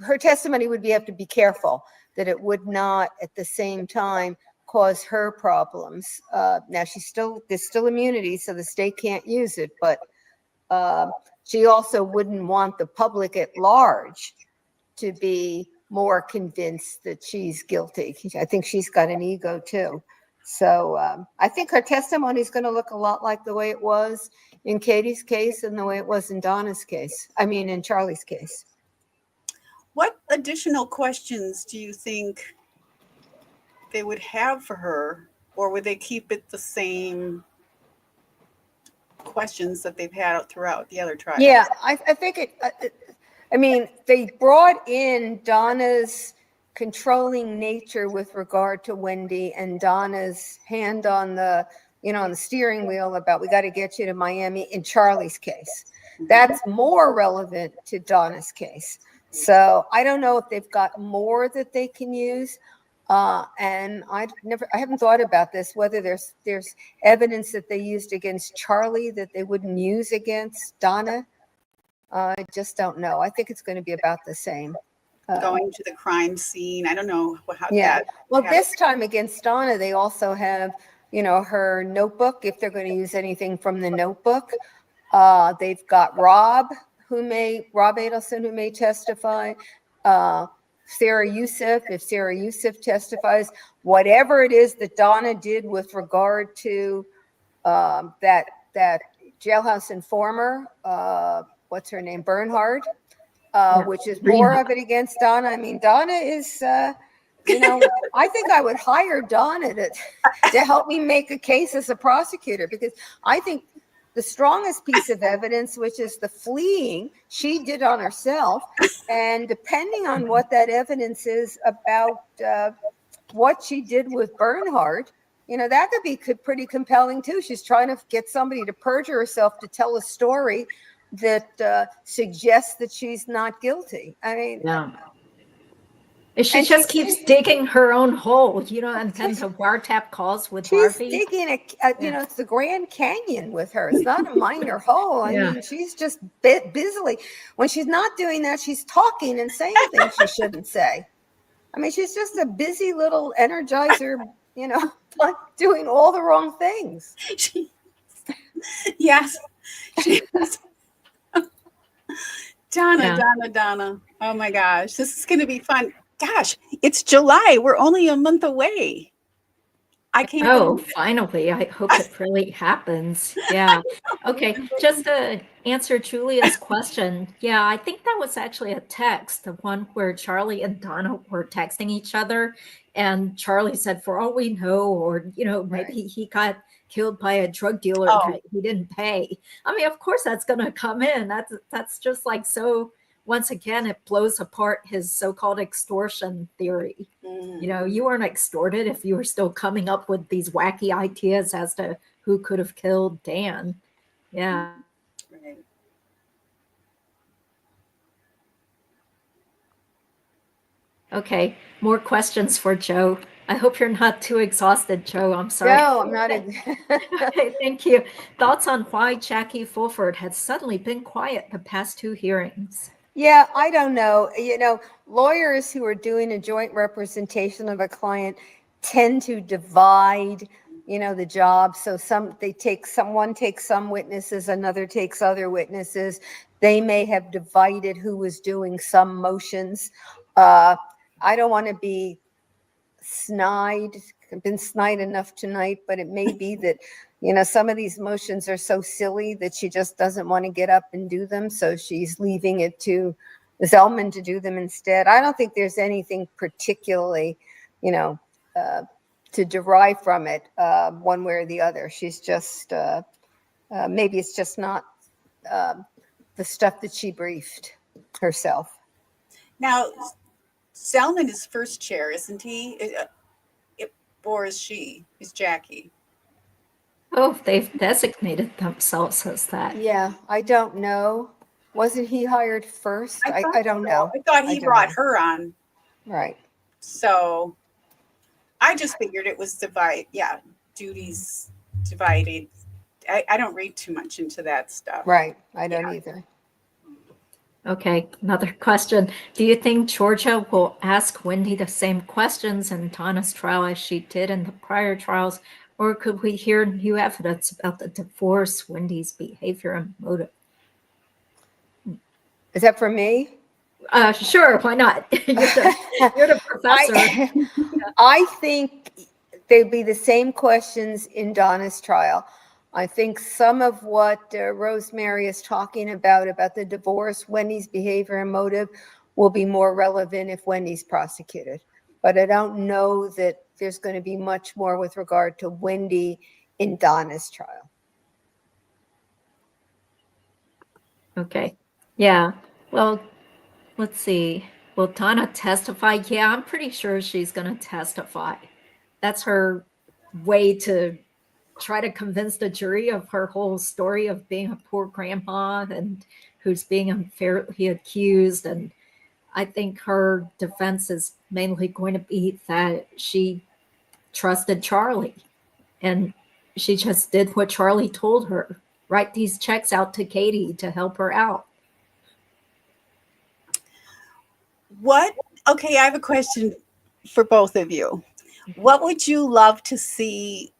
her testimony would have to be careful that it would not at the same time cause her problems. Now there's still immunity, so the state can't use it, but she also wouldn't want the public at large to be more convinced that she's guilty. I think she's got an ego too. So I think her testimony is going to look a lot like the way it was in Katie's case and the way it was in Donna's case. I mean, in Charlie's case. What additional questions do you think they would have for her, or would they keep it the same questions that they've had throughout the other trials? Yeah, I think I mean, they brought in Donna's controlling nature with regard to Wendy and Donna's hand on the, on the steering wheel about, we got to get you to Miami in Charlie's case. That's more relevant to Donna's case. So I don't know if they've got more that they can use. And I haven't thought about this, whether there's evidence that they used against Charlie that they wouldn't use against Donna. I just don't know. I think it's going to be about the same. Going to the crime scene. I don't know how Yeah. Well, that this time against Donna, they also have, her notebook, if they're going to use anything from the notebook. They've got Rob Adelson, who may testify. Sarah Youssef, if Sarah Youssef testifies, whatever it is that Donna did with regard to that jailhouse informer, what's her name, Bernhard, which is more of it against Donna. I mean, Donna is, I think I would hire Donna to help me make a case as a prosecutor, because I think the strongest piece of evidence, which is the fleeing, she did on herself. And depending on what that evidence is about what she did with Bernhard, that could be pretty compelling too. She's trying to get somebody to perjure herself to tell a story that suggests that she's not guilty. I mean, yeah. She just keeps digging her own hole, and then the wiretap calls with Harvey. She's digging it's the Grand Canyon with her. It's not a minor hole. I mean, she's just busily. When she's not doing that, she's talking and saying things she shouldn't say. I mean, she's just a busy little energizer, like doing all the wrong things. Yes. Donna. Oh my gosh, this is going to be fun. Gosh, it's July. We're only a month away. I can't. Oh, finally. I hope it really happens. Yeah. Okay. Just to answer Julia's question. Yeah, I think that was actually a text, the one where Charlie and Donna were texting each other. And Charlie said, for all we know, or, maybe he got killed by a drug dealer that he didn't pay. I mean, of course, that's going to come in. That's just like so. Once again, it blows apart his so-called extortion theory. You weren't extorted if you were still coming up with these wacky ideas as to who could have killed Dan. Yeah. Right. Okay, more questions for Jo. I hope you're not too exhausted, Jo. I'm sorry. No, I'm not. Okay, thank you. Thoughts on why Jackie Fulford has suddenly been quiet the past 2 hearings? Yeah, I don't know. Lawyers who are doing a joint representation of a client tend to divide, the job. So one takes some witnesses, another takes other witnesses. They may have divided who was doing some motions. I don't want to be snide. I've been snide enough tonight, but it may be that some of these motions are so silly that she just doesn't want to get up and do them. So she's leaving it to Zellman to do them instead. I don't think there's anything particularly, to derive from it one way or the other. She's just, maybe it's just not the stuff that she briefed herself. Now, Zellman is first chair, isn't he? Or is she? Is Jackie? Oh, they've designated themselves as that. Yeah, I don't know. Wasn't he hired first? I don't know. I thought he brought her on. Right. So I just figured it was divided. Yeah, duties divided. I don't read too much into that stuff. Right. I don't either. Okay, another question. Do you think Georgia will ask Wendy the same questions in Donna's trial as she did in the prior trials? Or could we hear new evidence about the divorce, Wendy's behavior, and motive? Is that for me? Sure, why not? You're the professor. I think they'd be the same questions in Donna's trial. I think some of what Rosemary is talking about the divorce, Wendy's behavior and motive, will be more relevant if Wendy's prosecuted. But I don't know that there's going to be much more with regard to Wendy in Donna's trial. Okay. Yeah. Well, let's see. Will Donna testify? Yeah, I'm pretty sure she's going to testify. That's her way to try to convince the jury of her whole story of being a poor grandma and who's being unfairly accused. And I think her defense is mainly going to be that she trusted Charlie and she just did what Charlie told her. Write these checks out to Katie to help her out. Okay, I have a question for both of you. What would you love to see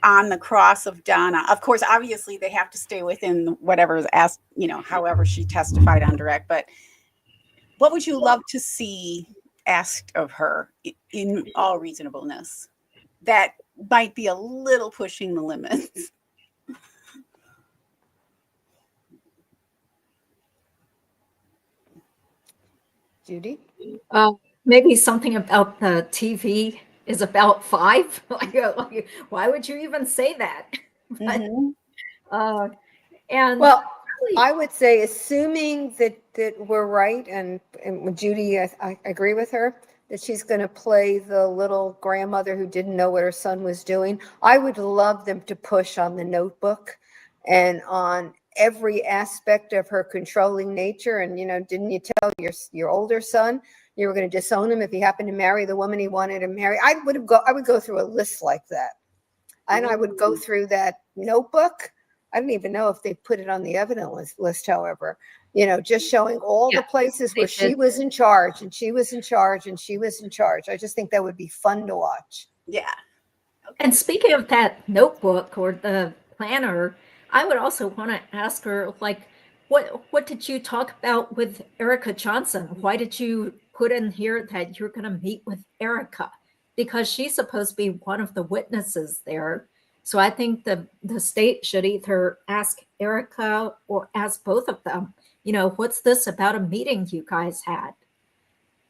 on the cross of Donna? Of course, obviously they have to stay within whatever is asked, however she testified on direct, but what would you love to see asked of her in all reasonableness that might be a little pushing the limits? Judy? Maybe something about the TV is about 5. Like, why would you even say that? But, and well, really, I would say, assuming that we're right, and with Judy, I agree with her, that she's going to play the little grandmother who didn't know what her son was doing. I would love them to push on the notebook and on every aspect of her controlling nature. And, didn't you tell your older son you were going to disown him if he happened to marry the woman he wanted to marry? I would go through a list like that. And I would go through that notebook. I don't even know if they put it on the evidence list, however, just showing all the places where she was in charge and she was in charge and she was in charge. I just think that would be fun to watch. Yeah. Okay. And speaking of that notebook or the planner, I would also want to ask her, like, what did you talk about with Erica Johnson? Why did you put in here that you're going to meet with Erica? Because she's supposed to be one of the witnesses there. So I think the state should either ask Erica or ask both of them, what's this about a meeting you guys had?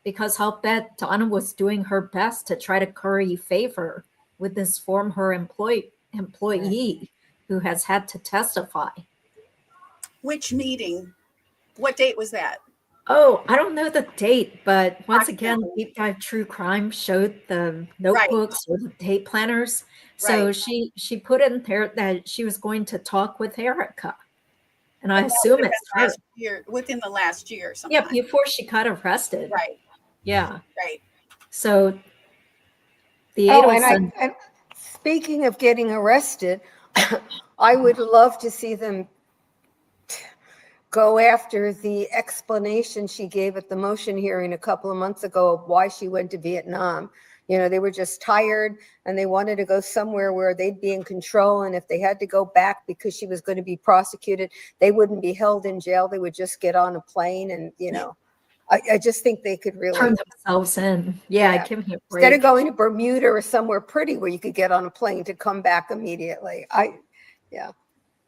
Because I'll bet Donna was doing her best to try to curry favor with this former employee who has had to testify. Which meeting? What date was that? Oh, I don't know the date, but once again, Deep Dive True Crime showed the notebooks or the date planners. So she put in there that she was going to talk with Erica. And I assume it's within the last year or something. Yeah, before she got arrested. Right. Yeah. Right. So the Adelson. And speaking of getting arrested, I would love to see them go after the explanation she gave at the motion hearing a couple of months ago of why she went to Vietnam. They were just tired and they wanted to go somewhere where they'd be in control. And if they had to go back because she was going to be prosecuted, they wouldn't be held in jail. They would just get on a plane and, I just think they could really turn themselves in. Yeah. Give me a break. Instead of going to Bermuda or somewhere pretty where you could get on a plane to come back immediately.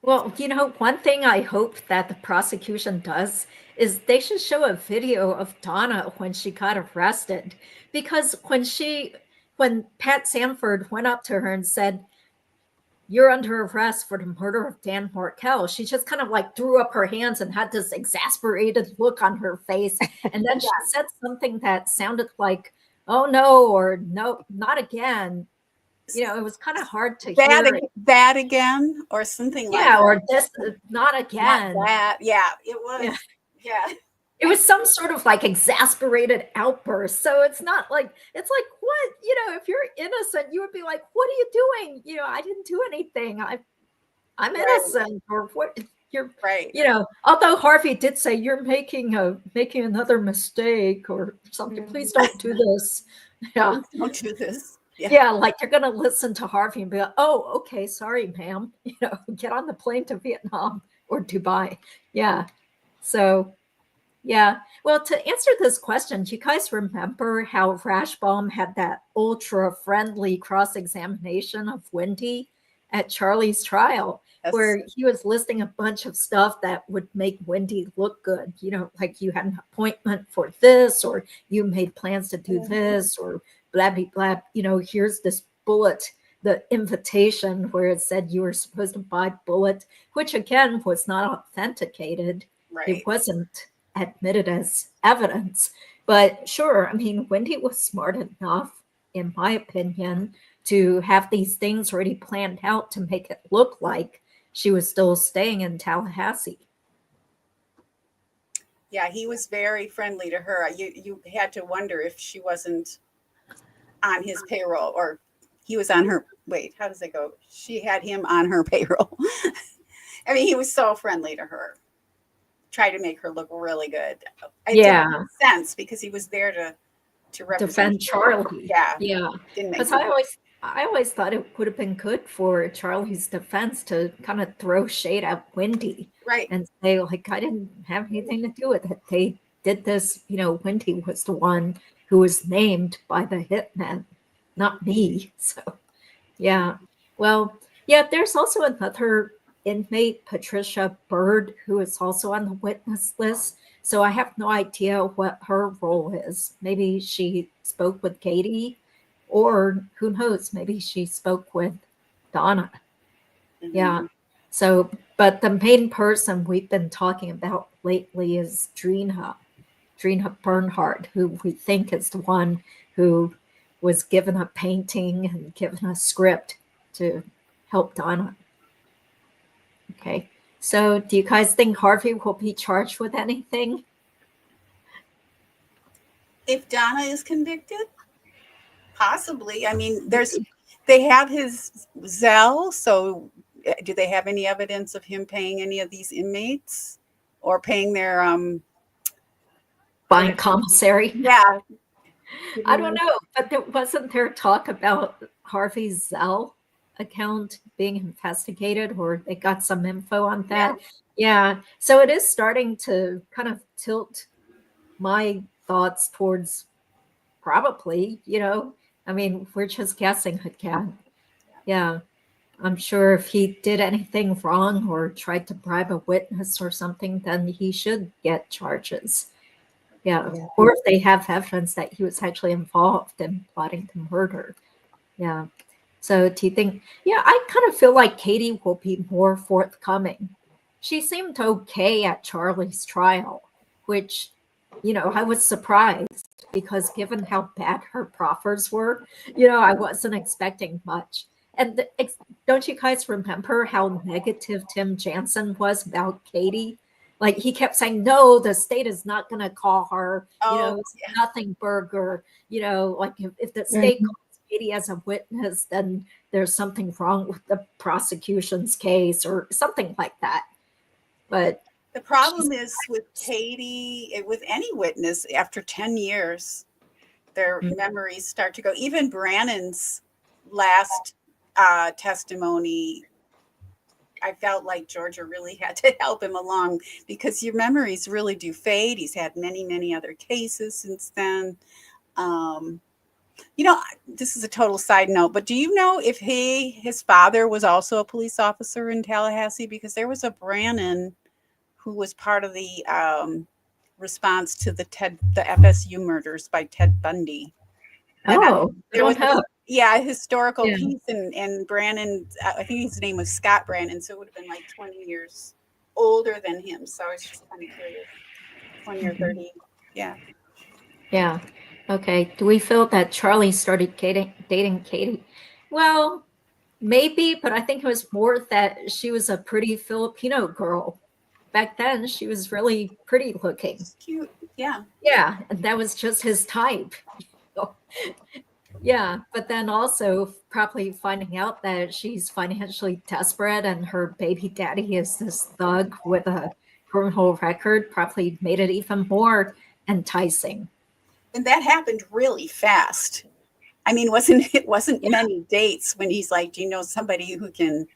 Well, one thing I hope that the prosecution does is they should show a video of Donna when she got arrested. Because when Pat Sanford went up to her and said, "You're under arrest for the murder of Dan Markel," she just kind of like threw up her hands and had this exasperated look on her face. And then she said something that sounded like, "Oh no," or "No, not again." It was kind of hard to hear. That again, or something like that. Yeah, or this, not again. Not that. Yeah, it was. Yeah. It was some sort of like exasperated outburst. So it's not like, it's like, what, if you're innocent, you would be like, what are you doing? I didn't do anything. I'm innocent, or what you're right. Although Harvey did say you're making another mistake or something. Please don't do this. Yeah. Don't do this. Yeah, like you're gonna listen to Harvey and be like, "Oh, okay, sorry, ma'am. Get on the plane to Vietnam or Dubai." Yeah. So Yeah. Well, to answer this question, do you guys remember how Rashbaum had that ultra-friendly cross-examination of Wendy at Charlie's trial, where he was listing a bunch of stuff that would make Wendy look good? You know, like you had an appointment for this, or you made plans to do this, or blah, blah, blah. You know, here's this bullet, the invitation where it said you were supposed to buy bullet, which again was not authenticated. Right. It wasn't admitted as evidence. But sure, I mean, Wendy was smart enough, in my opinion, to have these things already planned out to make it look like she was still staying in Tallahassee. Yeah, he was very friendly to her. You had to wonder if she wasn't on his payroll, or he was on her. Wait, how does it go? She had him on her payroll. I mean, he was so friendly to her. Try to make her look really good. It didn't make sense because he was there to represent defend Charlie. Yeah. Because I always thought it would have been good for Charlie's defense to kind of throw shade at Wendy, right, and say like, I didn't have anything to do with it. They did this. You know, Wendy was the one who was named by the hitman, not me. So, yeah. Well, yeah. There's also another inmate, Patricia Bird, who is also on the witness list. So I have no idea what her role is. Maybe she spoke with Katie, or who knows, maybe she spoke with Donna. Mm-hmm. Yeah. So, but the main person we've been talking about lately is Drina Bernhardt, who we think is the one who was given a painting and given a script to help Donna. Okay, so do you guys think Harvey will be charged with anything? If Donna is convicted, possibly. I mean, they have his Zelle, so do they have any evidence of him paying any of these inmates or paying their buying commissary? Yeah. I don't know, but wasn't there talk about Harvey's Zelle account being investigated, or they got some info on that? Yeah. So it is starting to kind of tilt my thoughts towards probably, you know, I mean, we're just guessing again. Yeah. I'm sure if he did anything wrong or tried to bribe a witness or something, then he should get charges. Yeah. Or if they have evidence that he was actually involved in plotting to murder. Yeah. So do you think, I kind of feel like Katie will be more forthcoming. She seemed okay at Charlie's trial, which, you know, I was surprised because given how bad her proffers were, you know, I wasn't expecting much. And don't you guys remember how negative Tim Jansen was about Katie? Like he kept saying, no, the state is not going to call her, you know, it's nothing burger, you know, like if the state calls Katie as a witness, then there's something wrong with the prosecution's case or something like that. But the problem is with Katie, with any witness, after 10 years, their memories start to go. Even Brannon's last testimony, I felt like Georgia really had to help him along because your memories really do fade. He's had many, many other cases since then. You know, this is a total side note, but do you know if his father was also a police officer in Tallahassee? Because there was a Brannon who was part of the response to the FSU murders by Ted Bundy. And there was a historical piece, and Brannon, I think his name was Scott Brannon, so it would have been like 20 years older than him. So I was just kind of curious, 20 or 30, Yeah. Okay. Do we feel that Charlie started dating Katie? Well, maybe, but I think it was more that she was a pretty Filipino girl. Back then, she was really pretty looking. Cute. Yeah. Yeah. And that was just his type. Yeah. But then also probably finding out that she's financially desperate and her baby daddy is this thug with a criminal record probably made it even more enticing. And that happened really fast. I mean, it wasn't many dates when he's like, do you know somebody who can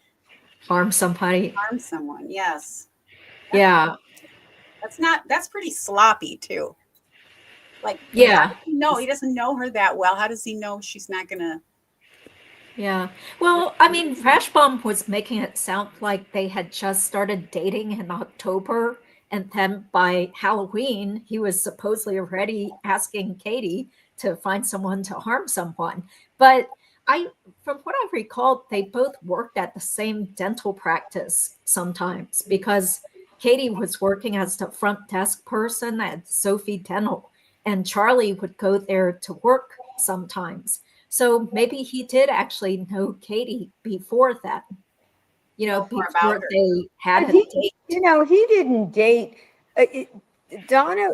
harm somebody? Harm someone, yes. Yeah. That's pretty sloppy too. Like, Yeah. no, he doesn't know her that well. How does he know she's not gonna? Yeah. Well, I mean, Rashbaum was making it sound like they had just started dating in October, and then by Halloween, he was supposedly already asking Katie to find someone to harm someone. But from what I recall, they both worked at the same dental practice sometimes, because Katie was working as the front desk person at Sophie Dental, and Charlie would go there to work sometimes. So maybe he did actually know Katie before that, before they had a date. He didn't date. Donna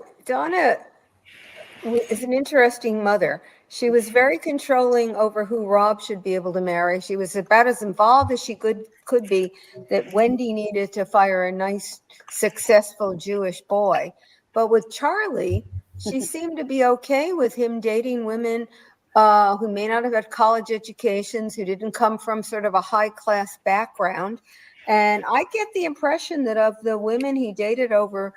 is an interesting mother. She was very controlling over who Rob should be able to marry. She was about as involved as she could be, that Wendy needed to fire a nice, successful Jewish boy. But with Charlie, she seemed to be okay with him dating women who may not have had college educations, who didn't come from sort of a high-class background. And I get the impression that of the women he dated over,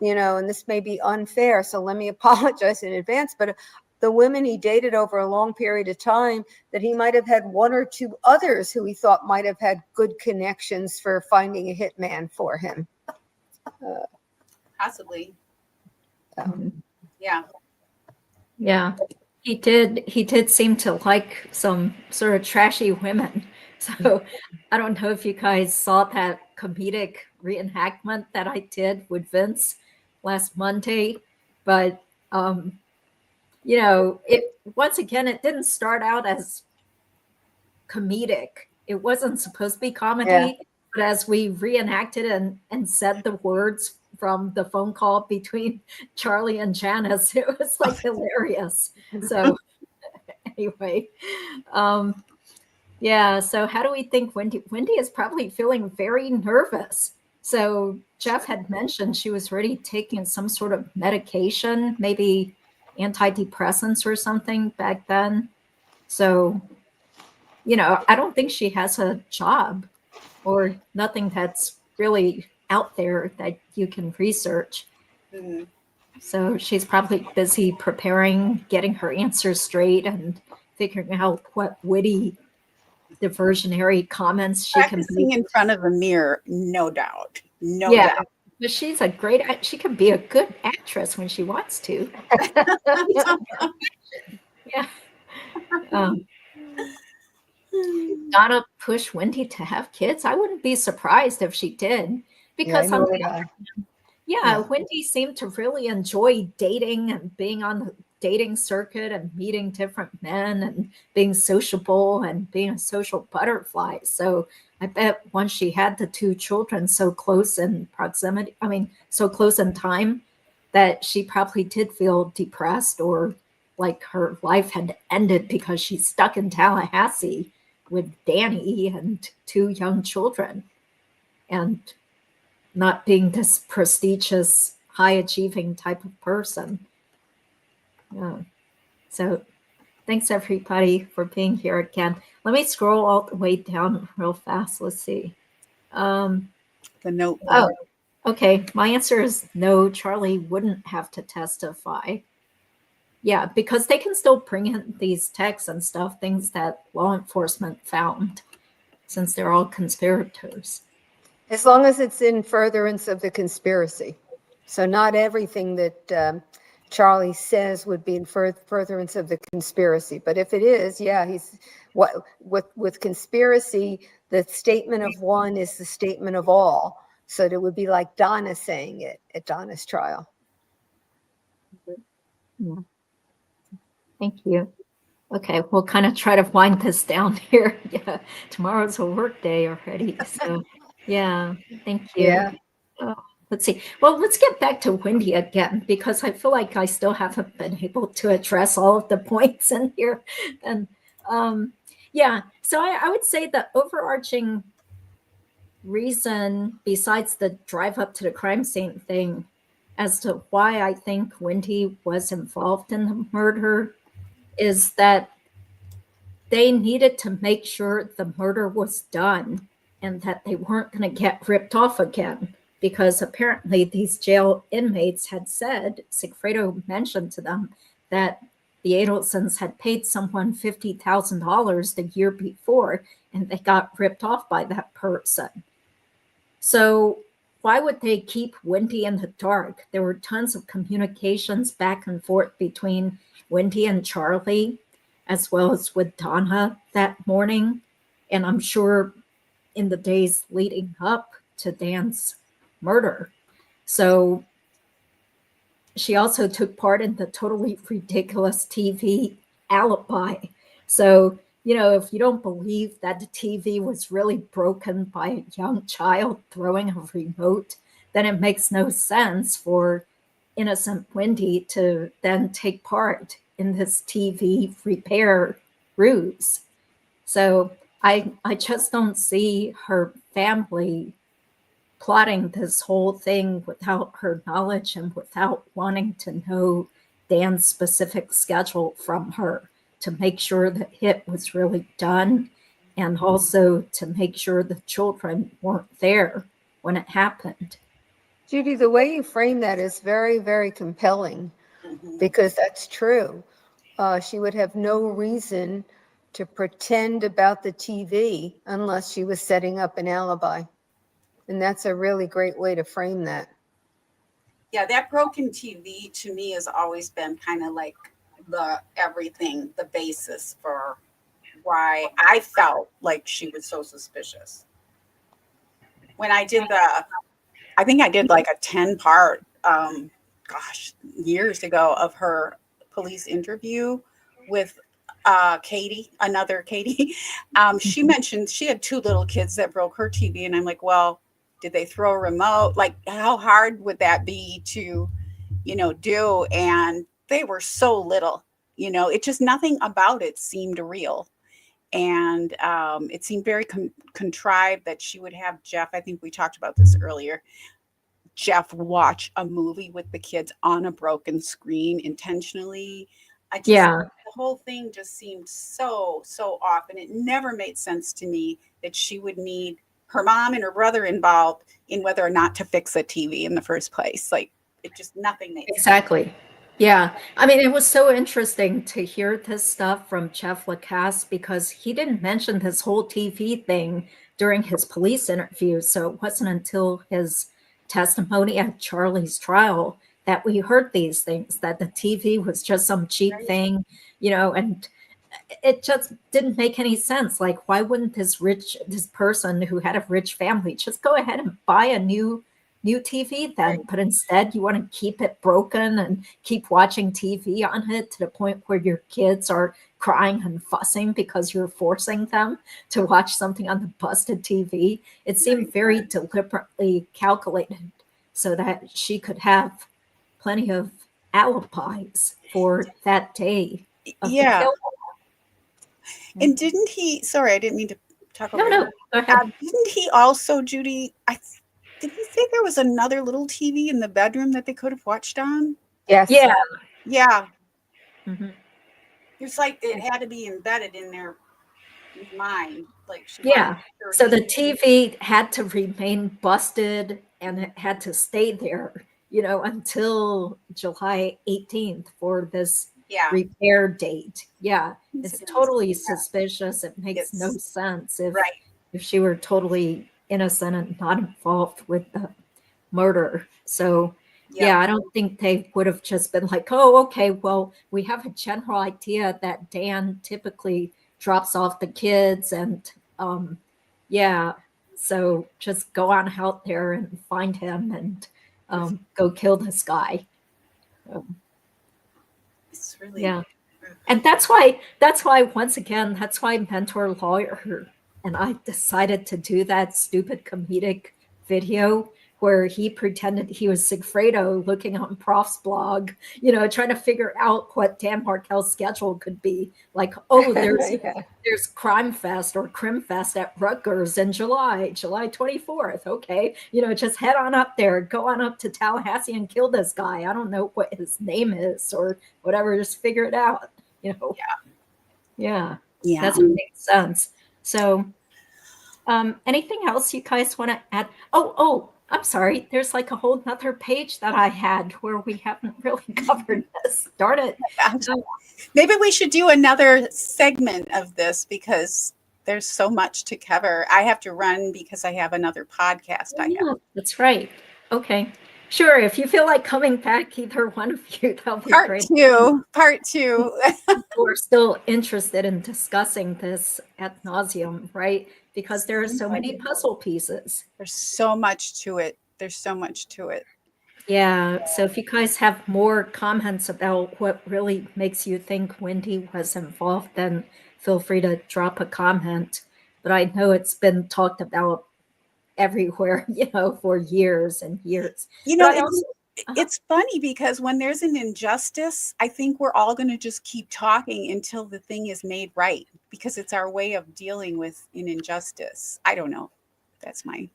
and this may be unfair, so let me apologize in advance, but the women he dated over a long period of time, that he might have had one or two others who he thought might have had good connections for finding a hitman for him. Possibly. Yeah. Yeah. He did seem to like some sort of trashy women. So I don't know if you guys saw that comedic reenactment that I did with Vince last Monday, but once again, it didn't start out as comedic. It wasn't supposed to be comedy, but as we reenacted and said the words from the phone call between Charlie and Janice, it was like hilarious. So anyway, so how do we think Wendy is probably feeling very nervous. So Jeff had mentioned she was already taking some sort of medication, maybe antidepressants or something back then. So, I don't think she has a job or nothing that's really out there that you can research. Mm-hmm. So she's probably busy preparing, getting her answers straight, and figuring out what witty diversionary comments she can make in front of a mirror, no doubt. No doubt. But she's she can be a good actress when she wants to. Yeah. Donna pushed Wendy to have kids. I wouldn't be surprised if she did, because Wendy seemed to really enjoy dating and being on the dating circuit and meeting different men and being sociable and being a social butterfly. So I bet once she had the two children so close in proximity, so close in time, that she probably did feel depressed, or like her life had ended because she's stuck in Tallahassee with Danny and two young children, and not being this prestigious, high-achieving type of person. Yeah. So thanks, everybody, for being here again. Let me scroll all the way down real fast. Let's see. The note. Oh, okay. My answer is no, Charlie wouldn't have to testify. Yeah, because they can still bring in these texts and stuff, things that law enforcement found, since they're all conspirators. As long as it's in furtherance of the conspiracy. So not everything that Charlie says would be in furtherance of the conspiracy. But if it is, he's with conspiracy, the statement of one is the statement of all. So it would be like Donna saying it at Donna's trial. Yeah. Thank you. Okay, we'll kind of try to wind this down here. Yeah, tomorrow's a work day already. So thank you. Yeah. Let's see. Well, let's get back to Wendy again, because I feel like I still haven't been able to address all of the points in here. And so I would say the overarching reason, besides the drive up to the crime scene thing, as to why I think Wendy was involved in the murder, is that they needed to make sure the murder was done and that they weren't going to get ripped off again because apparently these jail inmates had said, Sigfredo mentioned to them that the Adelsons had paid someone $50,000 the year before, and they got ripped off by that person. So why would they keep Wendy in the dark? There were tons of communications back and forth between Wendy and Charlie, as well as with Donna that morning. And I'm sure in the days leading up to Dan's murder. So she also took part in the totally ridiculous TV alibi. So, you know, if you don't believe that the TV was really broken by a young child throwing a remote, then it makes no sense for innocent Wendy to then take part in this TV repair ruse. So I just don't see her family plotting this whole thing without her knowledge and without wanting to know Dan's specific schedule from her to make sure the hit was really done, and also to make sure the children weren't there when it happened. Judy, the way you frame that is very, very compelling, because that's true. She would have no reason to pretend about the TV unless she was setting up an alibi. And that's a really great way to frame that. Yeah, that broken TV to me has always been kind of like the basis for why I felt like she was so suspicious. When I did I think I did like a 10-part, years ago, of her police interview with Katie, another Katie. She mentioned she had 2 little kids that broke her TV. And I'm like, well, did they throw a remote? Like, how hard would that be to, do? And they were so little, it just, nothing about it seemed real. And it seemed very contrived that she would have Jeff, I think we talked about this earlier, Jeff watch a movie with the kids on a broken screen intentionally. The whole thing just seemed so off, and it never made sense to me that she would need her mom and her brother involved in whether or not to fix a TV in the first place. Like, it just, nothing made sense. Exactly. Yeah. I mean, it was so interesting to hear this stuff from Jeff Lacasse, because he didn't mention this whole TV thing during his police interview. So it wasn't until his testimony at Charlie's trial that we heard these things, that the TV was just some cheap thing, and it just didn't make any sense. Like, why wouldn't this person who had a rich family just go ahead and buy a new TV then? But instead you want to keep it broken and keep watching TV on it to the point where your kids are crying and fussing because you're forcing them to watch something on the busted TV. It seemed very deliberately calculated so that she could have plenty of alibis for that day of the kill. And didn't he, sorry, I didn't mean to talk over No, go ahead. Didn't he also, Judy, did he say there was another little TV in the bedroom that they could have watched on? Yes. Yeah. Mm-hmm. It's like it had to be embedded in their mind. Like, so the TV had to remain busted, and it had to stay there, until July 18th for this repair date. It's totally suspicious. It makes no sense if she were totally innocent and not involved with the murder. So I don't think they would have just been like, oh, okay, well, we have a general idea that Dan typically drops off the kids, and so just go on out there and find him and go kill this guy. It's really and that's why once again, that's why Mentor Lawyer and I decided to do that stupid comedic video where he pretended he was Sigfredo looking on Prof's blog, trying to figure out what Dan Markel's schedule could be. Like, oh, there's Crime Fest or Crim Fest at Rutgers in July 24th. Okay. Just head on up there, go on up to Tallahassee and kill this guy. I don't know what his name is or whatever. Just figure it out, Yeah. That's what makes sense. So, anything else you guys want to add? I'm sorry, there's like a whole nother page that I had where we haven't really covered this. Darn it. Maybe we should do another segment of this because there's so much to cover. I have to run because I have another podcast I have. That's right. Okay. Sure. If you feel like coming back, either one of you, that'll be great. Part two. We're still interested in discussing this ad nauseum, right? Because there are so many puzzle pieces. There's so much to it. There's so much to it. Yeah. So if you guys have more comments about what really makes you think Wendy was involved, then feel free to drop a comment. But I know it's been talked about everywhere, for years and years. It's funny because when there's an injustice, I think we're all going to just keep talking until the thing is made right, because it's our way of dealing with an injustice. I don't know. That's my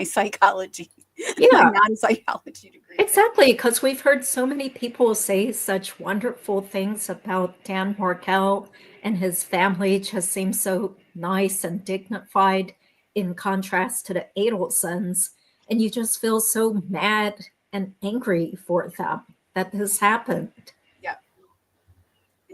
psychology, my non-psychology degree. Exactly, because we've heard so many people say such wonderful things about Dan Markel, and his family just seems so nice and dignified in contrast to the Adelsons, and you just feel so mad and angry for them that this happened.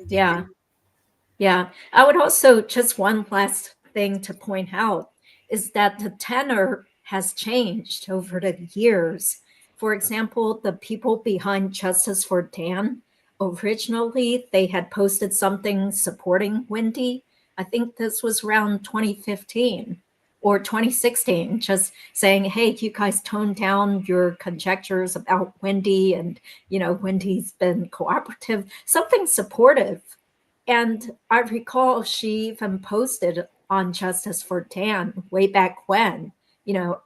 Yeah. I would also, just one last thing to point out is that the tenor has changed over the years. For example, the people behind Justice for Dan, originally they had posted something supporting Wendy. I think this was around 2015 or 2016, just saying, hey, you guys tone down your conjectures about Wendy, and, Wendy's been cooperative, something supportive. And I recall she even posted on Justice for Dan way back when,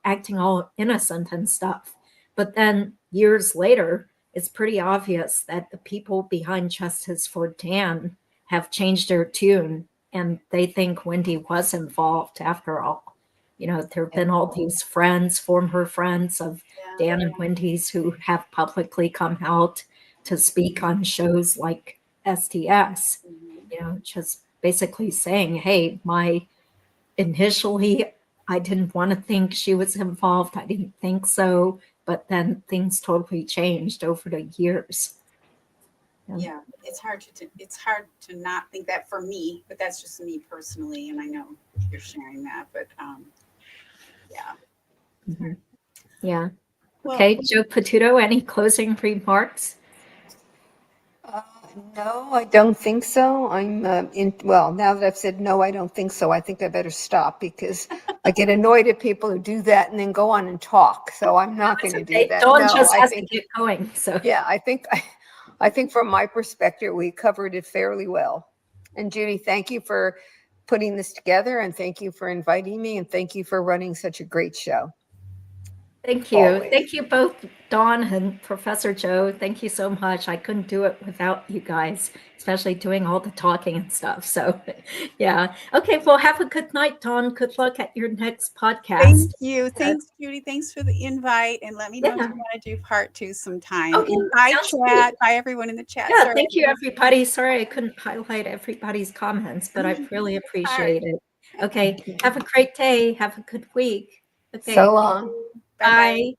acting all innocent and stuff. But then years later, it's pretty obvious that the people behind Justice for Dan have changed their tune, and they think Wendy was involved after all. There have been all these former friends of Dan and Wendy's, who have publicly come out to speak on shows like STS, just basically saying, hey, initially, I didn't want to think she was involved. I didn't think so. But then things totally changed over the years. Yeah, it's hard to not think that for me, but that's just me personally, and I know you're sharing that, but yeah. Mm-hmm. Yeah. Okay, Jo Potuto, any closing remarks? No, I don't think so. Now that I've said no, I don't think so, I think I better stop, because I get annoyed at people who do that and then go on and talk. So I'm not going to do that. Dawn just has to get going. So yeah, I think from my perspective, we covered it fairly well. And Judy, thank you for putting this together, and thank you for inviting me, and thank you for running such a great show. Thank you. Always. Thank you both, Dawn and Professor Jo. Thank you so much. I couldn't do it without you guys, especially doing all the talking and stuff. So, yeah. Okay, well, have a good night, Dawn. Good luck at your next podcast. Thank you. Thanks, Judy. Thanks for the invite. And let me know if you want to do part 2 sometime. Okay, bye, chat. Bye, everyone in the chat. Yeah, sorry. Thank you, everybody. Sorry I couldn't highlight everybody's comments, but I really appreciate it. Okay, have a great day. Have a good week. Okay. So long. Bye.